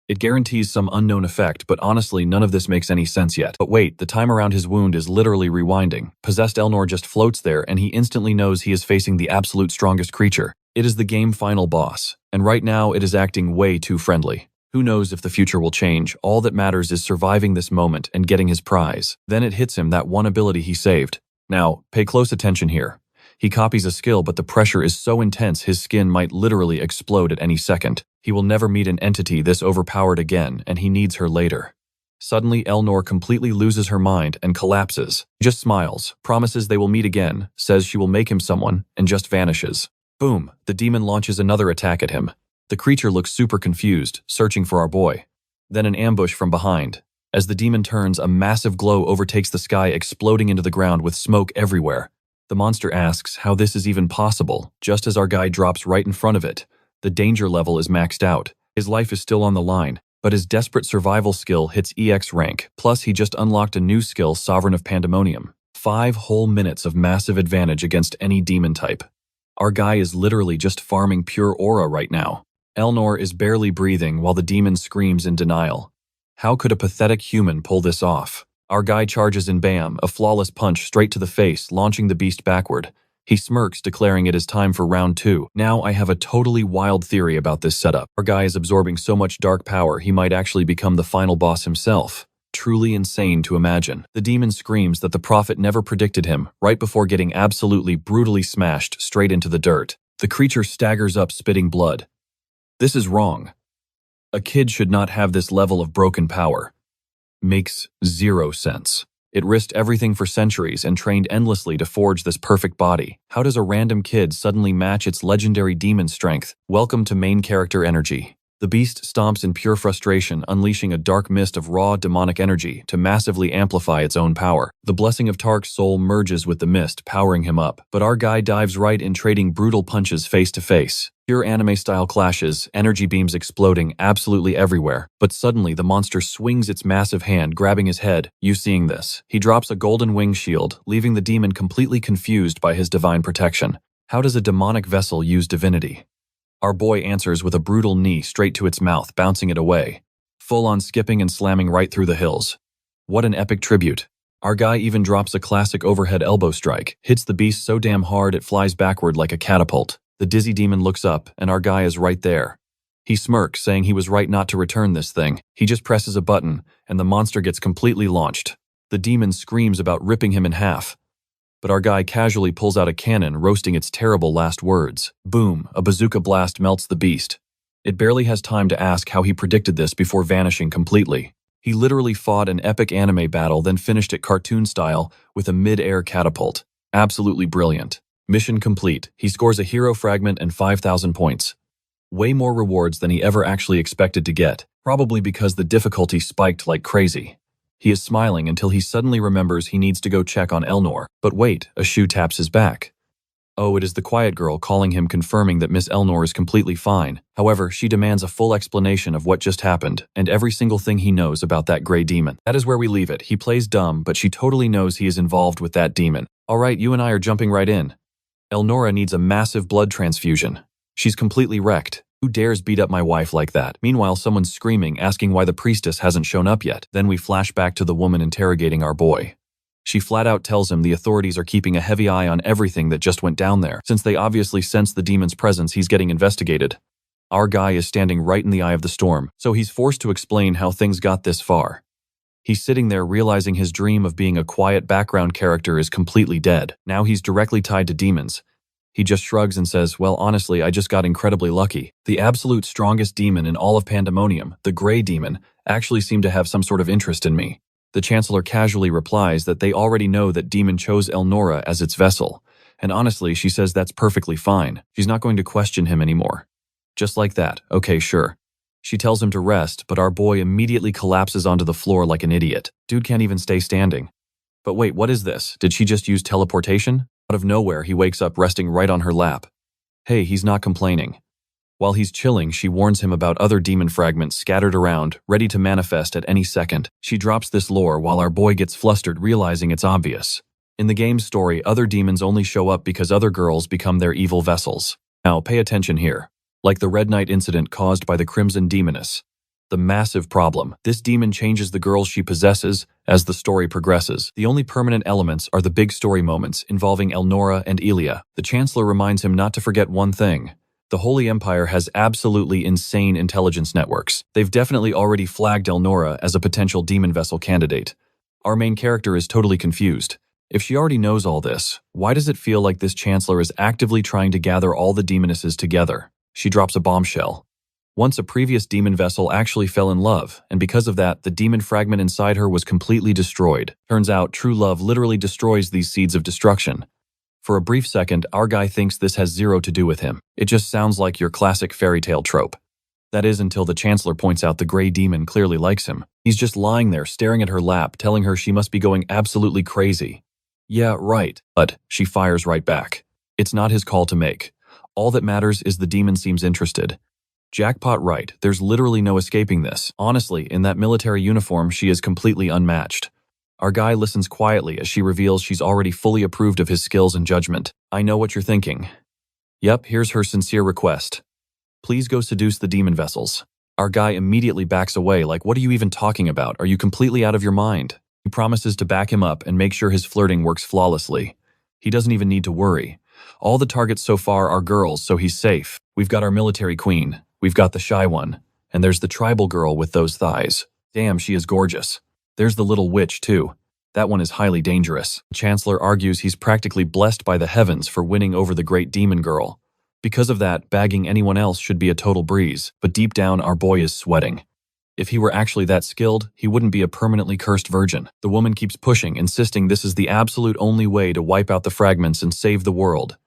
It guarantees some unknown effect, but honestly, none of this makes any sense yet. But wait, the time around his wound is literally rewinding. Possessed Elnor just floats there, and he instantly knows he is facing the absolute strongest creature. It is the game final boss, and right now it is acting way too friendly. Who knows if the future will change? All that matters is surviving this moment and getting his prize. Then it hits him, that one ability he saved. Now, pay close attention here. He copies a skill, but the pressure is so intense his skin might literally explode at any second. He will never meet an entity this overpowered again, and he needs her later. Suddenly, Elnor completely loses her mind and collapses. Just smiles, promises they will meet again, says she will make him someone, and just vanishes. Boom, the demon launches another attack at him. The creature looks super confused, searching for our boy. Then an ambush from behind. As the demon turns, a massive glow overtakes the sky, exploding into the ground with smoke everywhere. The monster asks how this is even possible, just as our guy drops right in front of it. The danger level is maxed out. His life is still on the line, but his desperate survival skill hits EX rank. Plus, he just unlocked a new skill, Sovereign of Pandemonium. 5 whole minutes of massive advantage against any demon type. Our guy is literally just farming pure aura right now. Elnor is barely breathing while the demon screams in denial. How could a pathetic human pull this off? Our guy charges in, bam, a flawless punch straight to the face, launching the beast backward. He smirks, declaring it is time for round 2. Now I have a totally wild theory about this setup. Our guy is absorbing so much dark power he might actually become the final boss himself. Truly insane to imagine. The demon screams that the prophet never predicted him, right before getting absolutely brutally smashed straight into the dirt. The creature staggers up, spitting blood. This is wrong. A kid should not have this level of broken power. Makes zero sense. It risked everything for centuries and trained endlessly to forge this perfect body. How does a random kid suddenly match its legendary demon strength? Welcome to main character energy. The beast stomps in pure frustration, unleashing a dark mist of raw, demonic energy to massively amplify its own power. The blessing of Tark's soul merges with the mist, powering him up. But our guy dives right in, trading brutal punches face to face. Pure anime-style clashes, energy beams exploding absolutely everywhere. But suddenly, the monster swings its massive hand, grabbing his head. You seeing this? He drops a golden wing shield, leaving the demon completely confused by his divine protection. How does a demonic vessel use divinity? Our boy answers with a brutal knee straight to its mouth, bouncing it away. Full-on skipping and slamming right through the hills. What an epic tribute. Our guy even drops a classic overhead elbow strike, hits the beast so damn hard it flies backward like a catapult. The dizzy demon looks up, and our guy is right there. He smirks, saying he was right not to return this thing. He just presses a button, and the monster gets completely launched. The demon screams about ripping him in half. But our guy casually pulls out a cannon, roasting its terrible last words. Boom, a bazooka blast melts the beast. It barely has time to ask how he predicted this before vanishing completely. He literally fought an epic anime battle, then finished it cartoon style with a mid-air catapult. Absolutely brilliant. Mission complete. He scores a hero fragment and 5,000 points. Way more rewards than he ever actually expected to get, probably because the difficulty spiked like crazy. He is smiling until he suddenly remembers he needs to go check on Elnor. But wait, a shoe taps his back. Oh, it is the quiet girl calling him, confirming that Miss Elnor is completely fine. However, she demands a full explanation of what just happened, and every single thing he knows about that gray demon. That is where we leave it. He plays dumb, but she totally knows he is involved with that demon. Alright, you and I are jumping right in. Elnora needs a massive blood transfusion. She's completely wrecked. Who dares beat up my wife like that? Meanwhile, someone's screaming, asking why the priestess hasn't shown up yet. Then we flash back to the woman interrogating our boy. She flat out tells him the authorities are keeping a heavy eye on everything that just went down there. Since they obviously sense the demon's presence, he's getting investigated. Our guy is standing right in the eye of the storm, so he's forced to explain how things got this far. He's sitting there realizing his dream of being a quiet background character is completely dead. Now he's directly tied to demons. He just shrugs and says, well, honestly, I just got incredibly lucky. The absolute strongest demon in all of Pandemonium, the Grey Demon, actually seemed to have some sort of interest in me. The Chancellor casually replies that they already know that Demon chose Elnora as its vessel, and honestly, she says that's perfectly fine. She's not going to question him anymore. Just like that, okay, sure. She tells him to rest, but our boy immediately collapses onto the floor like an idiot. Dude can't even stay standing. But wait, what is this? Did she just use teleportation? Out of nowhere, he wakes up resting right on her lap. Hey, he's not complaining. While he's chilling, she warns him about other demon fragments scattered around, ready to manifest at any second. She drops this lore while our boy gets flustered, realizing it's obvious. In the game's story, other demons only show up because other girls become their evil vessels. Now, pay attention here. Like the Red Knight incident caused by the Crimson Demoness. The massive problem. This demon changes the girls she possesses as the story progresses. The only permanent elements are the big story moments involving Elnora and Elia. The Chancellor reminds him not to forget one thing. The Holy Empire has absolutely insane intelligence networks. They've definitely already flagged Elnora as a potential demon vessel candidate. Our main character is totally confused. If she already knows all this, why does it feel like this Chancellor is actively trying to gather all the demonesses together? She drops a bombshell. Once a previous demon vessel actually fell in love, and because of that, the demon fragment inside her was completely destroyed. Turns out, true love literally destroys these seeds of destruction. For a brief second, our guy thinks this has zero to do with him. It just sounds like your classic fairy tale trope. That is until the Chancellor points out the Grey Demon clearly likes him. He's just lying there staring at her lap, telling her she must be going absolutely crazy. Yeah, right. But she fires right back. It's not his call to make. All that matters is the demon seems interested. Jackpot right, there's literally no escaping this. Honestly, in that military uniform, she is completely unmatched. Our guy listens quietly as she reveals she's already fully approved of his skills and judgment. I know what you're thinking. Yep, here's her sincere request. Please go seduce the demon vessels. Our guy immediately backs away like, what are you even talking about? Are you completely out of your mind? He promises to back him up and make sure his flirting works flawlessly. He doesn't even need to worry. All the targets so far are girls, so he's safe. We've got our military queen. We've got the shy one. And there's the tribal girl with those thighs. Damn, she is gorgeous. There's the little witch, too. That one is highly dangerous. The Chancellor argues he's practically blessed by the heavens for winning over the great demon girl. Because of that, bagging anyone else should be a total breeze, but deep down our boy is sweating. If he were actually that skilled, he wouldn't be a permanently cursed virgin. The woman keeps pushing, insisting this is the absolute only way to wipe out the fragments and save the world.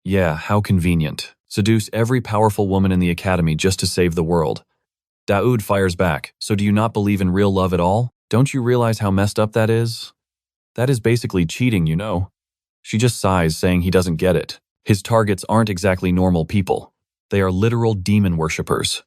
Yeah, how convenient. Seduce every powerful woman in the academy just to save the world. Daoud fires back, so do you not believe in real love at all? Don't you realize how messed up that is? That is basically cheating, you know. She just sighs, saying he doesn't get it. His targets aren't exactly normal people. They are literal demon worshippers.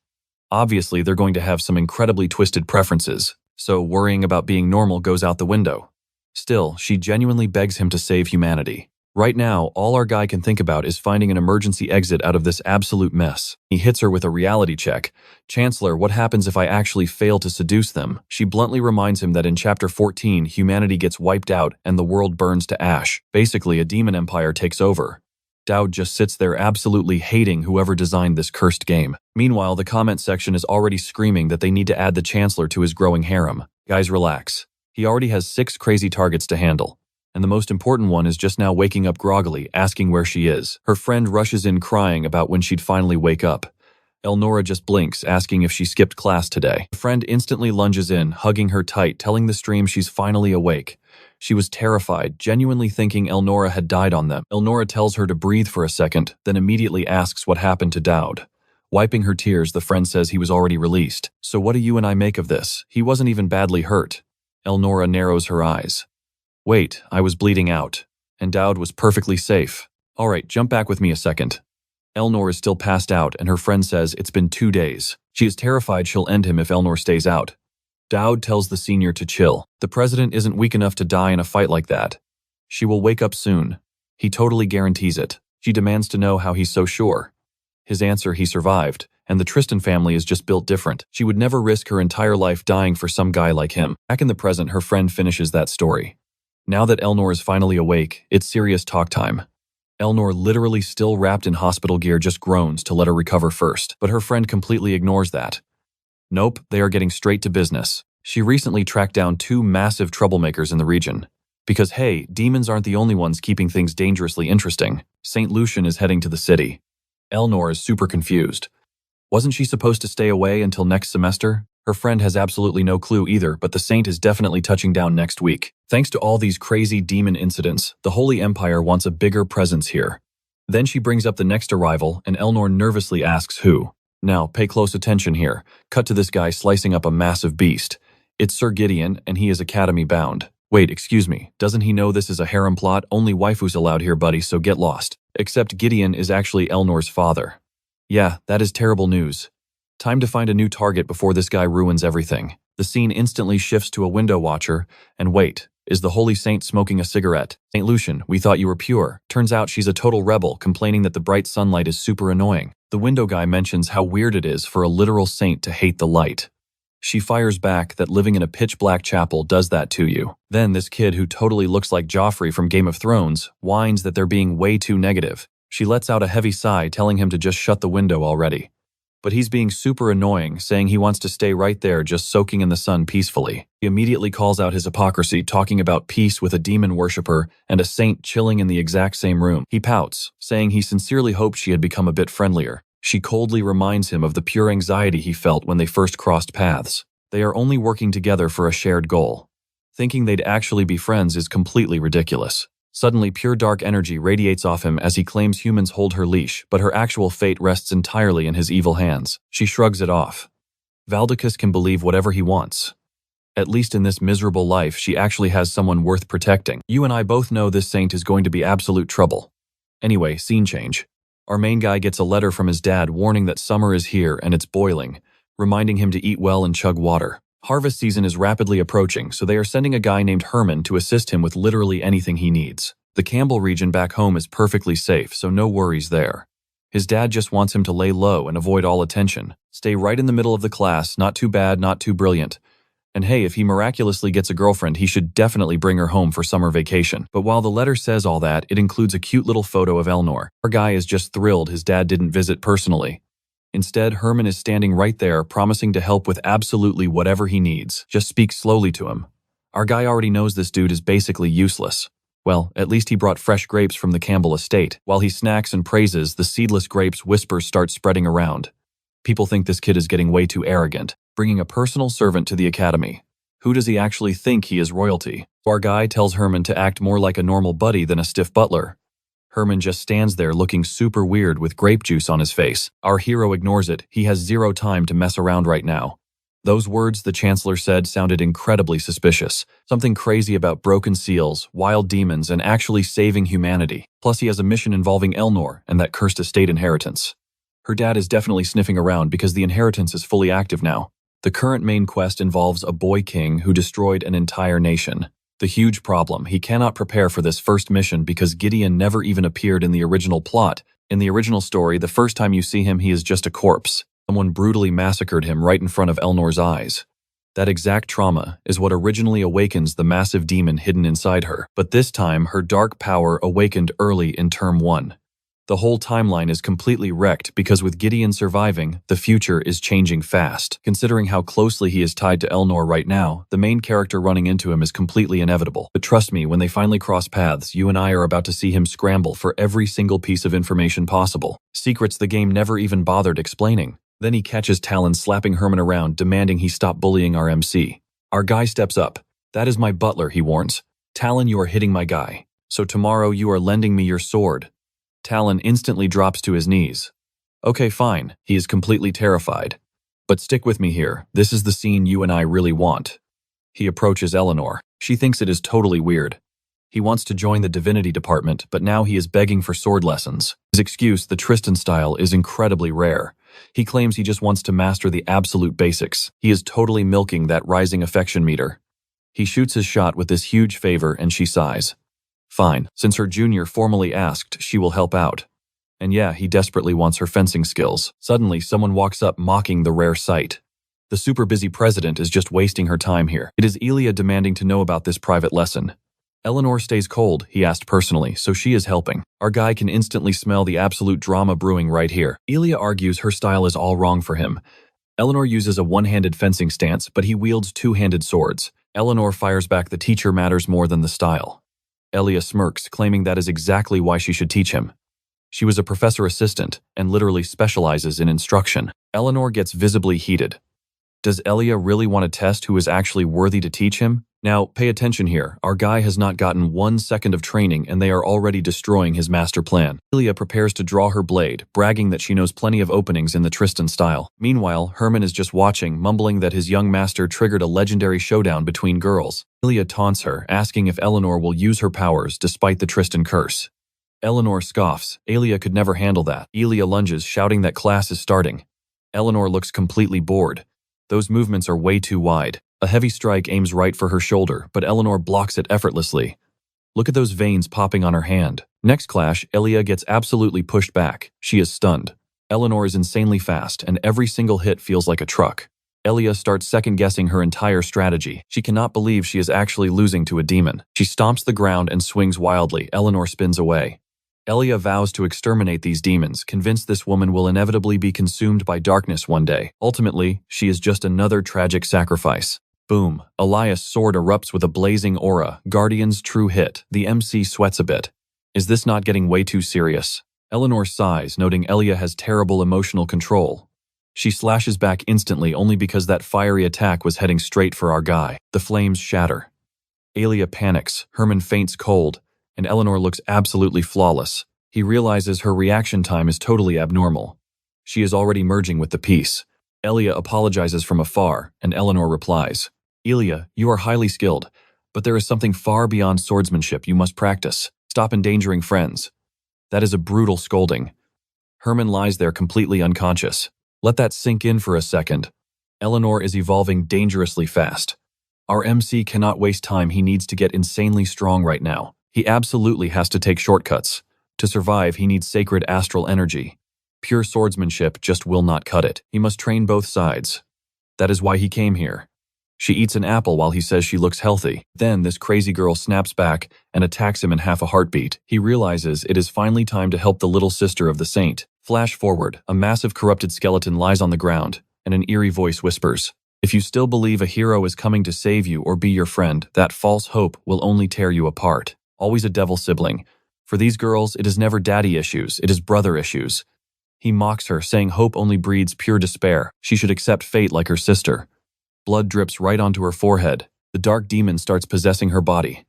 Obviously, they're going to have some incredibly twisted preferences, so worrying about being normal goes out the window. Still, she genuinely begs him to save humanity. Right now, all our guy can think about is finding an emergency exit out of this absolute mess. He hits her with a reality check. Chancellor, what happens if I actually fail to seduce them? She bluntly reminds him that in Chapter 14, humanity gets wiped out and the world burns to ash. Basically, a demon empire takes over. Dowd just sits there absolutely hating whoever designed this cursed game. Meanwhile, the comment section is already screaming that they need to add the Chancellor to his growing harem. Guys, relax. He already has 6 crazy targets to handle. And the most important one is just now waking up groggily, asking where she is. Her friend rushes in crying about when she'd finally wake up. Elnora just blinks, asking if she skipped class today. The friend instantly lunges in, hugging her tight, telling the stream she's finally awake. She was terrified, genuinely thinking Elnora had died on them. Elnora tells her to breathe for a second, then immediately asks what happened to Dowd. Wiping her tears, the friend says he was already released. So what do you and I make of this? He wasn't even badly hurt. Elnora narrows her eyes. Wait, I was bleeding out. And Dowd was perfectly safe. All right, jump back with me a second. Elnor is still passed out, and her friend says it's been 2 days. She is terrified she'll end him if Elnor stays out. Dowd tells the senior to chill. The president isn't weak enough to die in a fight like that. She will wake up soon. He totally guarantees it. She demands to know how he's so sure. His answer, he survived, and the Tristan family is just built different. She would never risk her entire life dying for some guy like him. Back in the present, her friend finishes that story. Now that Elnor is finally awake, it's serious talk time. Elnor, literally still wrapped in hospital gear, just groans to let her recover first, but her friend completely ignores that. Nope, they are getting straight to business. She recently tracked down 2 massive troublemakers in the region. Because hey, demons aren't the only ones keeping things dangerously interesting. St. Lucian is heading to the city. Elnor is super confused. Wasn't she supposed to stay away until next semester? Her friend has absolutely no clue either, but the saint is definitely touching down next week. Thanks to all these crazy demon incidents, the Holy Empire wants a bigger presence here. Then she brings up the next arrival, and Elnor nervously asks who. Now, pay close attention here. Cut to this guy slicing up a massive beast. It's Sir Gideon, and he is academy-bound. Wait, excuse me, doesn't he know this is a harem plot? Only waifus allowed here, buddy, so get lost. Except Gideon is actually Elnor's father. Yeah, that is terrible news. Time to find a new target before this guy ruins everything. The scene instantly shifts to a window watcher, and wait, is the Holy Saint smoking a cigarette? St. Lucian, we thought you were pure. Turns out she's a total rebel, complaining that the bright sunlight is super annoying. The window guy mentions how weird it is for a literal saint to hate the light. She fires back that living in a pitch-black chapel does that to you. Then this kid who totally looks like Joffrey from Game of Thrones whines that they're being way too negative. She lets out a heavy sigh, telling him to just shut the window already. But he's being super annoying, saying he wants to stay right there just soaking in the sun peacefully. He immediately calls out his hypocrisy, talking about peace with a demon worshipper and a saint chilling in the exact same room. He pouts, saying he sincerely hoped she had become a bit friendlier. She coldly reminds him of the pure anxiety he felt when they first crossed paths. They are only working together for a shared goal. Thinking they'd actually be friends is completely ridiculous. Suddenly, pure dark energy radiates off him as he claims humans hold her leash, but her actual fate rests entirely in his evil hands. She shrugs it off. Valdicus can believe whatever he wants. At least in this miserable life, she actually has someone worth protecting. You and I both know this saint is going to be absolute trouble. Anyway, scene change. Our main guy gets a letter from his dad warning that summer is here and it's boiling, reminding him to eat well and chug water. Harvest season is rapidly approaching, so they are sending a guy named Herman to assist him with literally anything he needs. The Campbell region back home is perfectly safe, so no worries there. His dad just wants him to lay low and avoid all attention. Stay right in the middle of the class, not too bad, not too brilliant. And hey, if he miraculously gets a girlfriend, he should definitely bring her home for summer vacation. But while the letter says all that, it includes a cute little photo of Elnor. Our guy is just thrilled his dad didn't visit personally. Instead, Herman is standing right there, promising to help with absolutely whatever he needs. Just speak slowly to him. Our guy already knows this dude is basically useless. Well, at least he brought fresh grapes from the Campbell estate. While he snacks and praises, the seedless grapes whispers start spreading around. People think this kid is getting way too arrogant, bringing a personal servant to the academy. Who does he actually think he is royalty? Our guy tells Herman to act more like a normal buddy than a stiff butler. Herman just stands there looking super weird with grape juice on his face. Our hero ignores it. He has zero time to mess around right now. Those words the Chancellor said sounded incredibly suspicious. Something crazy about broken seals, wild demons, and actually saving humanity. Plus he has a mission involving Elnor and that cursed estate inheritance. Her dad is definitely sniffing around because the inheritance is fully active now. The current main quest involves a boy king who destroyed an entire nation. The huge problem, he cannot prepare for this first mission because Gideon never even appeared in the original plot. In the original story, the first time you see him, he is just a corpse. Someone brutally massacred him right in front of Elnor's eyes. That exact trauma is what originally awakens the massive demon hidden inside her. But this time, her dark power awakened early in Term 1. The whole timeline is completely wrecked because with Gideon surviving, the future is changing fast. Considering how closely he is tied to Elnor right now, the main character running into him is completely inevitable. But trust me, when they finally cross paths, you and I are about to see him scramble for every single piece of information possible. Secrets the game never even bothered explaining. Then he catches Talon slapping Herman around, demanding he stop bullying our MC. Our guy steps up. That is my butler, he warns. Talon, you are hitting my guy. So tomorrow you are lending me your sword. Talon instantly drops to his knees. Okay, fine. He is completely terrified. But stick with me here. This is the scene you and I really want. He approaches Eleanor. She thinks it is totally weird. He wants to join the divinity department, but now he is begging for sword lessons. His excuse, the Tristan style, is incredibly rare. He claims he just wants to master the absolute basics. He is totally milking that rising affection meter. He shoots his shot with this huge favor and she sighs. Fine, since her junior formally asked, she will help out. And yeah, he desperately wants her fencing skills. Suddenly, someone walks up mocking the rare sight. The super busy president is just wasting her time here. It is Elia demanding to know about this private lesson. Eleanor stays cold, he asked personally, so she is helping. Our guy can instantly smell the absolute drama brewing right here. Elia argues her style is all wrong for him. Eleanor uses a one-handed fencing stance, but he wields two-handed swords. Eleanor fires back, the teacher matters more than the style. Elia smirks, claiming that is exactly why she should teach him. She was a professor assistant and literally specializes in instruction. Eleanor gets visibly heated. Does Elia really want to test who is actually worthy to teach him? Now, pay attention here. Our guy has not gotten 1 second of training and they are already destroying his master plan. Elia prepares to draw her blade, bragging that she knows plenty of openings in the Tristan style. Meanwhile, Herman is just watching, mumbling that his young master triggered a legendary showdown between girls. Elia taunts her, asking if Eleanor will use her powers despite the Tristan curse. Eleanor scoffs. Elia could never handle that. Elia lunges, shouting that class is starting. Eleanor looks completely bored. Those movements are way too wide. A heavy strike aims right for her shoulder, but Eleanor blocks it effortlessly. Look at those veins popping on her hand. Next clash, Elia gets absolutely pushed back. She is stunned. Eleanor is insanely fast, and every single hit feels like a truck. Elia starts second-guessing her entire strategy. She cannot believe she is actually losing to a demon. She stomps the ground and swings wildly. Eleanor spins away. Elia vows to exterminate these demons, convinced this woman will inevitably be consumed by darkness one day. Ultimately, she is just another tragic sacrifice. Boom. Elias' sword erupts with a blazing aura. Guardian's true hit. The MC sweats a bit. Is this not getting way too serious? Eleanor sighs, noting Elia has terrible emotional control. She slashes back instantly only because that fiery attack was heading straight for our guy. The flames shatter. Elia panics. Herman faints cold. And Eleanor looks absolutely flawless. He realizes her reaction time is totally abnormal. She is already merging with the piece. Elia apologizes from afar, and Eleanor replies, Elia, you are highly skilled, but there is something far beyond swordsmanship you must practice. Stop endangering friends. That is a brutal scolding. Herman lies there completely unconscious. Let that sink in for a second. Eleanor is evolving dangerously fast. Our MC cannot waste time. He needs to get insanely strong right now. He absolutely has to take shortcuts. To survive, he needs sacred astral energy. Pure swordsmanship just will not cut it. He must train both sides. That is why he came here. She eats an apple while he says she looks healthy. Then this crazy girl snaps back and attacks him in half a heartbeat. He realizes it is finally time to help the little sister of the saint. Flash forward, a massive corrupted skeleton lies on the ground, and an eerie voice whispers, if you still believe a hero is coming to save you or be your friend, that false hope will only tear you apart. Always a devil sibling. For these girls, it is never daddy issues, it is brother issues. He mocks her, saying hope only breeds pure despair. She should accept fate like her sister. Blood drips right onto her forehead. The dark demon starts possessing her body.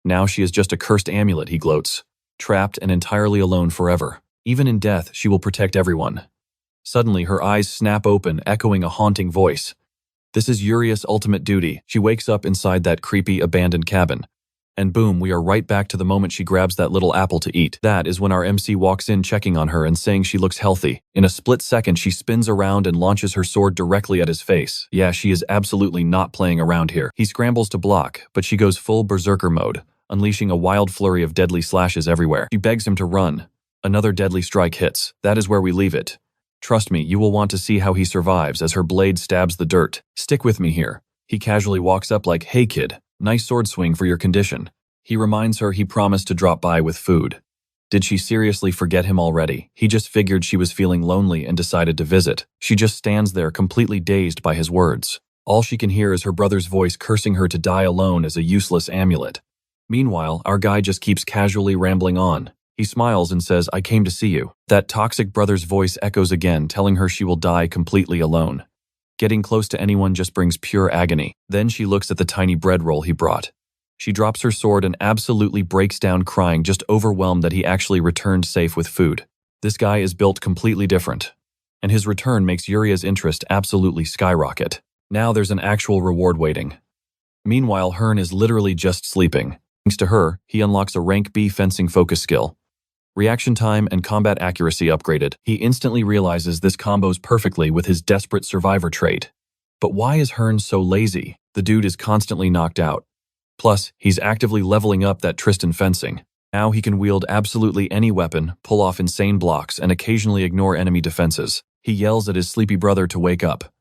Now she is just a cursed amulet, he gloats. Trapped and entirely alone forever. Even in death, she will protect everyone. Suddenly, her eyes snap open, echoing a haunting voice. This is Urias' ultimate duty. She wakes up inside that creepy, abandoned cabin. And boom, we are right back to the moment she grabs that little apple to eat. That is when our MC walks in checking on her and saying she looks healthy. In a split second, she spins around and launches her sword directly at his face. Yeah, she is absolutely not playing around here. He scrambles to block, but she goes full berserker mode, unleashing a wild flurry of deadly slashes everywhere. She begs him to run. Another deadly strike hits. That is where we leave it. Trust me, you will want to see how he survives as her blade stabs the dirt. Stick with me here. He casually walks up like, hey kid, nice sword swing for your condition. He reminds her he promised to drop by with food. Did she seriously forget him already? He just figured she was feeling lonely and decided to visit. She just stands there completely dazed by his words. All she can hear is her brother's voice cursing her to die alone as a useless amulet. Meanwhile, our guy just keeps casually rambling on. He smiles and says, I came to see you. That toxic brother's voice echoes again, telling her she will die completely alone. Getting close to anyone just brings pure agony. Then she looks at the tiny bread roll he brought. She drops her sword and absolutely breaks down crying, just overwhelmed that he actually returned safe with food. This guy is built completely different, and his return makes Yuria's interest absolutely skyrocket. Now there's an actual reward waiting. Meanwhile, Hearn is literally just sleeping. Thanks to her, he unlocks a rank B fencing focus skill. Reaction time and combat accuracy upgraded. He instantly realizes this combos perfectly with his desperate survivor trait. But why is Hearn so lazy? The dude is constantly knocked out. Plus, he's actively leveling up that Tristan fencing. Now he can wield absolutely any weapon, pull off insane blocks, and occasionally ignore enemy defenses. He yells at his sleepy brother to wake up.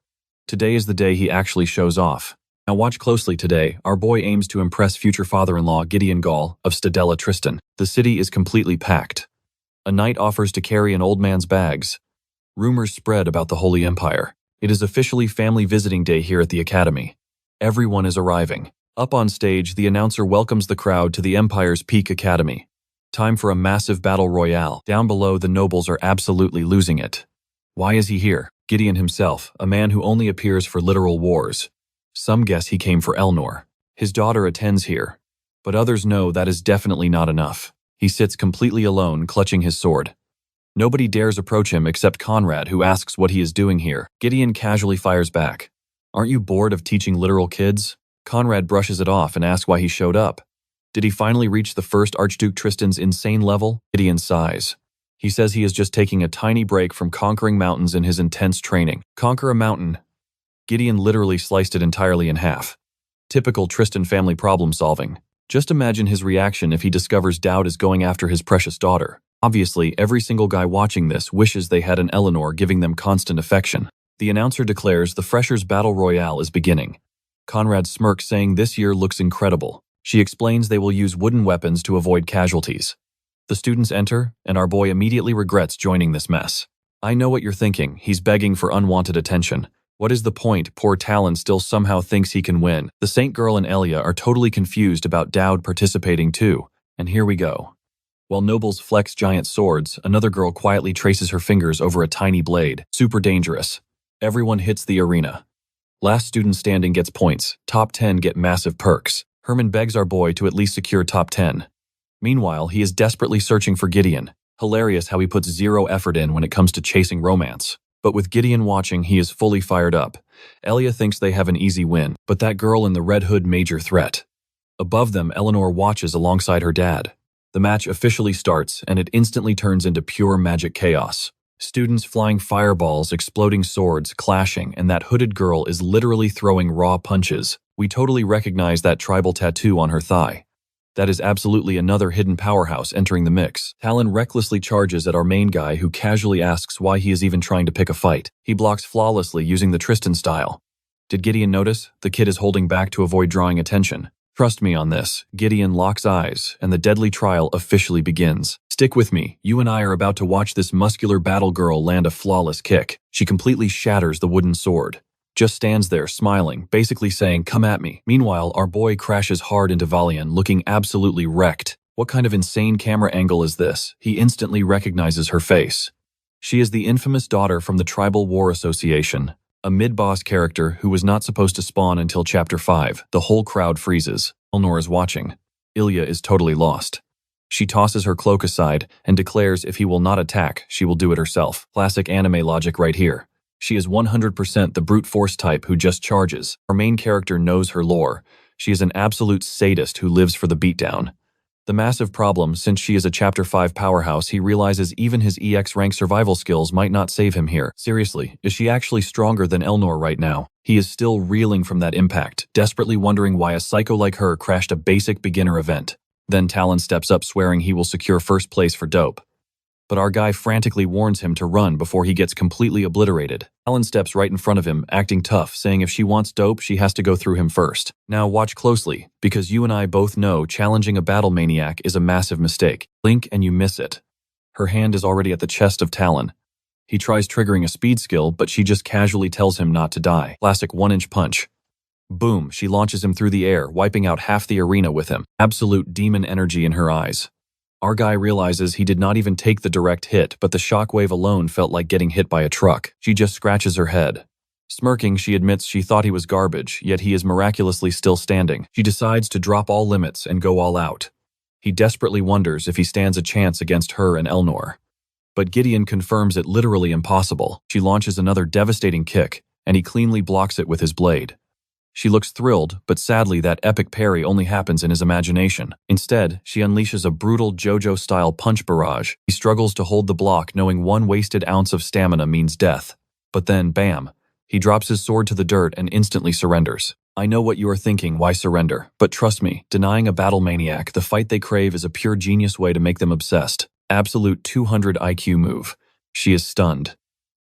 Today is the day he actually shows off. Now watch closely today. Our boy aims to impress future father-in-law Gideon Gall of Stadella Tristan. The city is completely packed. A knight offers to carry an old man's bags. Rumors spread about the Holy Empire. It is officially family visiting day here at the academy. Everyone is arriving. Up on stage, the announcer welcomes the crowd to the Empire's peak academy. Time for a massive battle royale. Down below, the nobles are absolutely losing it. Why is he here? Gideon himself, a man who only appears for literal wars. Some guess he came for Elnor. His daughter attends here. But others know that is definitely not enough. He sits completely alone, clutching his sword. Nobody dares approach him except Conrad, who asks what he is doing here. Gideon casually fires back. Aren't you bored of teaching literal kids? Conrad brushes it off and asks why he showed up. Did he finally reach the first Archduke Tristan's insane level? Gideon sighs. He says he is just taking a tiny break from conquering mountains in his intense training. Conquer a mountain? Gideon literally sliced it entirely in half. Typical Tristan family problem solving. Just imagine his reaction if he discovers Dowd is going after his precious daughter. Obviously, every single guy watching this wishes they had an Eleanor giving them constant affection. The announcer declares the Freshers' Battle Royale is beginning. Conrad smirks, saying this year looks incredible. She explains they will use wooden weapons to avoid casualties. The students enter, and our boy immediately regrets joining this mess. I know what you're thinking. He's begging for unwanted attention. What is the point? Poor Talon still somehow thinks he can win. The Saint Girl and Elia are totally confused about Dowd participating too. And here we go. While nobles flex giant swords, another girl quietly traces her fingers over a tiny blade. Super dangerous. Everyone hits the arena. Last student standing gets points. Top 10 get massive perks. Herman begs our boy to at least secure top 10. Meanwhile, he is desperately searching for Gideon. Hilarious how he puts zero effort in when it comes to chasing romance. But with Gideon watching, he is fully fired up. Elia thinks they have an easy win, but that girl in the red hood major threat. Above them, Eleanor watches alongside her dad. The match officially starts, and it instantly turns into pure magic chaos. Students flying fireballs, exploding swords, clashing, and that hooded girl is literally throwing raw punches. We totally recognize that tribal tattoo on her thigh. That is absolutely another hidden powerhouse entering the mix. Talon recklessly charges at our main guy, who casually asks why he is even trying to pick a fight. He blocks flawlessly using the Tristan style. Did Gideon notice? The kid is holding back to avoid drawing attention. Trust me on this. Gideon locks eyes, and the deadly trial officially begins. Stick with me. You and I are about to watch this muscular battle girl land a flawless kick. She completely shatters the wooden sword. Just stands there smiling, basically saying, "Come at me." Meanwhile, our boy crashes hard into Valian, looking absolutely wrecked. What kind of insane camera angle is this? He instantly recognizes her face. She is the infamous daughter from the Tribal War Association, a mid-boss character who was not supposed to spawn until Chapter 5. The whole crowd freezes. Elnor is watching. Ilya is totally lost. She tosses her cloak aside and declares if he will not attack, she will do it herself. Classic anime logic right here. She is 100% the brute force type who just charges. Our main character knows her lore. She is an absolute sadist who lives for the beatdown. The massive problem, since she is a Chapter 5 powerhouse, he realizes even his EX rank survival skills might not save him here. Seriously, is she actually stronger than Elnor right now? He is still reeling from that impact, desperately wondering why a psycho like her crashed a basic beginner event. Then Talon steps up, swearing he will secure first place for dope. But our guy frantically warns him to run before he gets completely obliterated. Talon steps right in front of him, acting tough, saying if she wants dope, she has to go through him first. Now watch closely, because you and I both know challenging a battle maniac is a massive mistake. Blink and you miss it. Her hand is already at the chest of Talon. He tries triggering a speed skill, but she just casually tells him not to die. Classic 1-inch punch. Boom, she launches him through the air, wiping out half the arena with him. Absolute demon energy in her eyes. Our guy realizes he did not even take the direct hit, but the shockwave alone felt like getting hit by a truck. She just scratches her head. Smirking, she admits she thought he was garbage, yet he is miraculously still standing. She decides to drop all limits and go all out. He desperately wonders if he stands a chance against her and Elnor. but Gideon confirms it literally impossible. She launches another devastating kick, and he cleanly blocks it with his blade. She looks thrilled, but sadly that epic parry only happens in his imagination. Instead, she unleashes a brutal JoJo-style punch barrage. He struggles to hold the block, knowing one wasted ounce of stamina means death. But then, bam, he drops his sword to the dirt and instantly surrenders. I know what you are thinking, why surrender? But trust me, denying a battle maniac the fight they crave is a pure genius way to make them obsessed. Absolute 200 IQ move. She is stunned.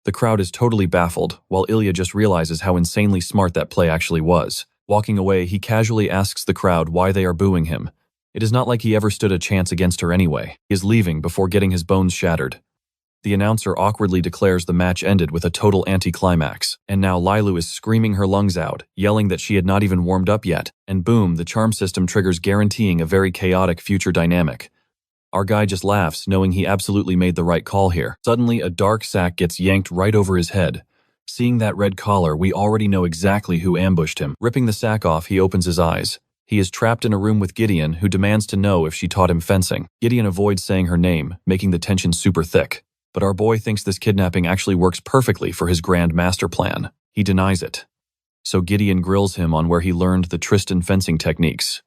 The crowd is totally baffled, while Ilya just realizes how insanely smart that play actually was. Walking away, he casually asks the crowd why they are booing him. It is not like he ever stood a chance against her anyway. He is leaving before getting his bones shattered. The announcer awkwardly declares the match ended with a total anticlimax, and now Lilu is screaming her lungs out, yelling that she had not even warmed up yet, and boom, the charm system triggers, guaranteeing a very chaotic future dynamic. Our guy just laughs, knowing he absolutely made the right call here. Suddenly, a dark sack gets yanked right over his head. Seeing that red collar, we already know exactly who ambushed him. Ripping the sack off, he opens his eyes. He is trapped in a room with Gideon, who demands to know if she taught him fencing. Gideon avoids saying her name, making the tension super thick. But our boy thinks this kidnapping actually works perfectly for his grand master plan. He denies it. So Gideon grills him on where he learned the Tristan fencing techniques.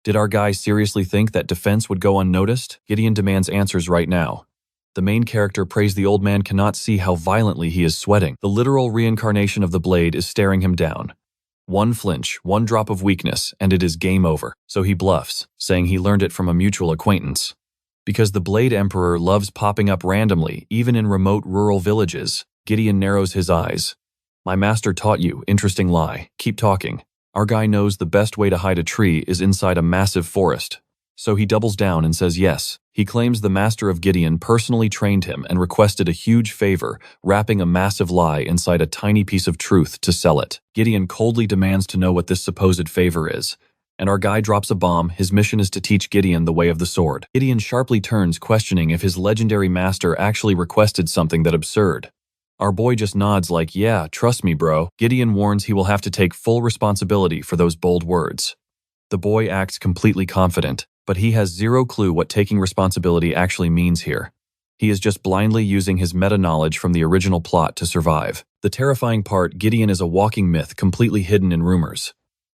Did our guy seriously think that defense would go unnoticed? Gideon demands answers right now. The main character prays the old man cannot see how violently he is sweating. The literal reincarnation of the blade is staring him down. One flinch, one drop of weakness, and it is game over. So he bluffs, saying he learned it from a mutual acquaintance. Because the Blade Emperor loves popping up randomly, even in remote rural villages, Gideon narrows his eyes. My master taught you, interesting lie. Keep talking. Our guy knows the best way to hide a tree is inside a massive forest. So he doubles down and says yes. He claims the master of Gideon personally trained him and requested a huge favor, wrapping a massive lie inside a tiny piece of truth to sell it. Gideon coldly demands to know what this supposed favor is. And our guy drops a bomb. His mission is to teach Gideon the way of the sword. Gideon sharply turns, questioning if his legendary master actually requested something that absurd. Our boy just nods like, yeah, trust me, bro. Gideon warns he will have to take full responsibility for those bold words. The boy acts completely confident, but he has zero clue what taking responsibility actually means here. He is just blindly using his meta-knowledge from the original plot to survive. The terrifying part, Gideon is a walking myth completely hidden in rumors.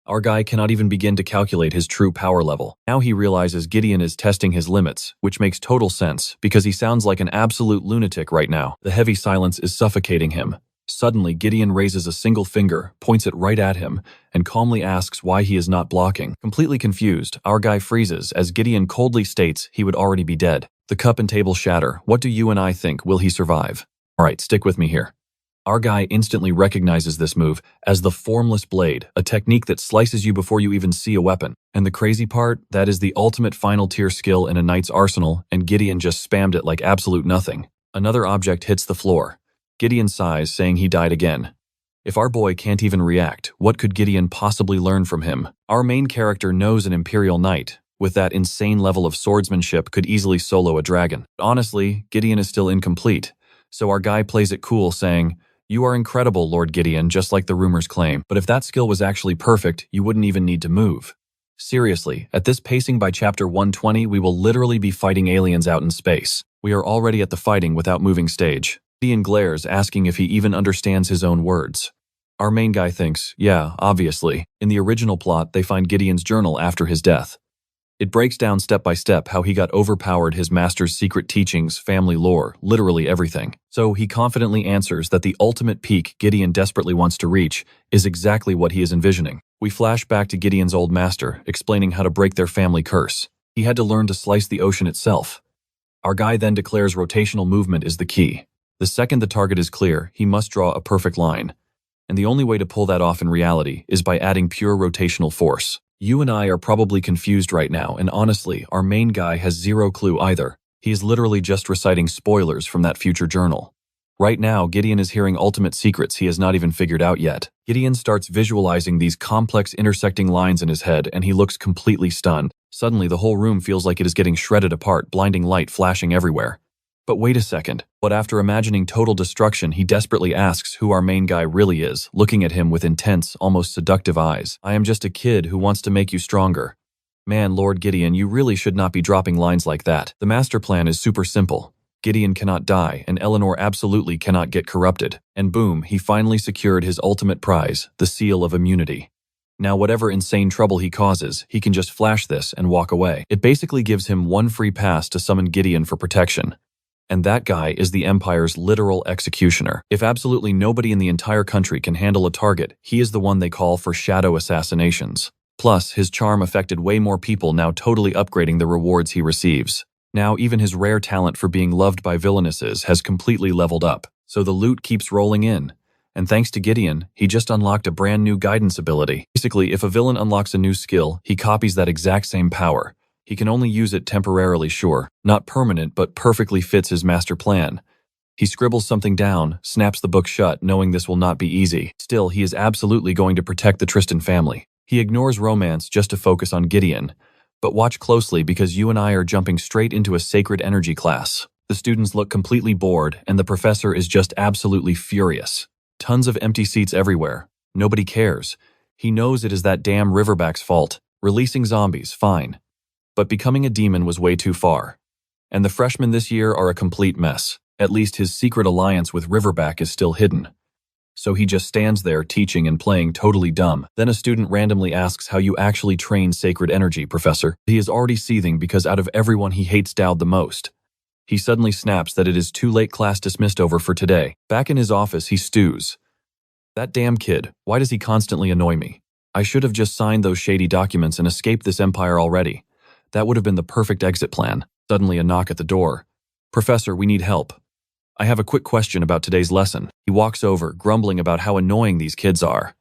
Our guy cannot even begin to calculate his true power level. Now he realizes Gideon is testing his limits, which makes total sense, because he sounds like an absolute lunatic right now. The heavy silence is suffocating him. Suddenly, Gideon raises a single finger, points it right at him, and calmly asks why he is not blocking. Completely confused, our guy freezes as Gideon coldly states he would already be dead. The cup and table shatter. What do you and I think? Will he survive? Alright, stick with me here. Our guy instantly recognizes this move as the formless blade, a technique that slices you before you even see a weapon. And the crazy part, that is the ultimate final tier skill in a knight's arsenal, and Gideon just spammed it like absolute nothing. Another object hits the floor. Gideon sighs, saying he died again. If our boy can't even react, what could Gideon possibly learn from him? Our main character knows an Imperial Knight, with that insane level of swordsmanship, could easily solo a dragon. Honestly, Gideon is still incomplete, so our guy plays it cool, saying, "You are incredible, Lord Gideon, just like the rumors claim. But if that skill was actually perfect, you wouldn't even need to move." Seriously, at this pacing by chapter 120, we will literally be fighting aliens out in space. We are already at the fighting without moving stage. Gideon glares, asking if he even understands his own words. Our main guy thinks, yeah, obviously. In the original plot, they find Gideon's journal after his death. It breaks down step by step how he got overpowered, his master's secret teachings, family lore, literally everything. So he confidently answers that the ultimate peak Gideon desperately wants to reach is exactly what he is envisioning. We flash back to Gideon's old master, explaining how to break their family curse. He had to learn to slice the ocean itself. Our guy then declares rotational movement is the key. The second the target is clear, he must draw a perfect line. And the only way to pull that off in reality is by adding pure rotational force. You and I are probably confused right now, and honestly, our main guy has zero clue either. He is literally just reciting spoilers from that future journal. Right now, Gideon is hearing ultimate secrets he has not even figured out yet. Gideon starts visualizing these complex intersecting lines in his head, and he looks completely stunned. Suddenly, the whole room feels like it is getting shredded apart, blinding light flashing everywhere. But wait a second. But after imagining total destruction, he desperately asks who our main guy really is, looking at him with intense, almost seductive eyes. I am just a kid who wants to make you stronger. Man, Lord Gideon, you really should not be dropping lines like that. The master plan is super simple. Gideon cannot die, and Eleanor absolutely cannot get corrupted. And boom, he finally secured his ultimate prize, the seal of immunity. Now whatever insane trouble he causes, he can just flash this and walk away. It basically gives him one free pass to summon Gideon for protection. And that guy is the Empire's literal executioner. If absolutely nobody in the entire country can handle a target, he is the one they call for shadow assassinations. Plus, his charm affected way more people, now totally upgrading the rewards he receives. Now even his rare talent for being loved by villainesses has completely leveled up, so the loot keeps rolling in. And thanks to Gideon, he just unlocked a brand new guidance ability. Basically, if a villain unlocks a new skill, he copies that exact same power. He can only use it temporarily, sure. Not permanent, but perfectly fits his master plan. He scribbles something down, snaps the book shut, knowing this will not be easy. Still, he is absolutely going to protect the Tristan family. He ignores romance just to focus on Gideon. But watch closely because you and I are jumping straight into a sacred energy class. The students look completely bored, and the professor is just absolutely furious. Tons of empty seats everywhere. Nobody cares. He knows it is that damn Riverback's fault. Releasing zombies, fine. But becoming a demon was way too far. And the freshmen this year are a complete mess. At least his secret alliance with Riverback is still hidden. So he just stands there teaching and playing totally dumb. Then a student randomly asks how you actually train sacred energy, Professor. He is already seething because out of everyone he hates Dowd the most. He suddenly snaps that it is too late, class dismissed, over for today. Back in his office, he stews. That damn kid, why does he constantly annoy me? I should have just signed those shady documents and escaped this empire already. That would have been the perfect exit plan. Suddenly a knock at the door. Professor, we need help. I have a quick question about today's lesson. He walks over, grumbling about how annoying these kids are.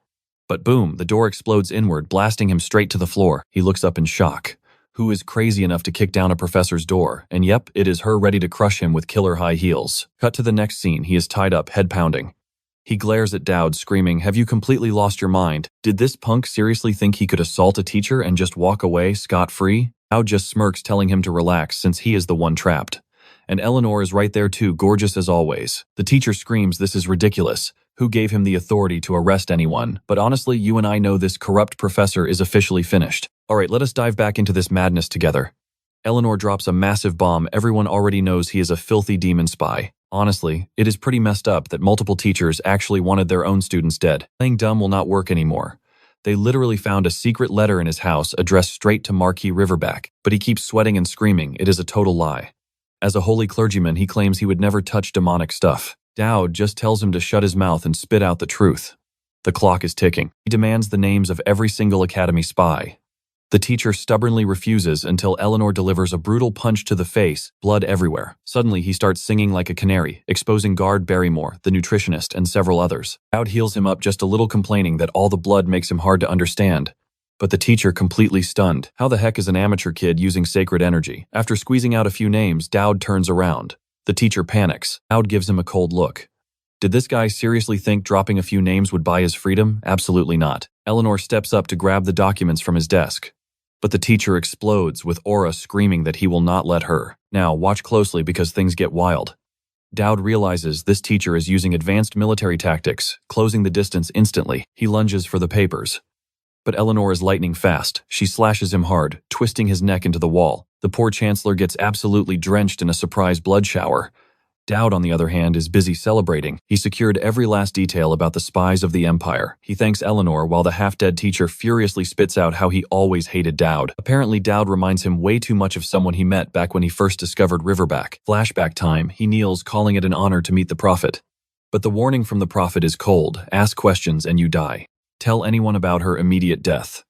But boom, the door explodes inward, blasting him straight to the floor. He looks up in shock. Who is crazy enough to kick down a professor's door? And yep, it is her, ready to crush him with killer high heels. Cut to the next scene. He is tied up, head pounding. He glares at Dowd, screaming, "Have you completely lost your mind? Did this punk seriously think he could assault a teacher and just walk away scot-free?" Dowd just smirks, telling him to relax since he is the one trapped. And Eleanor is right there too, gorgeous as always. The teacher screams, "This is ridiculous. Who gave him the authority to arrest anyone? But honestly, you and I know this corrupt professor is officially finished. Alright, let us dive back into this madness together." Eleanor drops a massive bomb. Everyone already knows he is a filthy demon spy. Honestly, it is pretty messed up that multiple teachers actually wanted their own students dead. Playing dumb will not work anymore. They literally found a secret letter in his house addressed straight to Marquis Riverback, but he keeps sweating and screaming it is a total lie. As a holy clergyman, he claims he would never touch demonic stuff. Dowd just tells him to shut his mouth and spit out the truth. The clock is ticking. He demands the names of every single academy spy. The teacher stubbornly refuses until Eleanor delivers a brutal punch to the face, blood everywhere. Suddenly, he starts singing like a canary, exposing guard Barrymore, the nutritionist, and several others. Dowd heals him up just a little, complaining that all the blood makes him hard to understand. But the teacher completely stunned. How the heck is an amateur kid using sacred energy? After squeezing out a few names, Dowd turns around. The teacher panics. Dowd gives him a cold look. Did this guy seriously think dropping a few names would buy his freedom? Absolutely not. Eleanor steps up to grab the documents from his desk. But the teacher explodes, with Aura screaming that he will not let her. Now, watch closely because things get wild. Dowd realizes this teacher is using advanced military tactics, closing the distance instantly. He lunges for the papers. But Eleanor is lightning fast. She slashes him hard, twisting his neck into the wall. The poor chancellor gets absolutely drenched in a surprise blood shower. Dowd, on the other hand, is busy celebrating. He secured every last detail about the spies of the Empire. He thanks Eleanor while the half-dead teacher furiously spits out how he always hated Dowd. Apparently, Dowd reminds him way too much of someone he met back when he first discovered Riverback. Flashback time, he kneels, calling it an honor to meet the prophet. But the warning from the prophet is cold. Ask questions and you die. Tell anyone about her, immediate death.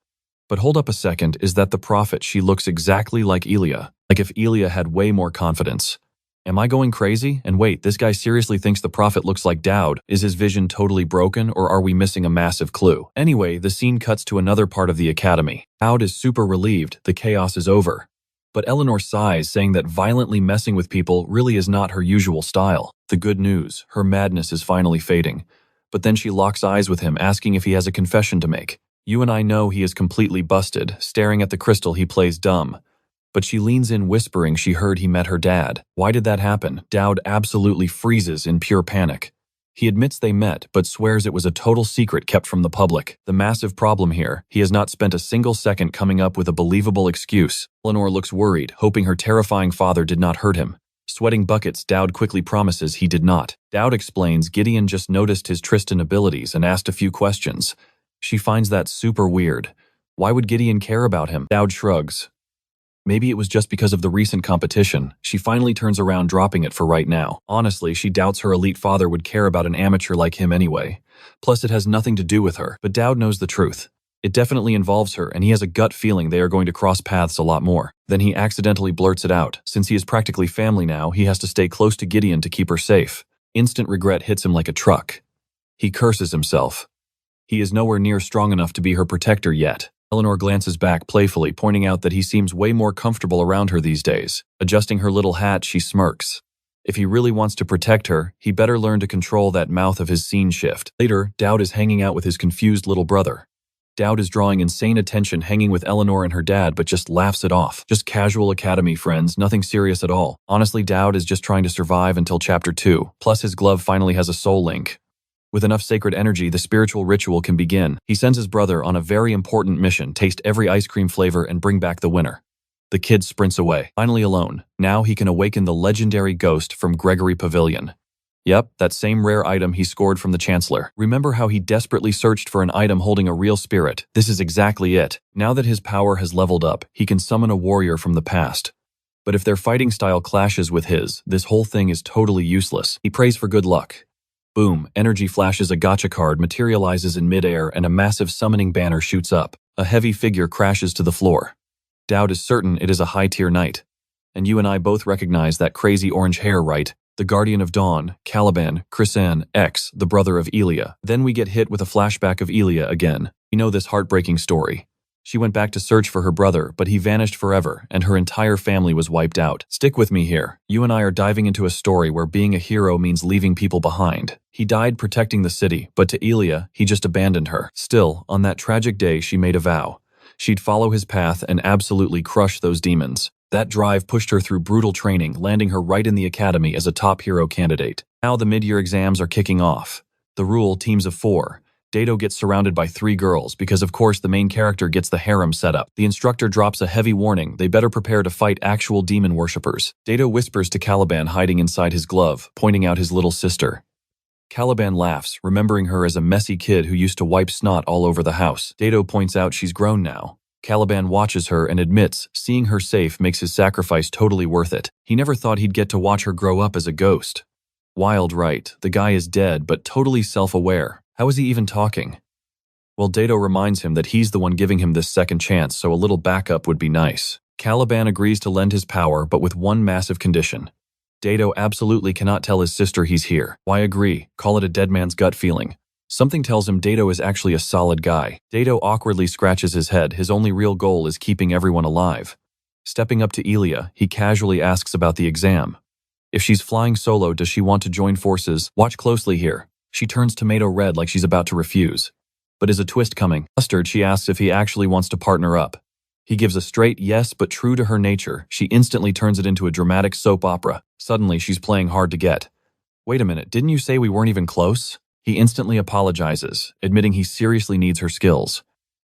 But hold up a second, is that the prophet? She looks exactly like Elia. Like if Elia had way more confidence. Am I going crazy? And wait, this guy seriously thinks the prophet looks like Dowd. Is his vision totally broken, or are we missing a massive clue? Anyway, the scene cuts to another part of the academy. Dowd is super relieved, the chaos is over. But Eleanor sighs, saying that violently messing with people really is not her usual style. The good news, her madness is finally fading. But then she locks eyes with him, asking if he has a confession to make. You and I know he is completely busted. Staring at the crystal, he plays dumb. But she leans in, whispering she heard he met her dad. Why did that happen? Dowd absolutely freezes in pure panic. He admits they met, but swears it was a total secret kept from the public. The massive problem here, he has not spent a single second coming up with a believable excuse. Eleanor looks worried, hoping her terrifying father did not hurt him. Sweating buckets, Dowd quickly promises he did not. Dowd explains Gideon just noticed his Tristan abilities and asked a few questions. She finds that super weird. Why would Gideon care about him? Dowd shrugs. Maybe it was just because of the recent competition. She finally turns around, dropping it for right now. Honestly, she doubts her elite father would care about an amateur like him anyway. Plus, it has nothing to do with her. But Dowd knows the truth. It definitely involves her, and he has a gut feeling they are going to cross paths a lot more. Then he accidentally blurts it out. Since he is practically family now, he has to stay close to Gideon to keep her safe. Instant regret hits him like a truck. He curses himself. He is nowhere near strong enough to be her protector yet. Eleanor glances back playfully, pointing out that he seems way more comfortable around her these days. Adjusting her little hat, she smirks. If he really wants to protect her, he better learn to control that mouth of his scene shift. Later, Dowd is hanging out with his confused little brother. Dowd is drawing insane attention hanging with Eleanor and her dad, but just laughs it off. Just casual academy friends, nothing serious at all. Honestly, Dowd is just trying to survive until chapter 2. Plus, his glove finally has a soul link. With enough sacred energy, the spiritual ritual can begin. He sends his brother on a very important mission: taste every ice cream flavor and bring back the winner. The kid sprints away, finally alone. Now he can awaken the legendary ghost from Gregory Pavilion. Yep, that same rare item he scored from the Chancellor. Remember how he desperately searched for an item holding a real spirit? This is exactly it. Now that his power has leveled up, he can summon a warrior from the past. But if their fighting style clashes with his, this whole thing is totally useless. He prays for good luck. Boom, energy flashes, a gacha card materializes in midair, and a massive summoning banner shoots up. A heavy figure crashes to the floor. Dowd is certain it is a high-tier knight. And you and I both recognize that crazy orange hair, right? The Guardian of Dawn, Caliban, Chrysan, X, the brother of Elia. Then we get hit with a flashback of Elia again. We know this heartbreaking story. She went back to search for her brother, but he vanished forever, and her entire family was wiped out. Stick with me here. You and I are diving into a story where being a hero means leaving people behind. He died protecting the city, but to Elia, he just abandoned her. Still, on that tragic day, she made a vow. She'd follow his path and absolutely crush those demons. That drive pushed her through brutal training, landing her right in the academy as a top hero candidate. Now the mid-year exams are kicking off. The rule, teams of 4. Dato gets surrounded by 3 girls because, of course, the main character gets the harem set up. The instructor drops a heavy warning: they better prepare to fight actual demon worshippers. Dato whispers to Caliban, hiding inside his glove, pointing out his little sister. Caliban laughs, remembering her as a messy kid who used to wipe snot all over the house. Dato points out she's grown now. Caliban watches her and admits seeing her safe makes his sacrifice totally worth it. He never thought he'd get to watch her grow up as a ghost. Wild, right? The guy is dead, but totally self-aware. How is he even talking? Well, Dato reminds him that he's the one giving him this second chance, so a little backup would be nice. Caliban agrees to lend his power, but with one massive condition. Dato absolutely cannot tell his sister he's here. Why agree? Call it a dead man's gut feeling. Something tells him Dato is actually a solid guy. Dato awkwardly scratches his head. His only real goal is keeping everyone alive. Stepping up to Elia, he casually asks about the exam. If she's flying solo, does she want to join forces? Watch closely here. She turns tomato red like she's about to refuse. But is a twist coming? Flustered, she asks if he actually wants to partner up. He gives a straight yes, but true to her nature, she instantly turns it into a dramatic soap opera. Suddenly, she's playing hard to get. Wait a minute, didn't you say we weren't even close? He instantly apologizes, admitting he seriously needs her skills.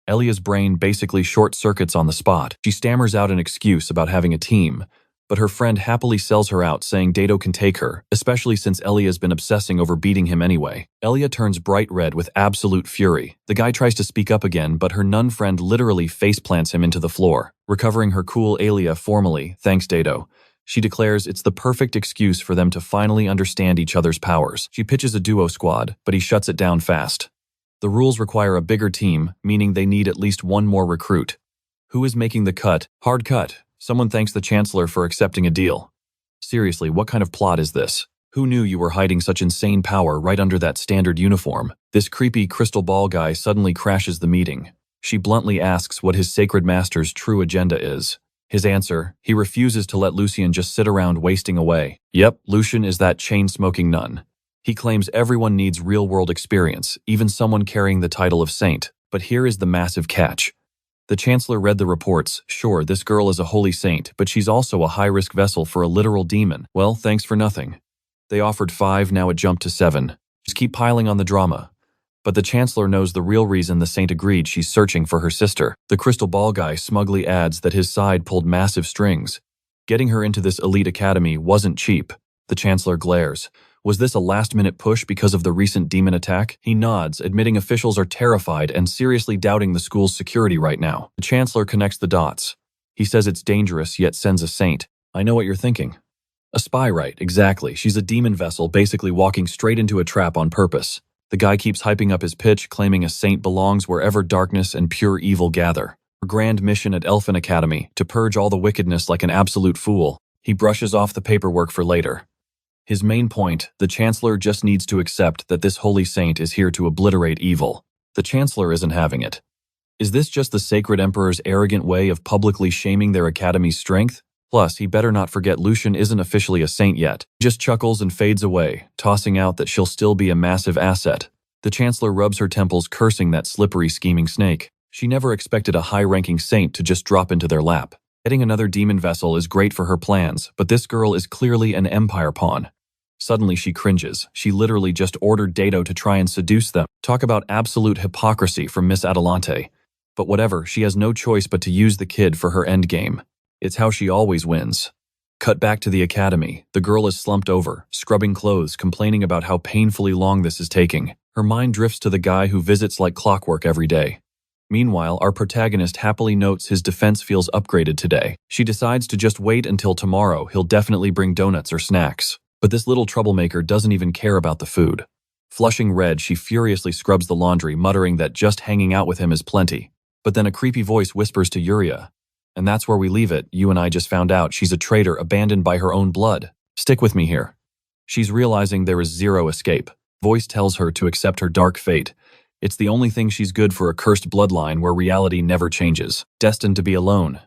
Elia's brain basically short-circuits on the spot. She stammers out an excuse about having a team, but her friend happily sells her out, saying Dato can take her, especially since Elia's been obsessing over beating him anyway. Elia turns bright red with absolute fury. The guy tries to speak up again, but her nun friend literally faceplants him into the floor. Recovering her cool, Elia formally thanks Dato. She declares it's the perfect excuse for them to finally understand each other's powers. She pitches a duo squad, but he shuts it down fast. The rules require a bigger team, meaning they need at least one more recruit. Who is making the cut? Hard cut. Someone thanks the Chancellor for accepting a deal. Seriously, what kind of plot is this? Who knew you were hiding such insane power right under that standard uniform? This creepy crystal ball guy suddenly crashes the meeting. She bluntly asks what his sacred master's true agenda is. His answer, he refuses to let Lucien just sit around wasting away. Yep, Lucien is that chain-smoking nun. He claims everyone needs real-world experience, even someone carrying the title of saint. But here is the massive catch. The Chancellor read the reports. Sure, this girl is a holy saint, but she's also a high-risk vessel for a literal demon. Well, thanks for nothing. They offered 5, now it jumped to 7. Just keep piling on the drama. But the Chancellor knows the real reason the saint agreed: she's searching for her sister. The crystal ball guy smugly adds that his side pulled massive strings. Getting her into this elite academy wasn't cheap. The Chancellor glares. Was this a last-minute push because of the recent demon attack? He nods, admitting officials are terrified and seriously doubting the school's security right now. The Chancellor connects the dots. He says it's dangerous, yet sends a saint. I know what you're thinking. A spy, right? Exactly. She's a demon vessel, basically walking straight into a trap on purpose. The guy keeps hyping up his pitch, claiming a saint belongs wherever darkness and pure evil gather. Her grand mission at Elfin Academy, to purge all the wickedness like an absolute fool. He brushes off the paperwork for later. His main point, the Chancellor just needs to accept that this holy saint is here to obliterate evil. The Chancellor isn't having it. Is this just the Sacred Emperor's arrogant way of publicly shaming their academy's strength? Plus, he better not forget Lucian isn't officially a saint yet. He just chuckles and fades away, tossing out that she'll still be a massive asset. The Chancellor rubs her temples, cursing that slippery, scheming snake. She never expected a high-ranking saint to just drop into their lap. Getting another demon vessel is great for her plans, but this girl is clearly an empire pawn. Suddenly she cringes. She literally just ordered Dato to try and seduce them. Talk about absolute hypocrisy from Miss Adelante. But whatever, she has no choice but to use the kid for her endgame. It's how she always wins. Cut back to the academy. The girl is slumped over, scrubbing clothes, complaining about how painfully long this is taking. Her mind drifts to the guy who visits like clockwork every day. Meanwhile, our protagonist happily notes his defense feels upgraded today. She decides to just wait until tomorrow. He'll definitely bring donuts or snacks. But this little troublemaker doesn't even care about the food. Flushing red, she furiously scrubs the laundry, muttering that just hanging out with him is plenty. But then a creepy voice whispers to Yuria. And that's where we leave it. You and I just found out she's a traitor abandoned by her own blood. Stick with me here. She's realizing there is zero escape. Voice tells her to accept her dark fate. It's the only thing she's good for, a cursed bloodline where reality never changes. Destined to be alone.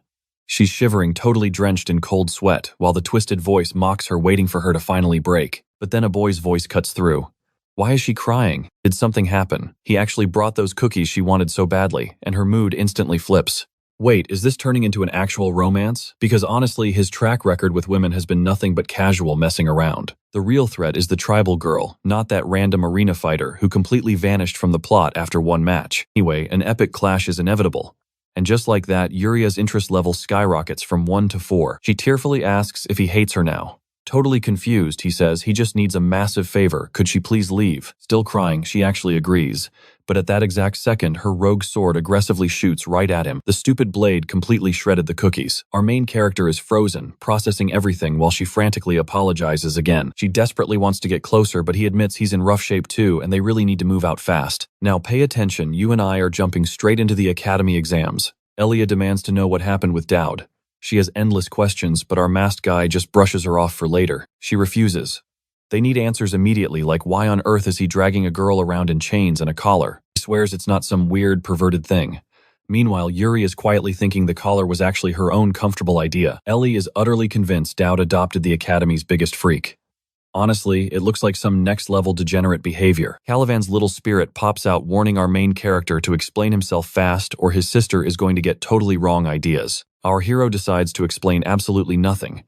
She's shivering, totally drenched in cold sweat, while the twisted voice mocks her, waiting for her to finally break. But then a boy's voice cuts through. Why is she crying? Did something happen? He actually brought those cookies she wanted so badly, and her mood instantly flips. Wait, is this turning into an actual romance? Because honestly, his track record with women has been nothing but casual messing around. The real threat is the tribal girl, not that random arena fighter who completely vanished from the plot after one match. Anyway, an epic clash is inevitable. And just like that, Yuria's interest level skyrockets from 1 to 4. She tearfully asks if he hates her now. Totally confused, he says he just needs a massive favor. Could she please leave? Still crying, she actually agrees. But at that exact second, her rogue sword aggressively shoots right at him. The stupid blade completely shredded the cookies. Our main character is frozen, processing everything while she frantically apologizes again. She desperately wants to get closer, but he admits he's in rough shape too, and they really need to move out fast. Now pay attention, you and I are jumping straight into the academy exams. Elia demands to know what happened with Dowd. She has endless questions, but our masked guy just brushes her off for later. She refuses. They need answers immediately, like why on earth is he dragging a girl around in chains and a collar? He swears it's not some weird, perverted thing. Meanwhile, Yuri is quietly thinking the collar was actually her own comfortable idea. Ellie is utterly convinced Dowd adopted the academy's biggest freak. Honestly, it looks like some next-level degenerate behavior. Calivan's little spirit pops out, warning our main character to explain himself fast or his sister is going to get totally wrong ideas. Our hero decides to explain absolutely nothing.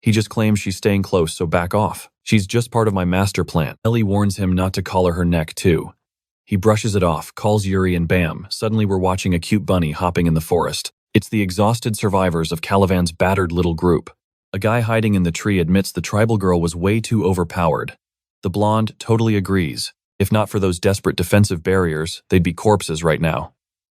He just claims she's staying close, so back off. She's just part of my master plan. Ellie warns him not to collar her neck, too. He brushes it off, calls Yuri, and bam, suddenly we're watching a cute bunny hopping in the forest. It's the exhausted survivors of Calivan's battered little group. A guy hiding in the tree admits the tribal girl was way too overpowered. The blonde totally agrees. If not for those desperate defensive barriers, they'd be corpses right now.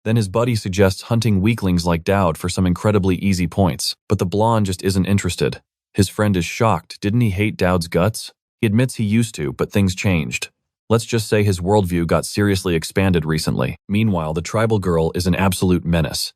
Then his buddy suggests hunting weaklings like Dowd for some incredibly easy points, but the blonde just isn't interested. His friend is shocked. Didn't he hate Dowd's guts? He admits he used to, but things changed. Let's just say his worldview got seriously expanded recently. Meanwhile, the tribal girl is an absolute menace.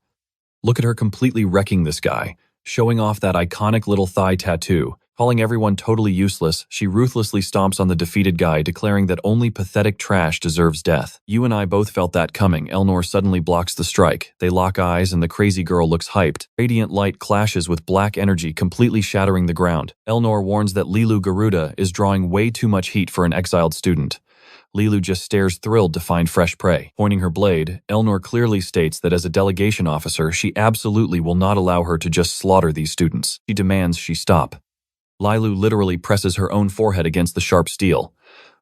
Look at her completely wrecking this guy, showing off that iconic little thigh tattoo. Calling everyone totally useless, she ruthlessly stomps on the defeated guy, declaring that only pathetic trash deserves death. You and I both felt that coming. Elnor suddenly blocks the strike. They lock eyes and the crazy girl looks hyped. Radiant light clashes with black energy, completely shattering the ground. Elnor warns that Lilu Garuda is drawing way too much heat for an exiled student. Lilu just stares, thrilled to find fresh prey. Pointing her blade, Elnor clearly states that as a delegation officer, she absolutely will not allow her to just slaughter these students. She demands she stop. Lilu literally presses her own forehead against the sharp steel.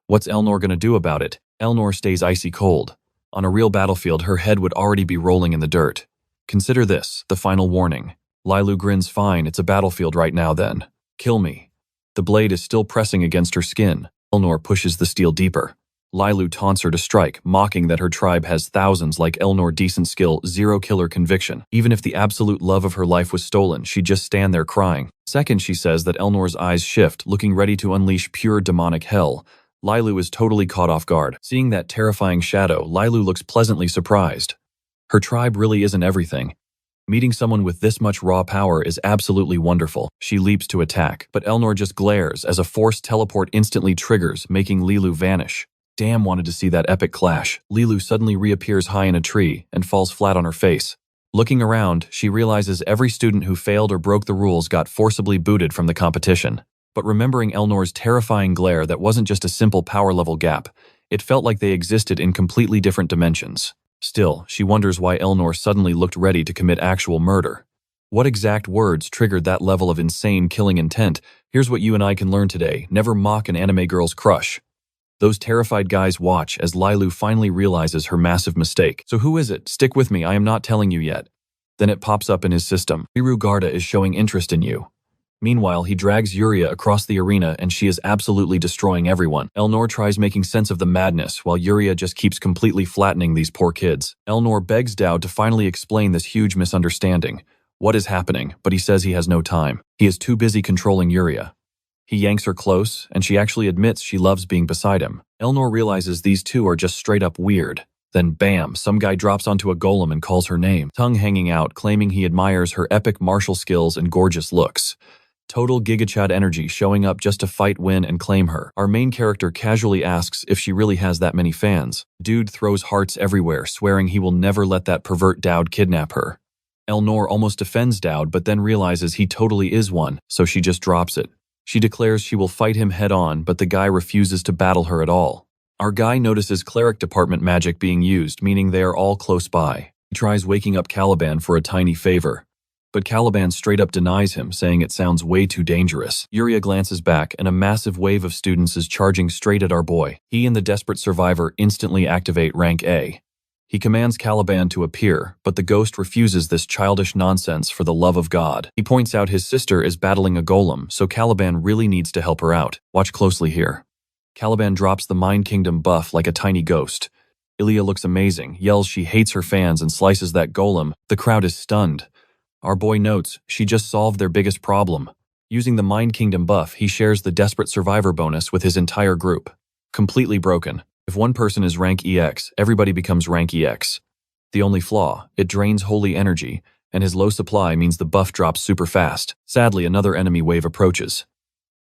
What's Elnor gonna do about it? Elnor stays icy cold. On a real battlefield, her head would already be rolling in the dirt. Consider this, the final warning. Lilu grins. Fine, it's a battlefield right now then. Kill me. The blade is still pressing against her skin. Elnor pushes the steel deeper. Lilu taunts her to strike, mocking that her tribe has thousands like Elnor. Decent skill, zero killer conviction. Even if the absolute love of her life was stolen, she'd just stand there crying. Second, she says that Elnor's eyes shift, looking ready to unleash pure demonic hell. Lilu is totally caught off guard. Seeing that terrifying shadow, Lilu looks pleasantly surprised. Her tribe really isn't everything. Meeting someone with this much raw power is absolutely wonderful. She leaps to attack, but Elnor just glares as a forced teleport instantly triggers, making Lilu vanish. Damn, wanted to see that epic clash. Lilu suddenly reappears high in a tree and falls flat on her face. Looking around, she realizes every student who failed or broke the rules got forcibly booted from the competition. But remembering Elnor's terrifying glare, that wasn't just a simple power level gap. It felt like they existed in completely different dimensions. Still, she wonders why Elnor suddenly looked ready to commit actual murder. What exact words triggered that level of insane killing intent? Here's what you and I can learn today. Never mock an anime girl's crush. Those terrified guys watch as Lilu finally realizes her massive mistake. So who is it? Stick with me, I am not telling you yet. Then it pops up in his system. Miru Garda is showing interest in you. Meanwhile, he drags Yuria across the arena and she is absolutely destroying everyone. Elnor tries making sense of the madness while Yuria just keeps completely flattening these poor kids. Elnor begs Dowd to finally explain this huge misunderstanding. What is happening? But he says he has no time. He is too busy controlling Yuria. He yanks her close and she actually admits she loves being beside him. Elnor realizes these two are just straight up weird. Then bam, some guy drops onto a golem and calls her name, tongue hanging out, claiming he admires her epic martial skills and gorgeous looks. Total gigachad energy, showing up just to fight, win, and claim her. Our main character casually asks if she really has that many fans. Dude throws hearts everywhere, swearing he will never let that pervert Dowd kidnap her. Elnor almost defends Dowd, but then realizes he totally is one, so she just drops it. She declares she will fight him head on, but the guy refuses to battle her at all. Our guy notices cleric department magic being used, meaning they are all close by. He tries waking up Caliban for a tiny favor. But Caliban straight up denies him, saying it sounds way too dangerous. Yuria glances back, and a massive wave of students is charging straight at our boy. He and the desperate survivor instantly activate rank A. He commands Caliban to appear, but the ghost refuses this childish nonsense for the love of God. He points out his sister is battling a golem, so Caliban really needs to help her out. Watch closely here. Caliban drops the Mind Kingdom buff like a tiny ghost. Ilia looks amazing, yells she hates her fans, and slices that golem. The crowd is stunned. Our boy notes she just solved their biggest problem. Using the Mind Kingdom buff, he shares the Desperate Survivor bonus with his entire group. Completely broken. If one person is rank EX, everybody becomes rank EX. The only flaw, it drains holy energy, and his low supply means the buff drops super fast. Sadly, another enemy wave approaches.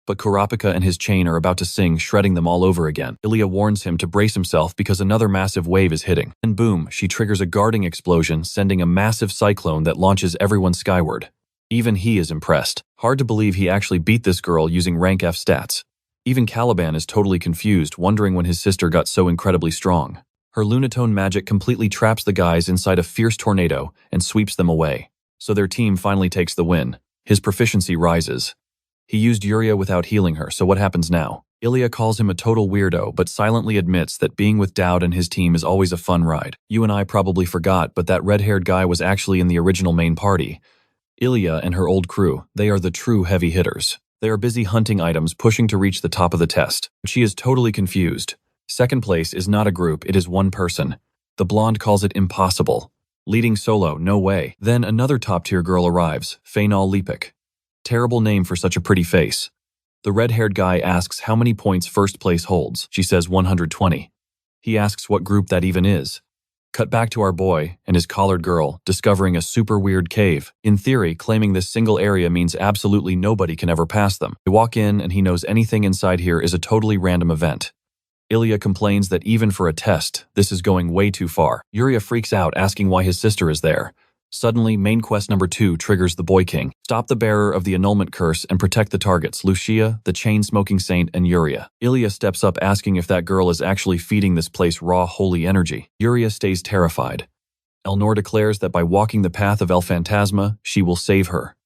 But Kurapika and his chain are about to sing, shredding them all over again. Ilia warns him to brace himself because another massive wave is hitting. And boom, she triggers a guarding explosion, sending a massive cyclone that launches everyone skyward. Even he is impressed. Hard to believe he actually beat this girl using rank F stats. Even Caliban is totally confused, wondering when his sister got so incredibly strong. Her Lunatone magic completely traps the guys inside a fierce tornado and sweeps them away. So their team finally takes the win. His proficiency rises. He used Yuria without healing her, so what happens now? Ilia calls him a total weirdo, but silently admits that being with Dowd and his team is always a fun ride. You and I probably forgot, but that red-haired guy was actually in the original main party. Ilia and her old crew, they are the true heavy hitters. They are busy hunting items, pushing to reach the top of the test. But she is totally confused. Second place is not a group, it is one person. The blonde calls it impossible. Leading solo, no way. Then another top-tier girl arrives, Fainal Lepik. Terrible name for such a pretty face. The red-haired guy asks how many points first place holds. She says 120. He asks what group that even is. Cut back to our boy and his collared girl, discovering a super weird cave. In theory, claiming this single area means absolutely nobody can ever pass them. They walk in and he knows anything inside here is a totally random event. Ilia complains that even for a test, this is going way too far. Yuria freaks out, asking why his sister is there. Suddenly, main quest number 2 triggers the Boy King. Stop the bearer of the annulment curse and protect the targets, Lucia, the chain-smoking saint, and Yuria. Ilia steps up asking if that girl is actually feeding this place raw holy energy. Yuria stays terrified. Elnor declares that by walking the path of El Phantasma, she will save her.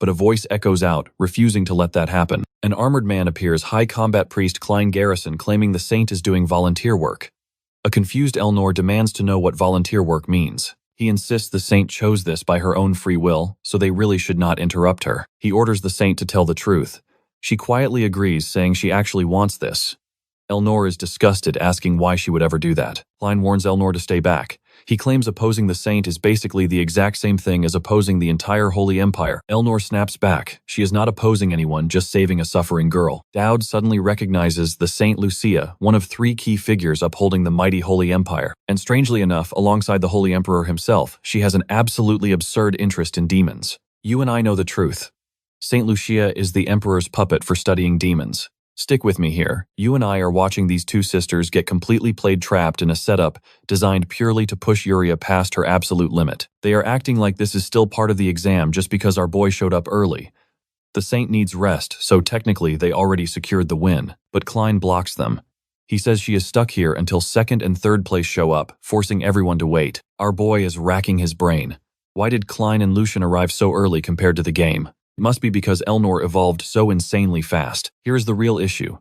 But a voice echoes out, refusing to let that happen. An armored man appears, High Combat Priest Klein Garrison, claiming the saint is doing volunteer work. A confused Elnor demands to know what volunteer work means. He insists the saint chose this by her own free will, so they really should not interrupt her. He orders the saint to tell the truth. She quietly agrees, saying she actually wants this. Elnor is disgusted, asking why she would ever do that. Klein warns Elnor to stay back. He claims opposing the saint is basically the exact same thing as opposing the entire Holy Empire. Elnor snaps back. She is not opposing anyone, just saving a suffering girl. Dowd suddenly recognizes the Saint Lucia, one of 3 key figures upholding the mighty Holy Empire. And strangely enough, alongside the Holy Emperor himself, she has an absolutely absurd interest in demons. You and I know the truth. Saint Lucia is the Emperor's puppet for studying demons. Stick with me here. You and I are watching these 2 sisters get completely played trapped in a setup designed purely to push Yuria past her absolute limit. They are acting like this is still part of the exam just because our boy showed up early. The saint needs rest, so technically they already secured the win, but Klein blocks them. He says she is stuck here until 2nd and 3rd place show up, forcing everyone to wait. Our boy is racking his brain. Why did Klein and Lucian arrive so early compared to the game? It must be because Elnor evolved so insanely fast. Here's the real issue.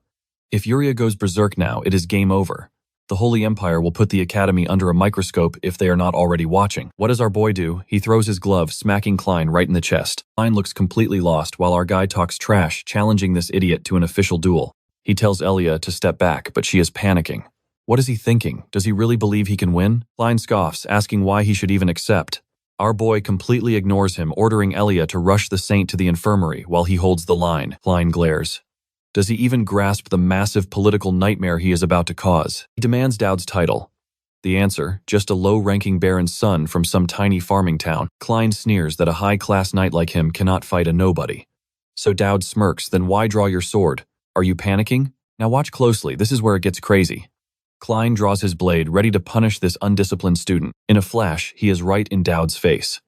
If Yuria goes berserk now, it is game over. The Holy Empire will put the Academy under a microscope if they are not already watching. What does our boy do? He throws his glove, smacking Klein right in the chest. Klein looks completely lost while our guy talks trash, challenging this idiot to an official duel. He tells Elia to step back, but she is panicking. What is he thinking? Does he really believe he can win? Klein scoffs, asking why he should even accept. Our boy completely ignores him, ordering Elia to rush the saint to the infirmary while he holds the line. Klein glares. Does he even grasp the massive political nightmare he is about to cause? He demands Dowd's title. The answer, just a low-ranking baron's son from some tiny farming town. Klein sneers that a high-class knight like him cannot fight a nobody. So Dowd smirks, then why draw your sword? Are you panicking? Now watch closely, this is where it gets crazy. Klein draws his blade, ready to punish this undisciplined student. In a flash, he is right in Dowd's face.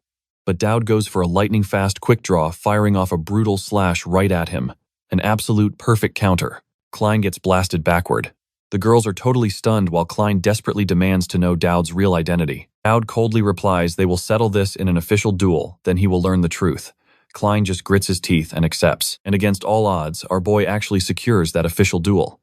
But Dowd goes for a lightning-fast quick draw, firing off a brutal slash right at him. An absolute perfect counter. Klein gets blasted backward. The girls are totally stunned while Klein desperately demands to know Dowd's real identity. Dowd coldly replies they will settle this in an official duel, then he will learn the truth. Klein just grits his teeth and accepts. And against all odds, our boy actually secures that official duel.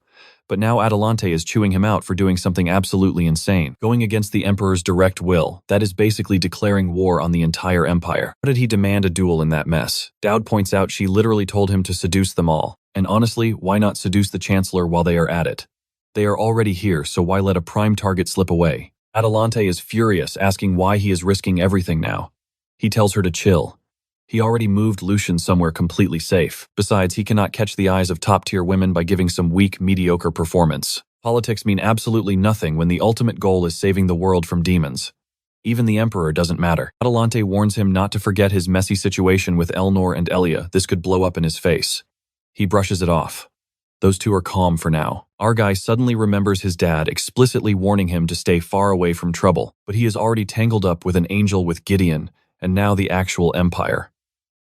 But now Adelante is chewing him out for doing something absolutely insane. Going against the Emperor's direct will, that is basically declaring war on the entire empire. How did he demand a duel in that mess? Dowd points out she literally told him to seduce them all. And honestly, why not seduce the Chancellor while they are at it? They are already here, so why let a prime target slip away? Adelante is furious, asking why he is risking everything now. He tells her to chill. He already moved Lucian somewhere completely safe. Besides, he cannot catch the eyes of top-tier women by giving some weak, mediocre performance. Politics mean absolutely nothing when the ultimate goal is saving the world from demons. Even the Emperor doesn't matter. Adelante warns him not to forget his messy situation with Elnor and Elia. This could blow up in his face. He brushes it off. Those 2 are calm for now. Our guy suddenly remembers his dad explicitly warning him to stay far away from trouble, but he is already tangled up with an angel with Gideon, and now the actual Empire.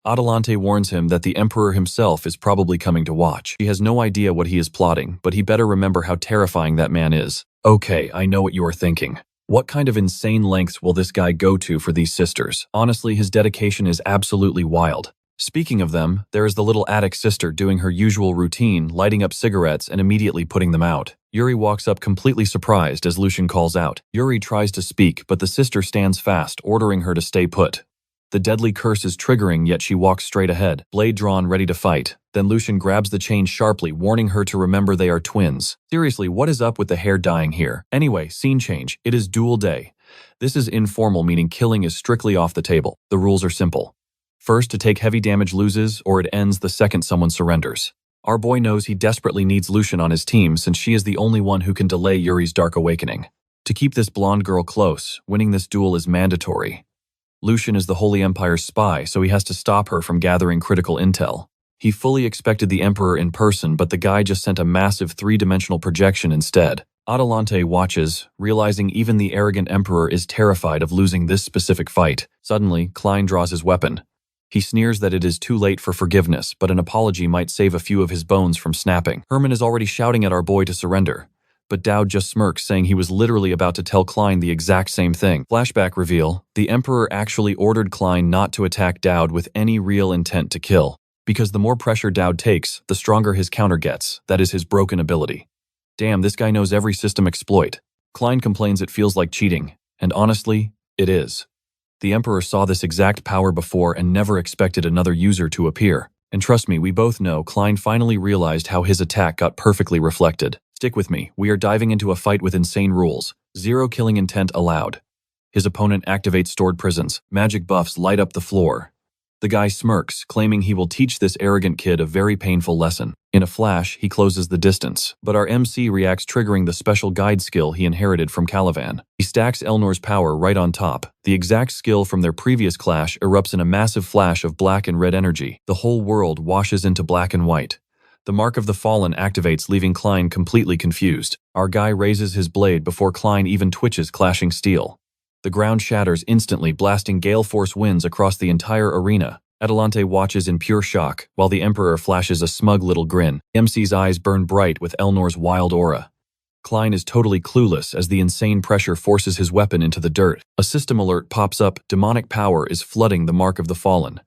Adelante warns him that the Emperor himself is probably coming to watch. He has no idea what he is plotting, but he better remember how terrifying that man is. Okay, I know what you are thinking. What kind of insane lengths will this guy go to for these sisters? Honestly, his dedication is absolutely wild. Speaking of them, there is the little attic sister doing her usual routine, lighting up cigarettes and immediately putting them out. Yuri walks up completely surprised as Lucian calls out. Yuri tries to speak, but the sister stands fast, ordering her to stay put. The deadly curse is triggering, yet she walks straight ahead, blade drawn, ready to fight. Then Lucian grabs the chain sharply, warning her to remember they are twins. Seriously, what is up with the hair dyeing here? Anyway, scene change. It is duel day. This is informal, meaning killing is strictly off the table. The rules are simple. First to take heavy damage loses, or it ends the second someone surrenders. Our boy knows he desperately needs Lucian on his team since she is the only one who can delay Yuri's dark awakening. To keep this blonde girl close, winning this duel is mandatory. Lucian is the Holy Empire's spy, so he has to stop her from gathering critical intel. He fully expected the Emperor in person, but the guy just sent a massive 3-dimensional projection instead. Adelante watches, realizing even the arrogant Emperor is terrified of losing this specific fight. Suddenly, Klein draws his weapon. He sneers that it is too late for forgiveness, but an apology might save a few of his bones from snapping. Herman is already shouting at our boy to surrender. But Dowd just smirks, saying he was literally about to tell Klein the exact same thing. Flashback reveal, the Emperor actually ordered Klein not to attack Dowd with any real intent to kill. Because the more pressure Dowd takes, the stronger his counter gets. That is his broken ability. Damn, this guy knows every system exploit. Klein complains it feels like cheating. And honestly, it is. The Emperor saw this exact power before and never expected another user to appear. And trust me, we both know Klein finally realized how his attack got perfectly reflected. Stick with me, we are diving into a fight with insane rules. Zero killing intent allowed. His opponent activates stored prisons. Magic buffs light up the floor. The guy smirks, claiming he will teach this arrogant kid a very painful lesson. In a flash, he closes the distance, but our MC reacts, triggering the special guide skill he inherited from Calivan. He stacks Elnor's power right on top. The exact skill from their previous clash erupts in a massive flash of black and red energy. The whole world washes into black and white. The Mark of the Fallen activates, leaving Klein completely confused. Our guy raises his blade before Klein even twitches, clashing steel. The ground shatters instantly, blasting gale force winds across the entire arena. Adelante watches in pure shock, while the Emperor flashes a smug little grin. MC's eyes burn bright with Elnor's wild aura. Klein is totally clueless as the insane pressure forces his weapon into the dirt. A system alert pops up. Demonic power is flooding the Mark of the Fallen.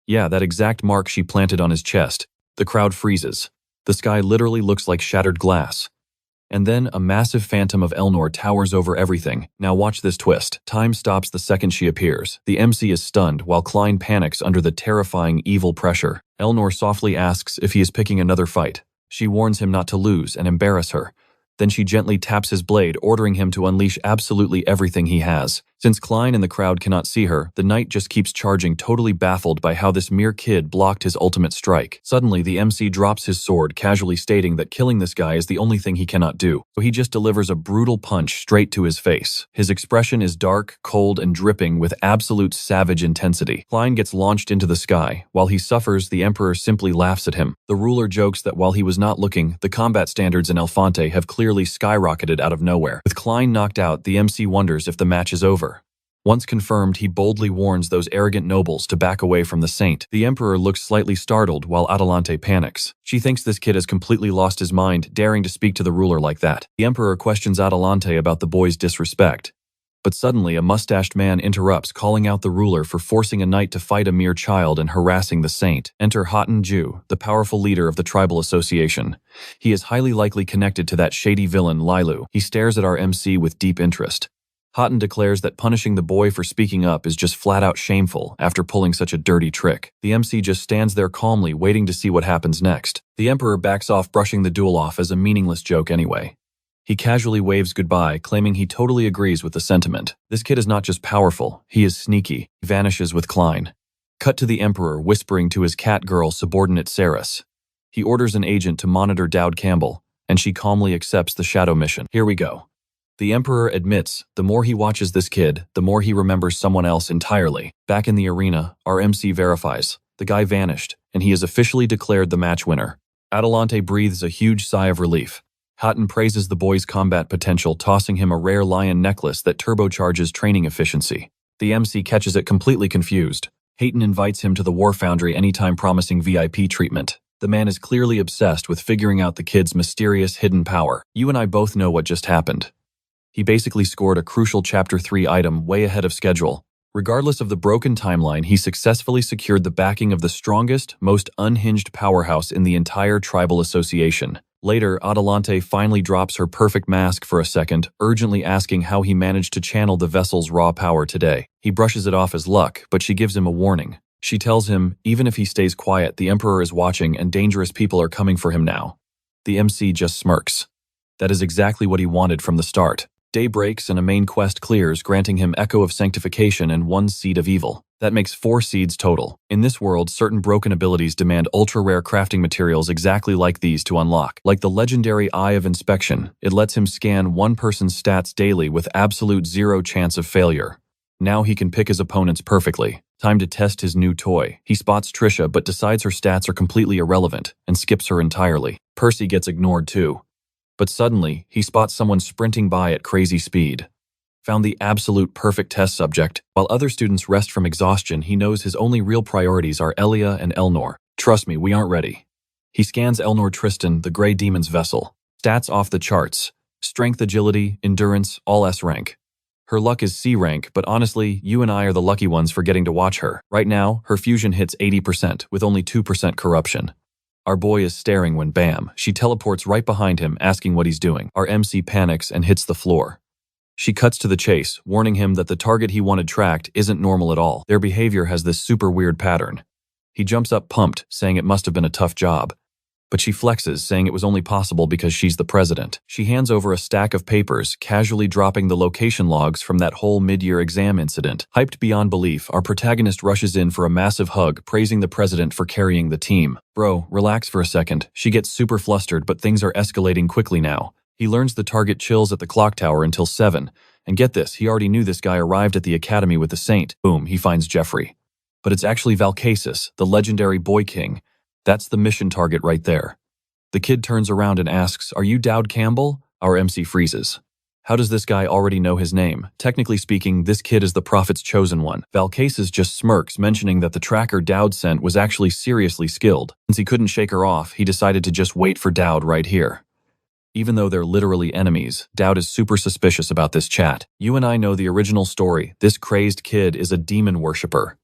Yeah, that exact mark she planted on his chest. The crowd freezes. The sky literally looks like shattered glass. And then a massive phantom of Elnor towers over everything. Now watch this twist. Time stops the second she appears. The MC is stunned while Klein panics under the terrifying evil pressure. Elnor softly asks if he is picking another fight. She warns him not to lose and embarrass her. Then she gently taps his blade, ordering him to unleash absolutely everything he has. Since Klein and the crowd cannot see her, the knight just keeps charging, totally baffled by how this mere kid blocked his ultimate strike. Suddenly, the MC drops his sword, casually stating that killing this guy is the only thing he cannot do. So he just delivers a brutal punch straight to his face. His expression is dark, cold, and dripping with absolute savage intensity. Klein gets launched into the sky. While he suffers, the Emperor simply laughs at him. The ruler jokes that while he was not looking, the combat standards in Elefante have clearly skyrocketed out of nowhere. With Klein knocked out, the MC wonders if the match is over. Once confirmed, he boldly warns those arrogant nobles to back away from the saint. The Emperor looks slightly startled while Adelante panics. She thinks this kid has completely lost his mind, daring to speak to the ruler like that. The Emperor questions Adelante about the boy's disrespect. But suddenly, a mustached man interrupts, calling out the ruler for forcing a knight to fight a mere child and harassing the saint. Enter Hotten Ju, the powerful leader of the tribal association. He is highly likely connected to that shady villain, Lilu. He stares at our MC with deep interest. Hotten declares that punishing the boy for speaking up is just flat-out shameful after pulling such a dirty trick. The MC just stands there calmly, waiting to see what happens next. The Emperor backs off, brushing the duel off as a meaningless joke anyway. He casually waves goodbye, claiming he totally agrees with the sentiment. This kid is not just powerful, he is sneaky. He vanishes with Klein. Cut to the Emperor whispering to his cat girl subordinate Saris. He orders an agent to monitor Dowd Campbell, and she calmly accepts the shadow mission. Here we go. The Emperor admits, the more he watches this kid, the more he remembers someone else entirely. Back in the arena, our MC verifies. The guy vanished, and he is officially declared the match winner. Adelante breathes a huge sigh of relief. Hotten praises the boy's combat potential, tossing him a rare lion necklace that turbocharges training efficiency. The MC catches it completely confused. Hayton invites him to the War Foundry anytime, promising VIP treatment. The man is clearly obsessed with figuring out the kid's mysterious hidden power. You and I both know what just happened. He basically scored a crucial Chapter 3 item way ahead of schedule. Regardless of the broken timeline, he successfully secured the backing of the strongest, most unhinged powerhouse in the entire tribal association. Later, Adelante finally drops her perfect mask for a second, urgently asking how he managed to channel the vessel's raw power today. He brushes it off as luck, but she gives him a warning. She tells him, even if he stays quiet, the Emperor is watching and dangerous people are coming for him now. The MC just smirks. That is exactly what he wanted from the start. Day breaks and a main quest clears, granting him Echo of Sanctification and 1 Seed of Evil. That makes 4 seeds total. In this world, certain broken abilities demand ultra-rare crafting materials exactly like these to unlock. Like the legendary Eye of Inspection, it lets him scan one person's stats daily with absolute 0 chance of failure. Now he can pick his opponents perfectly. Time to test his new toy. He spots Trisha but decides her stats are completely irrelevant and skips her entirely. Percy gets ignored too. But suddenly, he spots someone sprinting by at crazy speed. Found the absolute perfect test subject. While other students rest from exhaustion, he knows his only real priorities are Elia and Elnor. Trust me, we aren't ready. He scans Elnor Tristan, the Grey Demon's vessel. Stats off the charts. Strength, agility, endurance, all S rank. Her luck is C rank, but honestly, you and I are the lucky ones for getting to watch her. Right now, her fusion hits 80% with only 2% corruption. Our boy is staring when bam, she teleports right behind him, asking what he's doing. Our MC panics and hits the floor. She cuts to the chase, warning him that the target he wanted tracked isn't normal at all. Their behavior has this super weird pattern. He jumps up pumped, saying it must have been a tough job. But she flexes, saying it was only possible because she's the president. She hands over a stack of papers, casually dropping the location logs from that whole mid-year exam incident. Hyped beyond belief, our protagonist rushes in for a massive hug, praising the president for carrying the team. Bro, relax for a second. She gets super flustered, but things are escalating quickly now. He learns the target chills at the clock tower until 7. And get this, he already knew this guy arrived at the academy with the saint. Boom, he finds Jeffrey. But it's actually Valcasis, the legendary boy king. That's the mission target right there. The kid turns around and asks, "Are you Dowd Campbell?" Our MC freezes. How does this guy already know his name? Technically speaking, this kid is the prophet's chosen one. Valcasis just smirks, mentioning that the tracker Dowd sent was actually seriously skilled. Since he couldn't shake her off, he decided to just wait for Dowd right here. Even though they're literally enemies, Dowd is super suspicious about this chat. You and I know the original story. This crazed kid is a demon worshipper.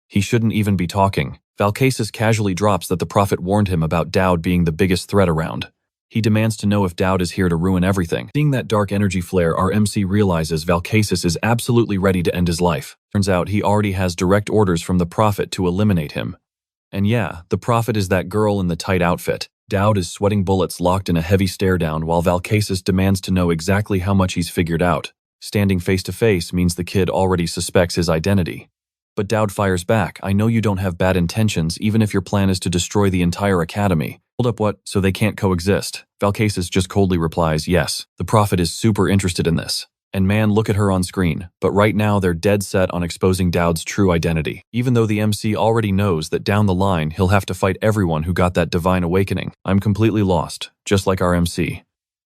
He shouldn't even be talking. Valcasis casually drops that the prophet warned him about Dowd being the biggest threat around. He demands to know if Dowd is here to ruin everything. Seeing that dark energy flare, our MC realizes Valcasis is absolutely ready to end his life. Turns out he already has direct orders from the prophet to eliminate him. And yeah, the prophet is that girl in the tight outfit. Dowd is sweating bullets locked in a heavy stare down while Valcasis demands to know exactly how much he's figured out. Standing face to face means the kid already suspects his identity. But Dowd fires back, "I know you don't have bad intentions, even if your plan is to destroy the entire academy." Hold up, what? So they can't coexist? Valcasis just coldly replies, "Yes, the prophet is super interested in this. And man, look at her on screen. But right now they're dead set on exposing Dowd's true identity. Even though the MC already knows that down the line he'll have to fight everyone who got that divine awakening. I'm completely lost, just like our MC.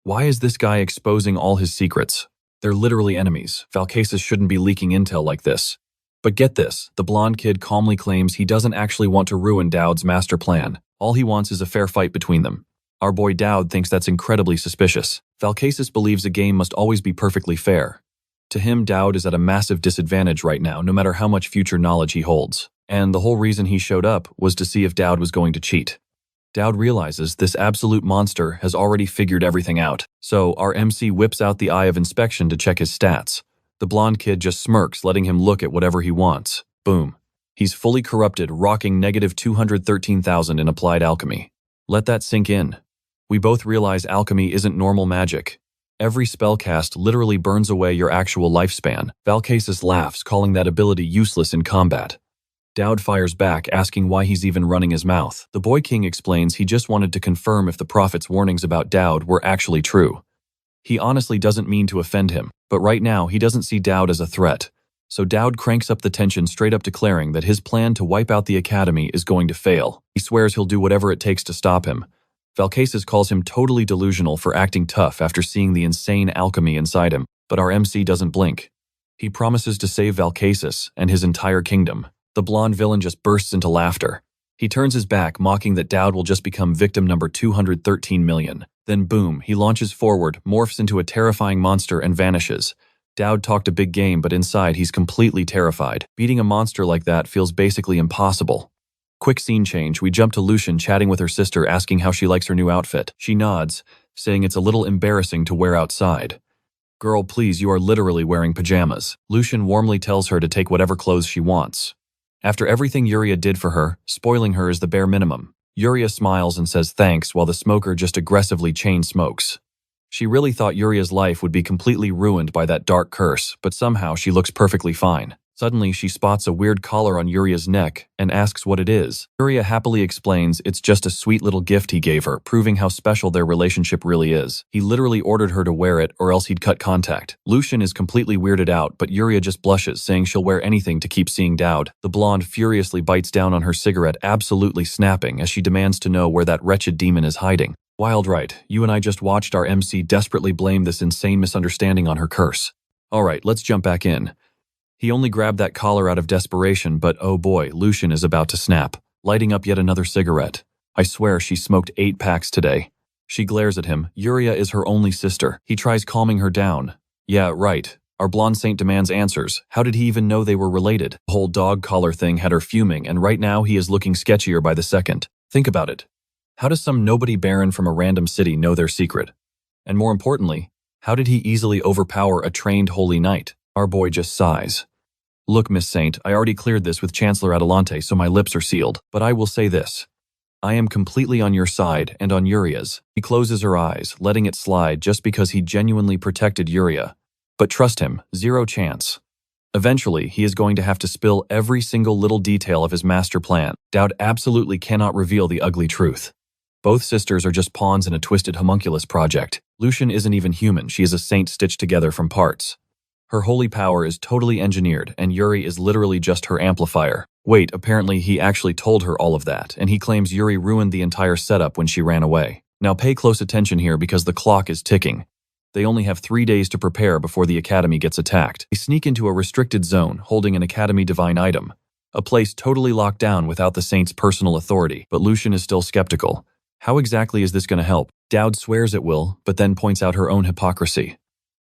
Why is this guy exposing all his secrets? They're literally enemies. Valcasis shouldn't be leaking intel like this. But get this, the blonde kid calmly claims he doesn't actually want to ruin Dowd's master plan. All he wants is a fair fight between them. Our boy Dowd thinks that's incredibly suspicious. Valcasis believes a game must always be perfectly fair. To him, Dowd is at a massive disadvantage right now, no matter how much future knowledge he holds. And the whole reason he showed up was to see if Dowd was going to cheat. Dowd realizes this absolute monster has already figured everything out. So our MC whips out the eye of inspection to check his stats. The blonde kid just smirks, letting him look at whatever he wants. Boom. He's fully corrupted, rocking negative 213,000 in applied alchemy. Let that sink in. We both realize alchemy isn't normal magic. Every spell cast literally burns away your actual lifespan. Valcasis laughs, calling that ability useless in combat. Dowd fires back, asking why he's even running his mouth. The boy king explains he just wanted to confirm if the prophet's warnings about Dowd were actually true. He honestly doesn't mean to offend him, but right now he doesn't see Dowd as a threat. So Dowd cranks up the tension, straight up declaring that his plan to wipe out the academy is going to fail. He swears he'll do whatever it takes to stop him. Valcasis calls him totally delusional for acting tough after seeing the insane alchemy inside him, but our MC doesn't blink. He promises to save Valcasis and his entire kingdom. The blonde villain just bursts into laughter. He turns his back, mocking that Dowd will just become victim number 213 million. Then boom, he launches forward, morphs into a terrifying monster and vanishes. Dowd talked a big game, but inside he's completely terrified. Beating a monster like that feels basically impossible. Quick scene change, we jump to Lucian chatting with her sister, asking how she likes her new outfit. She nods, saying it's a little embarrassing to wear outside. "Girl, please, you are literally wearing pajamas." Lucian warmly tells her to take whatever clothes she wants. After everything Yuria did for her, spoiling her is the bare minimum. Yuria smiles and says thanks while the smoker just aggressively chain smokes. She really thought Yuria's life would be completely ruined by that dark curse, but somehow she looks perfectly fine. Suddenly, she spots a weird collar on Yuria's neck and asks what it is. Yuria happily explains it's just a sweet little gift he gave her, proving how special their relationship really is. He literally ordered her to wear it or else he'd cut contact. Lucian is completely weirded out, but Yuria just blushes, saying she'll wear anything to keep seeing Dowd. The blonde furiously bites down on her cigarette, absolutely snapping as she demands to know where that wretched demon is hiding. Wild right, you and I just watched our MC desperately blame this insane misunderstanding on her curse. Alright, let's jump back in. He only grabbed that collar out of desperation, but oh boy, Lucian is about to snap, lighting up yet another cigarette. I swear she smoked 8 packs today. She glares at him. Yuria is her only sister. He tries calming her down. Yeah, right. Our blonde saint demands answers. How did he even know they were related? The whole dog collar thing had her fuming, and right now he is looking sketchier by the second. Think about it. How does some nobody baron from a random city know their secret? And more importantly, How did he easily overpower a trained holy knight? Our boy just sighs. Look, Miss Saint, I already cleared this with Chancellor Adelante, so my lips are sealed. But I will say this. I am completely on your side and on Yuria's. He closes her eyes, letting it slide just because he genuinely protected Yuria. But trust him, zero chance. Eventually, he is going to have to spill every single little detail of his master plan. Dowd absolutely cannot reveal the ugly truth. Both sisters are just pawns in a twisted homunculus project. Lucian isn't even human, she is a saint stitched together from parts. Her holy power is totally engineered, and Yuri is literally just her amplifier. Wait, apparently he actually told her all of that, and he claims Yuri ruined the entire setup when she ran away. Now pay close attention here because the clock is ticking. They only have 3 days to prepare before the academy gets attacked. They sneak into a restricted zone, holding an academy divine item. A place totally locked down without the saint's personal authority, but Lucian is still skeptical. How exactly is this going to help? Dowd swears it will, but then points out her own hypocrisy.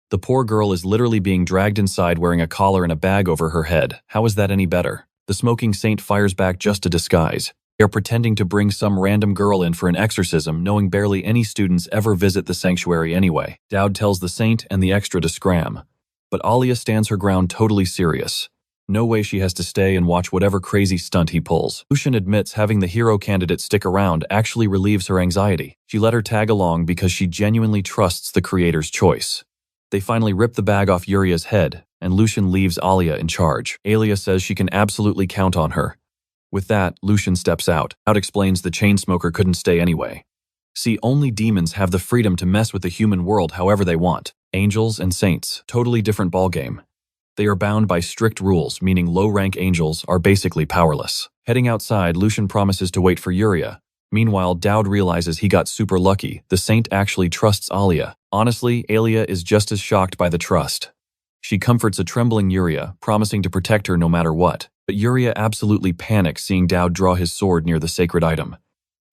The poor girl is literally being dragged inside wearing a collar and a bag over her head. How is that any better? The smoking saint fires back just to disguise. They are pretending to bring some random girl in for an exorcism, knowing barely any students ever visit the sanctuary anyway. Dowd tells the saint and the extra to scram. But Alia stands her ground totally serious. No way she has to stay and watch whatever crazy stunt he pulls. Lucian admits having the hero candidate stick around actually relieves her anxiety. She let her tag along because she genuinely trusts the creator's choice. They finally rip the bag off Yuria's head, and Lucian leaves Alia in charge. Alia says she can absolutely count on her. With that, Lucian steps out. Dowd explains the chain smoker couldn't stay anyway. See, only demons have the freedom to mess with the human world however they want. Angels and saints, totally different ballgame. They are bound by strict rules, meaning low-rank angels are basically powerless. Heading outside, Lucian promises to wait for Yuria. Meanwhile, Dowd realizes he got super lucky. The saint actually trusts Alia. Honestly, Alia is just as shocked by the trust. She comforts a trembling Yuria, promising to protect her no matter what. But Yuria absolutely panics seeing Dowd draw his sword near the sacred item.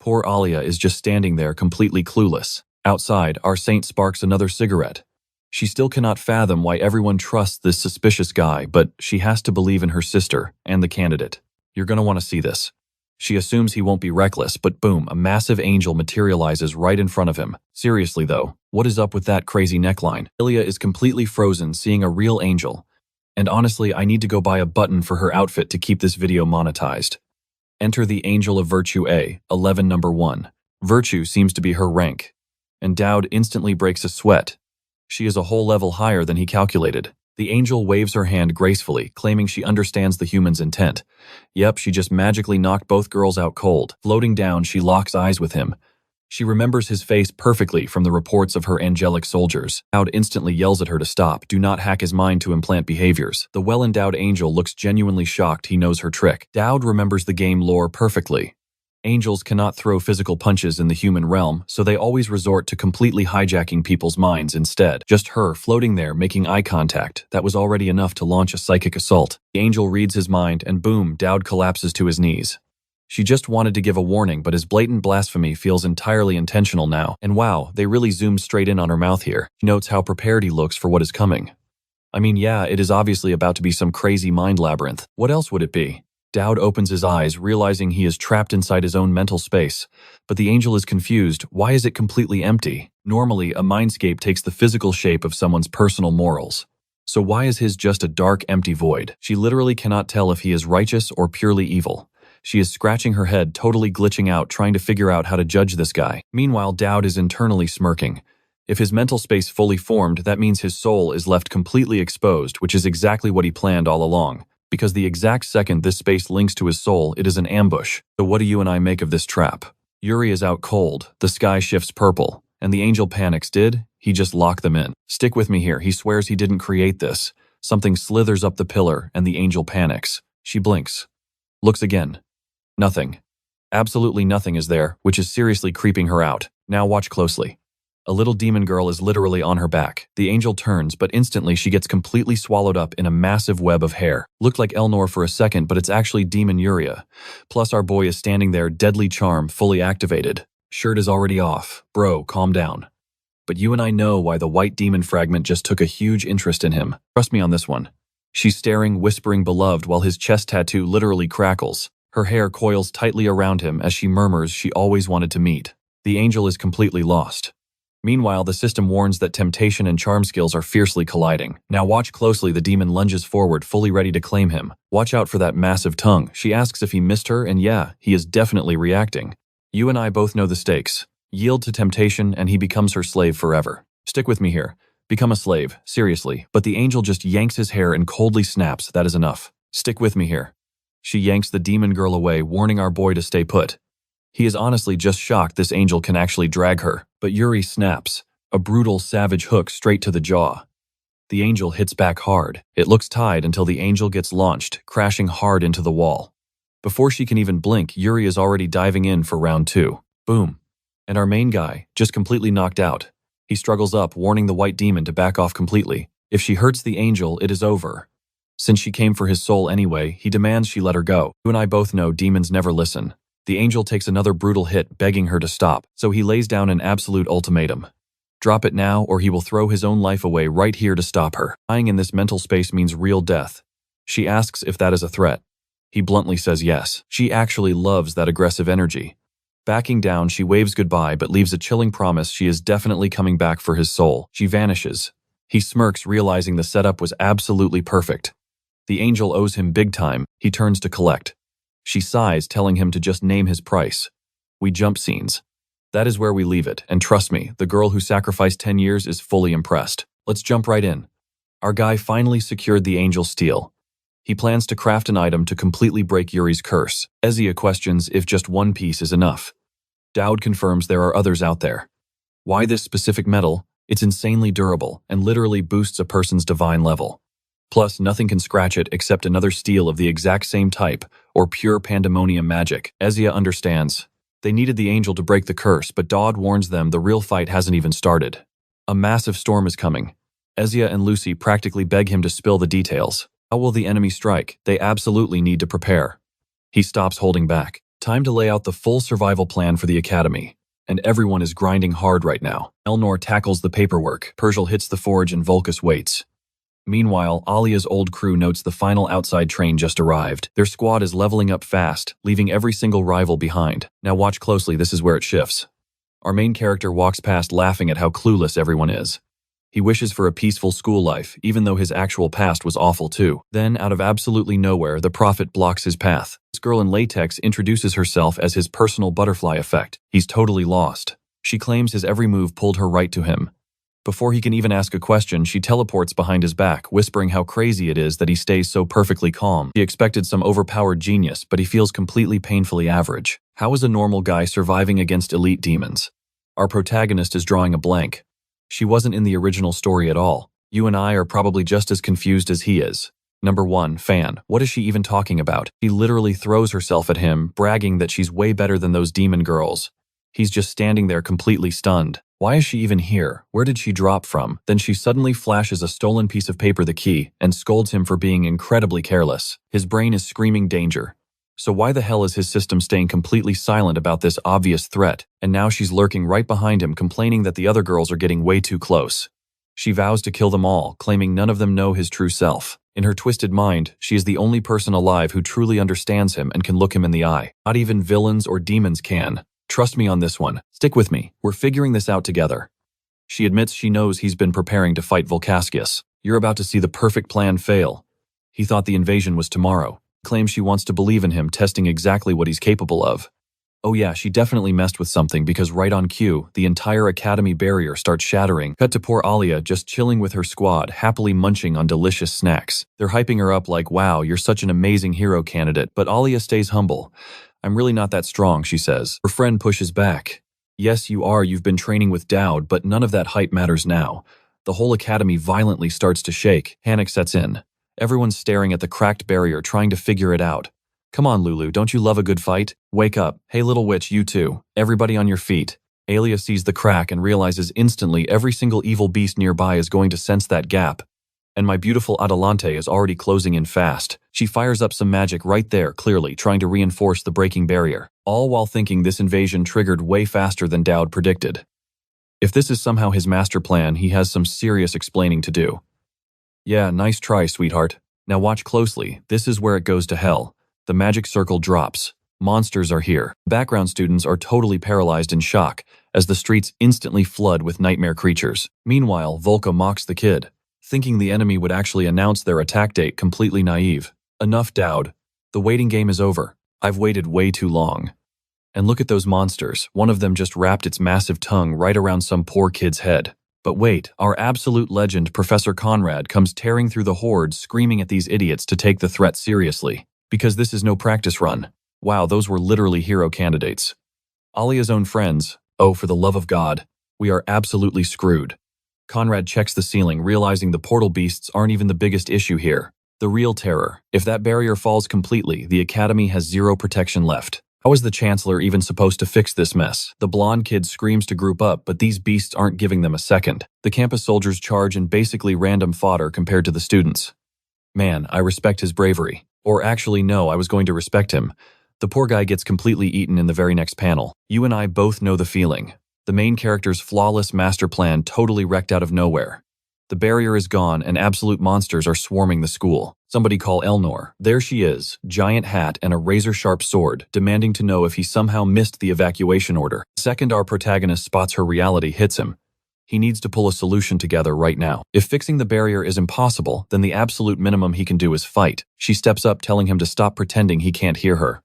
Poor Alia is just standing there completely clueless. Outside, our saint sparks another cigarette. She still cannot fathom why everyone trusts this suspicious guy, but she has to believe in her sister and the candidate. You're gonna want to see this. She assumes he won't be reckless, but boom, a massive angel materializes right in front of him. Seriously though, what is up with that crazy neckline? Ilya is completely frozen seeing a real angel. And honestly, I need to go buy a button for her outfit to keep this video monetized. Enter the Angel of Virtue A, 11 number 1. Virtue seems to be her rank. And Dowd instantly breaks a sweat. She is a whole level higher than he calculated. The angel waves her hand gracefully, claiming she understands the human's intent. Yep, she just magically knocked both girls out cold. Floating down, she locks eyes with him. She remembers his face perfectly from the reports of her angelic soldiers. Dowd instantly yells at her to stop. Do not hack his mind to implant behaviors. The well-endowed angel looks genuinely shocked he knows her trick. Dowd remembers the game lore perfectly. Angels cannot throw physical punches in the human realm, so they always resort to completely hijacking people's minds instead. Just her floating there making eye contact, that was already enough to launch a psychic assault. The angel reads his mind and boom, Dowd collapses to his knees. She just wanted to give a warning, but his blatant blasphemy feels entirely intentional now. And wow, they really zoomed straight in on her mouth here. She notes how prepared he looks for what is coming. I mean, yeah, it is obviously about to be some crazy mind labyrinth. What else would it be? Dowd opens his eyes, realizing he is trapped inside his own mental space. But the angel is confused. Why is it completely empty? Normally, a mindscape takes the physical shape of someone's personal morals. So why is his just a dark, empty void? She literally cannot tell if he is righteous or purely evil. She is scratching her head, totally glitching out, trying to figure out how to judge this guy. Meanwhile, Dowd is internally smirking. If his mental space fully formed, that means his soul is left completely exposed, which is exactly what he planned all along. Because the exact second this space links to his soul, it is an ambush. So what do you and I make of this trap? Yuri is out cold, the sky shifts purple, and the angel panics. Did he just lock them in? Stick with me here, he swears he didn't create this. Something slithers up the pillar, and the angel panics. She blinks. Looks again. Nothing. Absolutely nothing is there, which is seriously creeping her out. Now watch closely. A little demon girl is literally on her back. The angel turns, but instantly she gets completely swallowed up in a massive web of hair. Looked like Elnor for a second, but it's actually demon Yuria. Plus our boy is standing there, deadly charm fully activated. Shirt is already off. Bro, calm down. But you and I know why the white demon fragment just took a huge interest in him. Trust me on this one. She's staring, whispering beloved while his chest tattoo literally crackles. Her hair coils tightly around him as she murmurs she always wanted to meet. The angel is completely lost. Meanwhile, the system warns that temptation and charm skills are fiercely colliding. Now watch closely, the demon lunges forward, fully ready to claim him. Watch out for that massive tongue. She asks if he missed her, and yeah, he is definitely reacting. You and I both know the stakes. Yield to temptation, and he becomes her slave forever. Stick with me here. Become a slave, seriously. But the angel just yanks his hair and coldly snaps, that is enough. Stick with me here. She yanks the demon girl away, warning our boy to stay put. He is honestly just shocked this angel can actually drag her, but Yuri snaps, a brutal, savage hook straight to the jaw. The angel hits back hard. It looks tied until the angel gets launched, crashing hard into the wall. Before she can even blink, Yuri is already diving in for round 2. Boom. And our main guy, just completely knocked out. He struggles up, warning the white demon to back off completely. If she hurts the angel, it is over. Since she came for his soul anyway, he demands she let her go. You and I both know demons never listen. The angel takes another brutal hit, begging her to stop, so he lays down an absolute ultimatum. Drop it now, or he will throw his own life away right here to stop her. Dying in this mental space means real death. She asks if that is a threat. He bluntly says yes. She actually loves that aggressive energy. Backing down, she waves goodbye but leaves a chilling promise she is definitely coming back for his soul. She vanishes. He smirks, realizing the setup was absolutely perfect. The angel owes him big time. He turns to collect. She sighs, telling him to just name his price. We jump scenes. That is where we leave it, and trust me, the girl who sacrificed 10 years is fully impressed. Let's jump right in. Our guy finally secured the angel's steel. He plans to craft an item to completely break Yuri's curse. Ezia questions if just one piece is enough. Dowd confirms there are others out there. Why this specific metal? It's insanely durable and literally boosts a person's divine level. Plus, nothing can scratch it except another steel of the exact same type, or pure pandemonium magic. Ezia understands. They needed the angel to break the curse, but Dowd warns them the real fight hasn't even started. A massive storm is coming. Ezia and Lucy practically beg him to spill the details. How will the enemy strike? They absolutely need to prepare. He stops holding back. Time to lay out the full survival plan for the academy. And everyone is grinding hard right now. Elnor tackles the paperwork. Persial hits the forge and Volkus waits. Meanwhile, Alia's old crew notes the final outside train just arrived. Their squad is leveling up fast, leaving every single rival behind. Now watch closely, this is where it shifts. Our main character walks past laughing at how clueless everyone is. He wishes for a peaceful school life, even though his actual past was awful too. Then, out of absolutely nowhere, the prophet blocks his path. This girl in latex introduces herself as his personal butterfly effect. He's totally lost. She claims his every move pulled her right to him. Before he can even ask a question, she teleports behind his back, whispering how crazy it is that he stays so perfectly calm. He expected some overpowered genius, but he feels completely painfully average. How is a normal guy surviving against elite demons? Our protagonist is drawing a blank. She wasn't in the original story at all. You and I are probably just as confused as he is. Number 1, fan. What is she even talking about? She literally throws herself at him, bragging that she's way better than those demon girls. He's just standing there completely stunned. Why is she even here? Where did she drop from? Then she suddenly flashes a stolen piece of paper, the key, and scolds him for being incredibly careless. His brain is screaming danger. So why the hell is his system staying completely silent about this obvious threat? And now she's lurking right behind him, complaining that the other girls are getting way too close. She vows to kill them all, claiming none of them know his true self. In her twisted mind, she is the only person alive who truly understands him and can look him in the eye. Not even villains or demons can. Trust me on this one. Stick with me. We're figuring this out together. She admits she knows he's been preparing to fight Volkaskius. You're about to see the perfect plan fail. He thought the invasion was tomorrow. Claims she wants to believe in him, testing exactly what he's capable of. Oh yeah, she definitely messed with something because right on cue, the entire academy barrier starts shattering. Cut to poor Alia just chilling with her squad, happily munching on delicious snacks. They're hyping her up like, wow, you're such an amazing hero candidate, but Alia stays humble. I'm really not that strong, she says. Her friend pushes back. Yes, you are, you've been training with Dowd, but none of that hype matters now. The whole academy violently starts to shake. Panic sets in. Everyone's staring at the cracked barrier, trying to figure it out. Come on, Lulu, don't you love a good fight? Wake up. Hey, little witch, you too. Everybody on your feet. Alia sees the crack and realizes instantly every single evil beast nearby is going to sense that gap. And my beautiful Adelante is already closing in fast. She fires up some magic right there, clearly trying to reinforce the breaking barrier, all while thinking this invasion triggered way faster than Dowd predicted. If this is somehow his master plan, he has some serious explaining to do. Yeah, nice try, sweetheart. Now watch closely. This is where it goes to hell. The magic circle drops. Monsters are here. Background students are totally paralyzed in shock as the streets instantly flood with nightmare creatures. Meanwhile, Volka mocks the kid, thinking the enemy would actually announce their attack date, completely naive. Enough, Dowd. The waiting game is over. I've waited way too long. And look at those monsters. One of them just wrapped its massive tongue right around some poor kid's head. But wait, our absolute legend, Professor Conrad, comes tearing through the horde, screaming at these idiots to take the threat seriously. Because this is no practice run. Wow, those were literally hero candidates. Alia's own friends. Oh, for the love of God. We are absolutely screwed. Conrad checks the ceiling, realizing the portal beasts aren't even the biggest issue here. The real terror. If that barrier falls completely, the Academy has zero protection left. How is the Chancellor even supposed to fix this mess? The blonde kid screams to group up, but these beasts aren't giving them a second. The campus soldiers charge in basically random fodder compared to the students. Man, I respect his bravery. Or actually, no, I was going to respect him. The poor guy gets completely eaten in the very next panel. You and I both know the feeling. The main character's flawless master plan totally wrecked out of nowhere. The barrier is gone and absolute monsters are swarming the school. Somebody call Elnor. There she is, giant hat and a razor-sharp sword, demanding to know if he somehow missed the evacuation order. The second our protagonist spots her reality hits him. He needs to pull a solution together right now. If fixing the barrier is impossible, then the absolute minimum he can do is fight. She steps up, telling him to stop pretending he can't hear her.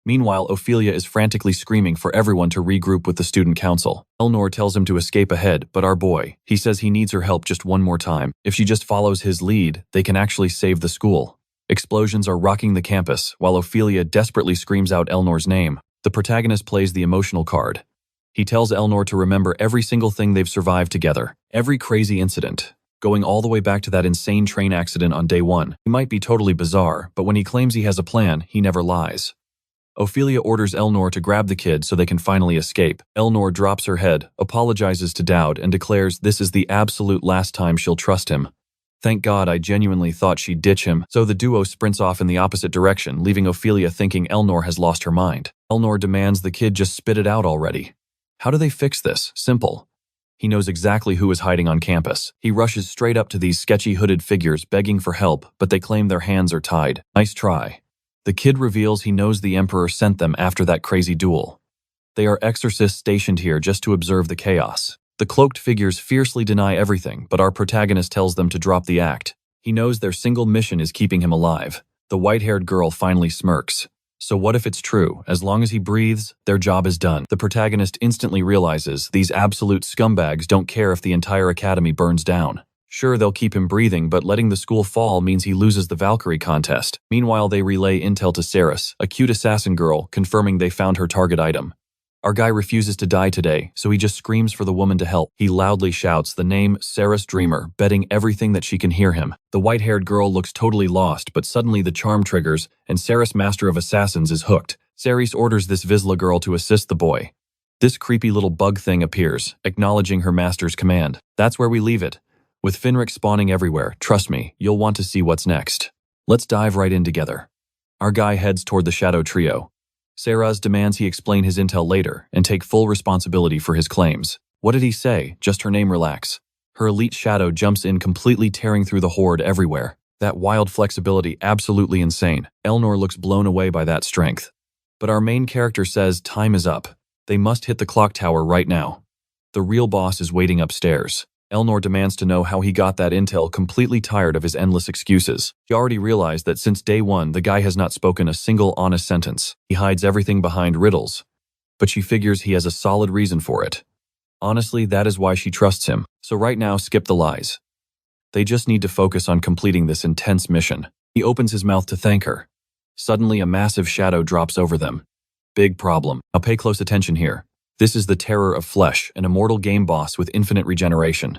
Meanwhile, Ophelia is frantically screaming for everyone to regroup with the student council. Elnor tells him to escape ahead, but our boy, he says he needs her help just one more time. If she just follows his lead, they can actually save the school. Explosions are rocking the campus, while Ophelia desperately screams out Elnor's name. The protagonist plays the emotional card. He tells Elnor to remember every single thing they've survived together, every crazy incident, going all the way back to that insane train accident on day one. He might be totally bizarre, but when he claims he has a plan, he never lies. Ophelia orders Elnor to grab the kid so they can finally escape. Elnor drops her head, apologizes to Dowd, and declares this is the absolute last time she'll trust him. Thank God, I genuinely thought she'd ditch him, so the duo sprints off in the opposite direction, leaving Ophelia thinking Elnor has lost her mind. Elnor demands the kid just spit it out already. How do they fix this? Simple. He knows exactly who is hiding on campus. He rushes straight up to these sketchy hooded figures begging for help, but they claim their hands are tied. Nice try. The kid reveals he knows the Emperor sent them after that crazy duel. They are exorcists stationed here just to observe the chaos. The cloaked figures fiercely deny everything, but our protagonist tells them to drop the act. He knows their single mission is keeping him alive. The white-haired girl finally smirks. So what if it's true? As long as he breathes, their job is done. The protagonist instantly realizes these absolute scumbags don't care if the entire academy burns down. Sure, they'll keep him breathing, but letting the school fall means he loses the Valkyrie contest. Meanwhile, they relay intel to Saris, a cute assassin girl, confirming they found her target item. Our guy refuses to die today, so he just screams for the woman to help. He loudly shouts the name Saris Dreamer, betting everything that she can hear him. The white-haired girl looks totally lost, but suddenly the charm triggers, and Saris, Master of Assassins, is hooked. Saris orders this Vizsla girl to assist the boy. This creepy little bug thing appears, acknowledging her master's command. That's where we leave it. With Finric spawning everywhere, trust me, you'll want to see what's next. Let's dive right in together. Our guy heads toward the Shadow Trio. Saraz demands he explain his intel later and take full responsibility for his claims. What did he say? Just her name, relax. Her elite shadow jumps in, completely tearing through the horde everywhere. That wild flexibility, absolutely insane. Elnor looks blown away by that strength. But our main character says time is up. They must hit the clock tower right now. The real boss is waiting upstairs. Elnor demands to know how he got that intel, completely tired of his endless excuses. He already realized that since day one, the guy has not spoken a single honest sentence. He hides everything behind riddles. But she figures he has a solid reason for it. Honestly, that is why she trusts him. So right now, skip the lies. They just need to focus on completing this intense mission. He opens his mouth to thank her. Suddenly, a massive shadow drops over them. Big problem. Now pay close attention here. This is the Terror of Flesh, an immortal game boss with infinite regeneration.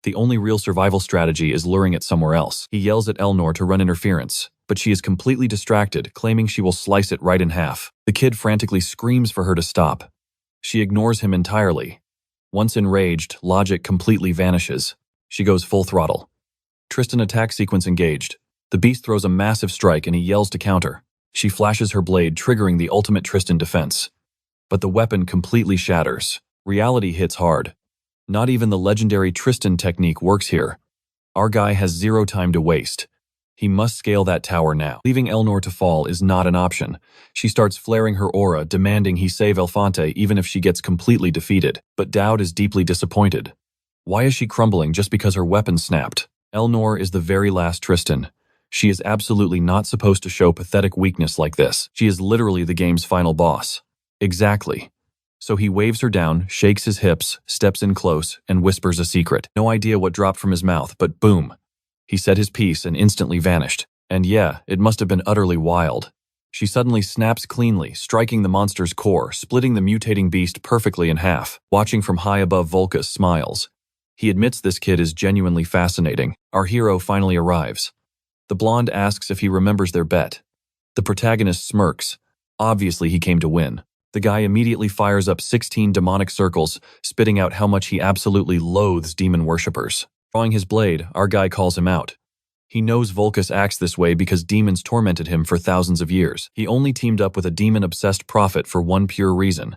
The only real survival strategy is luring it somewhere else. He yells at Elnor to run interference, but she is completely distracted, claiming she will slice it right in half. The kid frantically screams for her to stop. She ignores him entirely. Once enraged, logic completely vanishes. She goes full throttle. Tristan attack sequence engaged. The beast throws a massive strike and he yells to counter. She flashes her blade, triggering the ultimate Tristan defense. But the weapon completely shatters. Reality hits hard. Not even the legendary Tristan technique works here. Our guy has zero time to waste. He must scale that tower now. Leaving Elnor to fall is not an option. She starts flaring her aura, demanding he save Elefante even if she gets completely defeated. But Dowd is deeply disappointed. Why is she crumbling just because her weapon snapped? Elnor is the very last Tristan. She is absolutely not supposed to show pathetic weakness like this. She is literally the game's final boss. Exactly. So he waves her down, shakes his hips, steps in close, and whispers a secret. No idea what dropped from his mouth, but boom. He said his piece and instantly vanished. And yeah, it must have been utterly wild. She suddenly snaps cleanly, striking the monster's core, splitting the mutating beast perfectly in half. Watching from high above, Volkas smiles. He admits this kid is genuinely fascinating. Our hero finally arrives. The blonde asks if he remembers their bet. The protagonist smirks. Obviously he came to win. The guy immediately fires up 16 demonic circles, spitting out how much he absolutely loathes demon worshippers. Drawing his blade, our guy calls him out. He knows Volkas acts this way because demons tormented him for thousands of years. He only teamed up with a demon-obsessed prophet for one pure reason.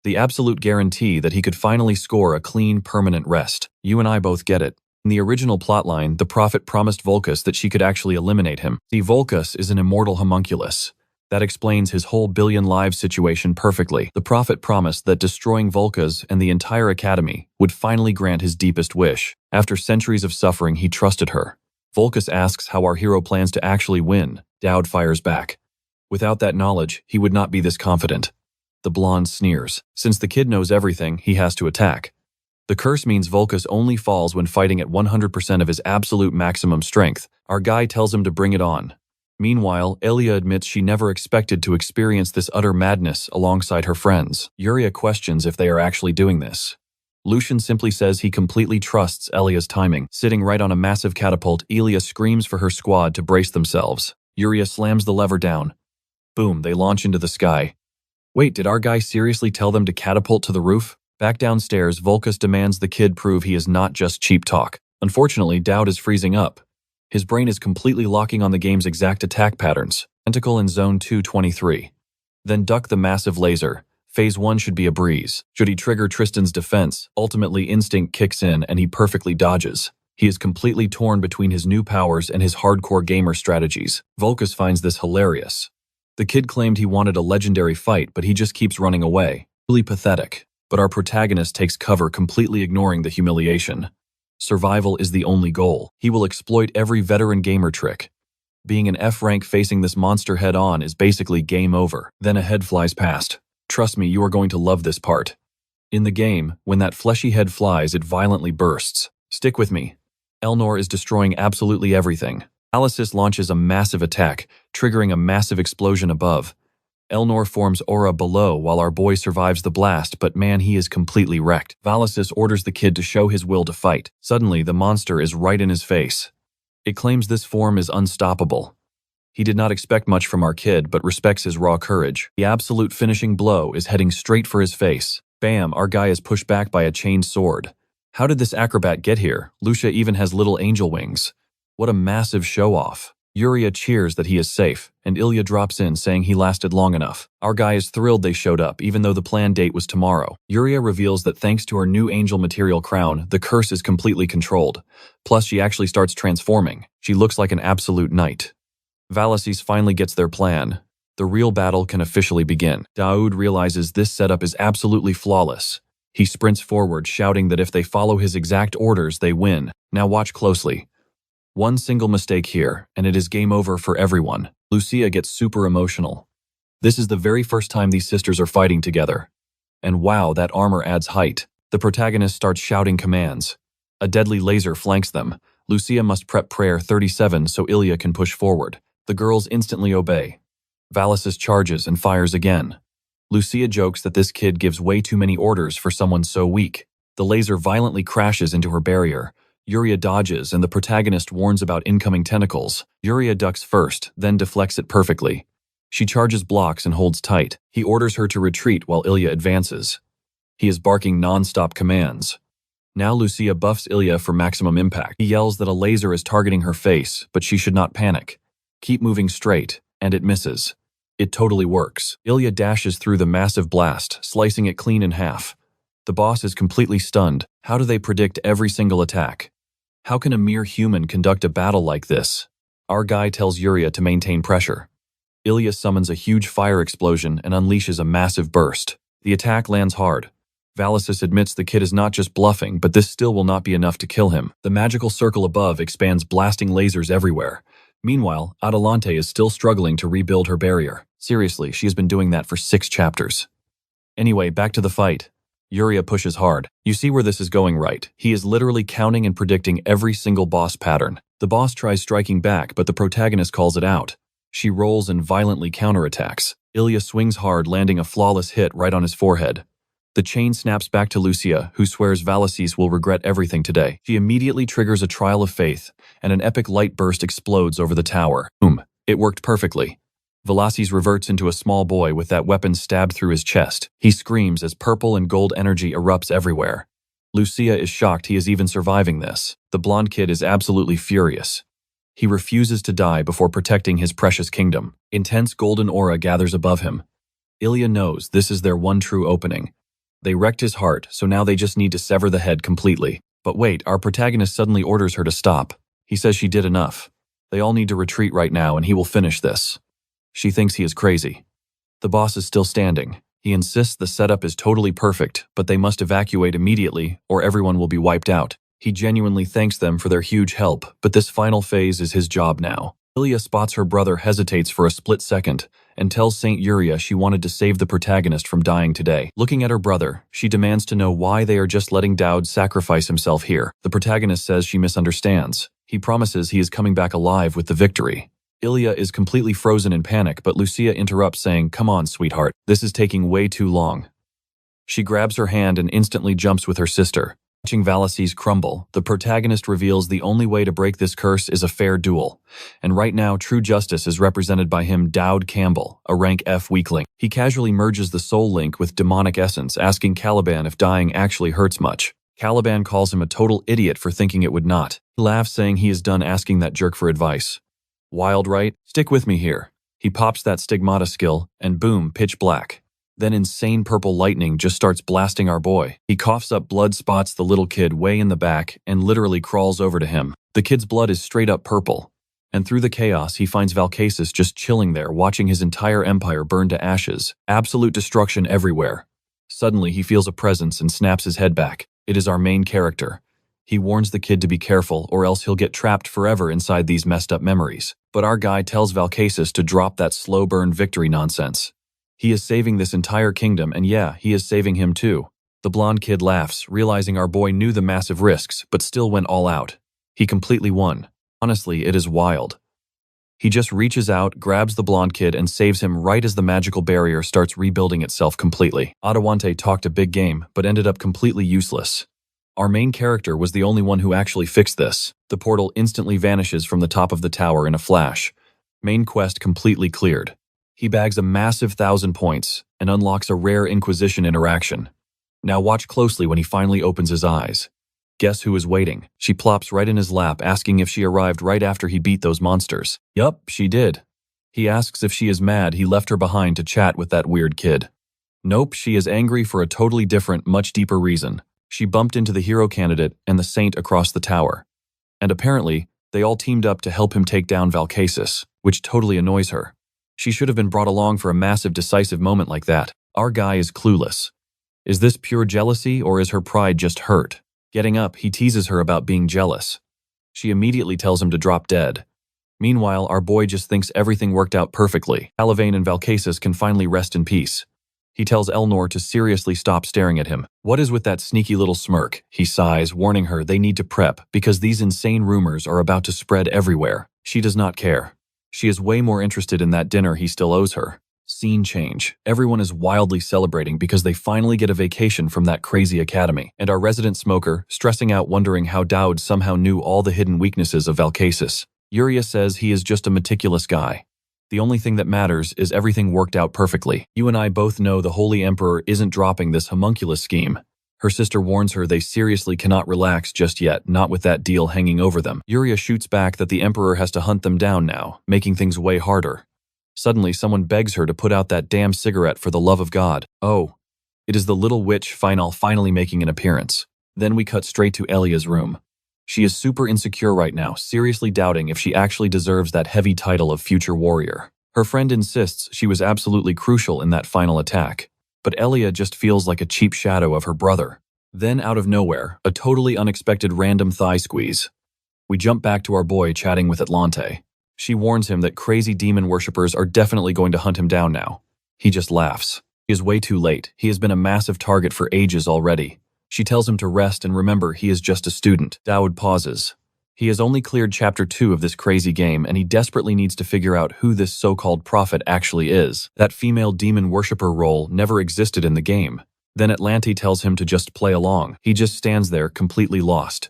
The absolute guarantee that he could finally score a clean, permanent rest. You and I both get it. In the original plotline, the prophet promised Volkas that she could actually eliminate him. See, Volkas is an immortal homunculus. That explains his whole billion lives situation perfectly. The prophet promised that destroying Volkas and the entire academy would finally grant his deepest wish. After centuries of suffering, he trusted her. Volkas asks how our hero plans to actually win. Dowd fires back. Without that knowledge, he would not be this confident. The blonde sneers. Since the kid knows everything, he has to attack. The curse means Volkas only falls when fighting at 100% of his absolute maximum strength. Our guy tells him to bring it on. Meanwhile, Elia admits she never expected to experience this utter madness alongside her friends. Yuria questions if they are actually doing this. Lucian simply says he completely trusts Elia's timing. Sitting right on a massive catapult, Elia screams for her squad to brace themselves. Yuria slams the lever down. Boom, they launch into the sky. Wait, did our guy seriously tell them to catapult to the roof? Back downstairs, Volkas demands the kid prove he is not just cheap talk. Unfortunately, Dowd is freezing up. His brain is completely locking on the game's exact attack patterns. Tentacle in Zone 223. Then duck the massive laser. Phase 1 should be a breeze. Should he trigger Tristan's defense, ultimately instinct kicks in and he perfectly dodges. He is completely torn between his new powers and his hardcore gamer strategies. Volkas finds this hilarious. The kid claimed he wanted a legendary fight, but he just keeps running away. Really pathetic. But our protagonist takes cover, completely ignoring the humiliation. Survival is the only goal. He will exploit every veteran gamer trick. Being an F rank facing this monster head-on is basically game over. Then a head flies past. Trust me, you are going to love this part. In the game, when that fleshy head flies, it violently bursts. Stick with me. Elnor is destroying absolutely everything. Alicis launches a massive attack, triggering a massive explosion above. Elnor forms aura below while our boy survives the blast, but man, he is completely wrecked. Valicis orders the kid to show his will to fight. Suddenly, the monster is right in his face. It claims this form is unstoppable. He did not expect much from our kid, but respects his raw courage. The absolute finishing blow is heading straight for his face. Bam, our guy is pushed back by a chained sword. How did this acrobat get here? Lucia even has little angel wings. What a massive show-off. Yuria cheers that he is safe, and Ilya drops in saying he lasted long enough. Our guy is thrilled they showed up, even though the planned date was tomorrow. Yuria reveals that thanks to her new angel material crown, the curse is completely controlled. Plus, she actually starts transforming. She looks like an absolute knight. Valicis finally gets their plan. The real battle can officially begin. Daoud realizes this setup is absolutely flawless. He sprints forward, shouting that if they follow his exact orders, they win. Now watch closely. One single mistake here, and it is game over for everyone. Lucia gets super emotional. This is the very first time these sisters are fighting together. And wow, that armor adds height. The protagonist starts shouting commands. A deadly laser flanks them. Lucia must prep prayer 37 so Ilya can push forward. The girls instantly obey. Valicis charges and fires again. Lucia jokes that this kid gives way too many orders for someone so weak. The laser violently crashes into her barrier. Yuria dodges, and the protagonist warns about incoming tentacles. Yuria ducks first, then deflects it perfectly. She charges blocks and holds tight. He orders her to retreat while Ilya advances. He is barking non-stop commands. Now Lucia buffs Ilya for maximum impact. He yells that a laser is targeting her face, but she should not panic. Keep moving straight, and it misses. It totally works. Ilya dashes through the massive blast, slicing it clean in half. The boss is completely stunned. How do they predict every single attack? How can a mere human conduct a battle like this? Our guy tells Yuria to maintain pressure. Ilya summons a huge fire explosion and unleashes a massive burst. The attack lands hard. Valisis admits the kid is not just bluffing, but this still will not be enough to kill him. The magical circle above expands, blasting lasers everywhere. Meanwhile, Adelante is still struggling to rebuild her barrier. Seriously, she has been doing that for 6 chapters. Anyway, back to the fight. Yuria pushes hard. You see where this is going, right? He is literally counting and predicting every single boss pattern. The boss tries striking back, but the protagonist calls it out. She rolls and violently counterattacks. Ilya swings hard, landing a flawless hit right on his forehead. The chain snaps back to Lucia, who swears Valisis will regret everything today. She immediately triggers a trial of faith, and an epic light burst explodes over the tower. Boom! It worked perfectly. Valisis reverts into a small boy with that weapon stabbed through his chest. He screams as purple and gold energy erupts everywhere. Lucia is shocked he is even surviving this. The blonde kid is absolutely furious. He refuses to die before protecting his precious kingdom. Intense golden aura gathers above him. Ilya knows this is their one true opening. They wrecked his heart, so now they just need to sever the head completely. But wait, our protagonist suddenly orders her to stop. He says she did enough. They all need to retreat right now and he will finish this. She thinks he is crazy. The boss is still standing. He insists the setup is totally perfect, but they must evacuate immediately or everyone will be wiped out. He genuinely thanks them for their huge help, but this final phase is his job now. Ilya spots her brother hesitates for a split second and tells Saint Yuria she wanted to save the protagonist from dying today. Looking at her brother, she demands to know why they are just letting Daud sacrifice himself here. The protagonist says she misunderstands. He promises he is coming back alive with the victory. Ilya is completely frozen in panic, but Lucia interrupts saying, "Come on, sweetheart, this is taking way too long." She grabs her hand and instantly jumps with her sister. Watching Valisis crumble, the protagonist reveals the only way to break this curse is a fair duel. And right now, true justice is represented by him, Daud Campbell, a rank F weakling. He casually merges the soul link with demonic essence, asking Caliban if dying actually hurts much. Caliban calls him a total idiot for thinking it would not. He laughs, saying he is done asking that jerk for advice. Wild, right? Stick with me here. He pops that stigmata skill, and boom, pitch black. Then insane purple lightning just starts blasting our boy. He coughs up blood, spots the little kid way in the back, and literally crawls over to him. The kid's blood is straight up purple. And through the chaos, he finds Valcasis just chilling there, watching his entire empire burn to ashes. Absolute destruction everywhere. Suddenly, he feels a presence and snaps his head back. It is our main character. He warns the kid to be careful, or else he'll get trapped forever inside these messed up memories. But our guy tells Valcasis to drop that slow burn victory nonsense. He is saving this entire kingdom, and yeah, he is saving him too. The blonde kid laughs, realizing our boy knew the massive risks, but still went all out. He completely won. Honestly, it is wild. He just reaches out, grabs the blonde kid, and saves him right as the magical barrier starts rebuilding itself completely. Adewante talked a big game, but ended up completely useless. Our main character was the only one who actually fixed this. The portal instantly vanishes from the top of the tower in a flash. Main quest completely cleared. He bags a massive 1,000 points and unlocks a rare Inquisition interaction. Now watch closely when he finally opens his eyes. Guess who is waiting? She plops right in his lap, asking if she arrived right after he beat those monsters. Yup, she did. He asks if she is mad he left her behind to chat with that weird kid. Nope, she is angry for a totally different, much deeper reason. She bumped into the hero candidate and the saint across the tower. And apparently, they all teamed up to help him take down Valcasis, which totally annoys her. She should have been brought along for a massive decisive moment like that. Our guy is clueless. Is this pure jealousy or is her pride just hurt? Getting up, he teases her about being jealous. She immediately tells him to drop dead. Meanwhile, our boy just thinks everything worked out perfectly. Alavane and Valcasis can finally rest in peace. He tells Elnor to seriously stop staring at him. What is with that sneaky little smirk? He sighs, warning her they need to prep because these insane rumors are about to spread everywhere. She does not care. She is way more interested in that dinner he still owes her. Scene change. Everyone is wildly celebrating because they finally get a vacation from that crazy academy. And our resident smoker, stressing out wondering how Daud somehow knew all the hidden weaknesses of Valcasis. Yuria says he is just a meticulous guy. The only thing that matters is everything worked out perfectly. You and I both know the Holy Emperor isn't dropping this homunculus scheme. Her sister warns her they seriously cannot relax just yet, not with that deal hanging over them. Yuria shoots back that the Emperor has to hunt them down now, making things way harder. Suddenly, someone begs her to put out that damn cigarette for the love of God. Oh, it is the little witch Final finally making an appearance. Then we cut straight to Elia's room. She is super insecure right now, seriously doubting if she actually deserves that heavy title of future warrior. Her friend insists she was absolutely crucial in that final attack, but Elia just feels like a cheap shadow of her brother. Then out of nowhere, a totally unexpected random thigh squeeze. We jump back to our boy chatting with Atlante. She warns him that crazy demon worshippers are definitely going to hunt him down now. He just laughs. He is way too late. He has been a massive target for ages already. She tells him to rest and remember he is just a student. Dawood pauses. He has only cleared chapter 2 of this crazy game and he desperately needs to figure out who this so-called prophet actually is. That female demon worshipper role never existed in the game. Then Atlante tells him to just play along. He just stands there completely lost.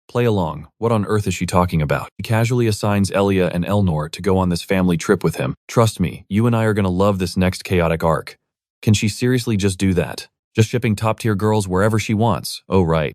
Play along? What on earth is she talking about? He casually assigns Elia and Elnor to go on this family trip with him. Trust me, you and I are gonna love this next chaotic arc. Can she seriously just do that? Just shipping top-tier girls wherever she wants? Oh right.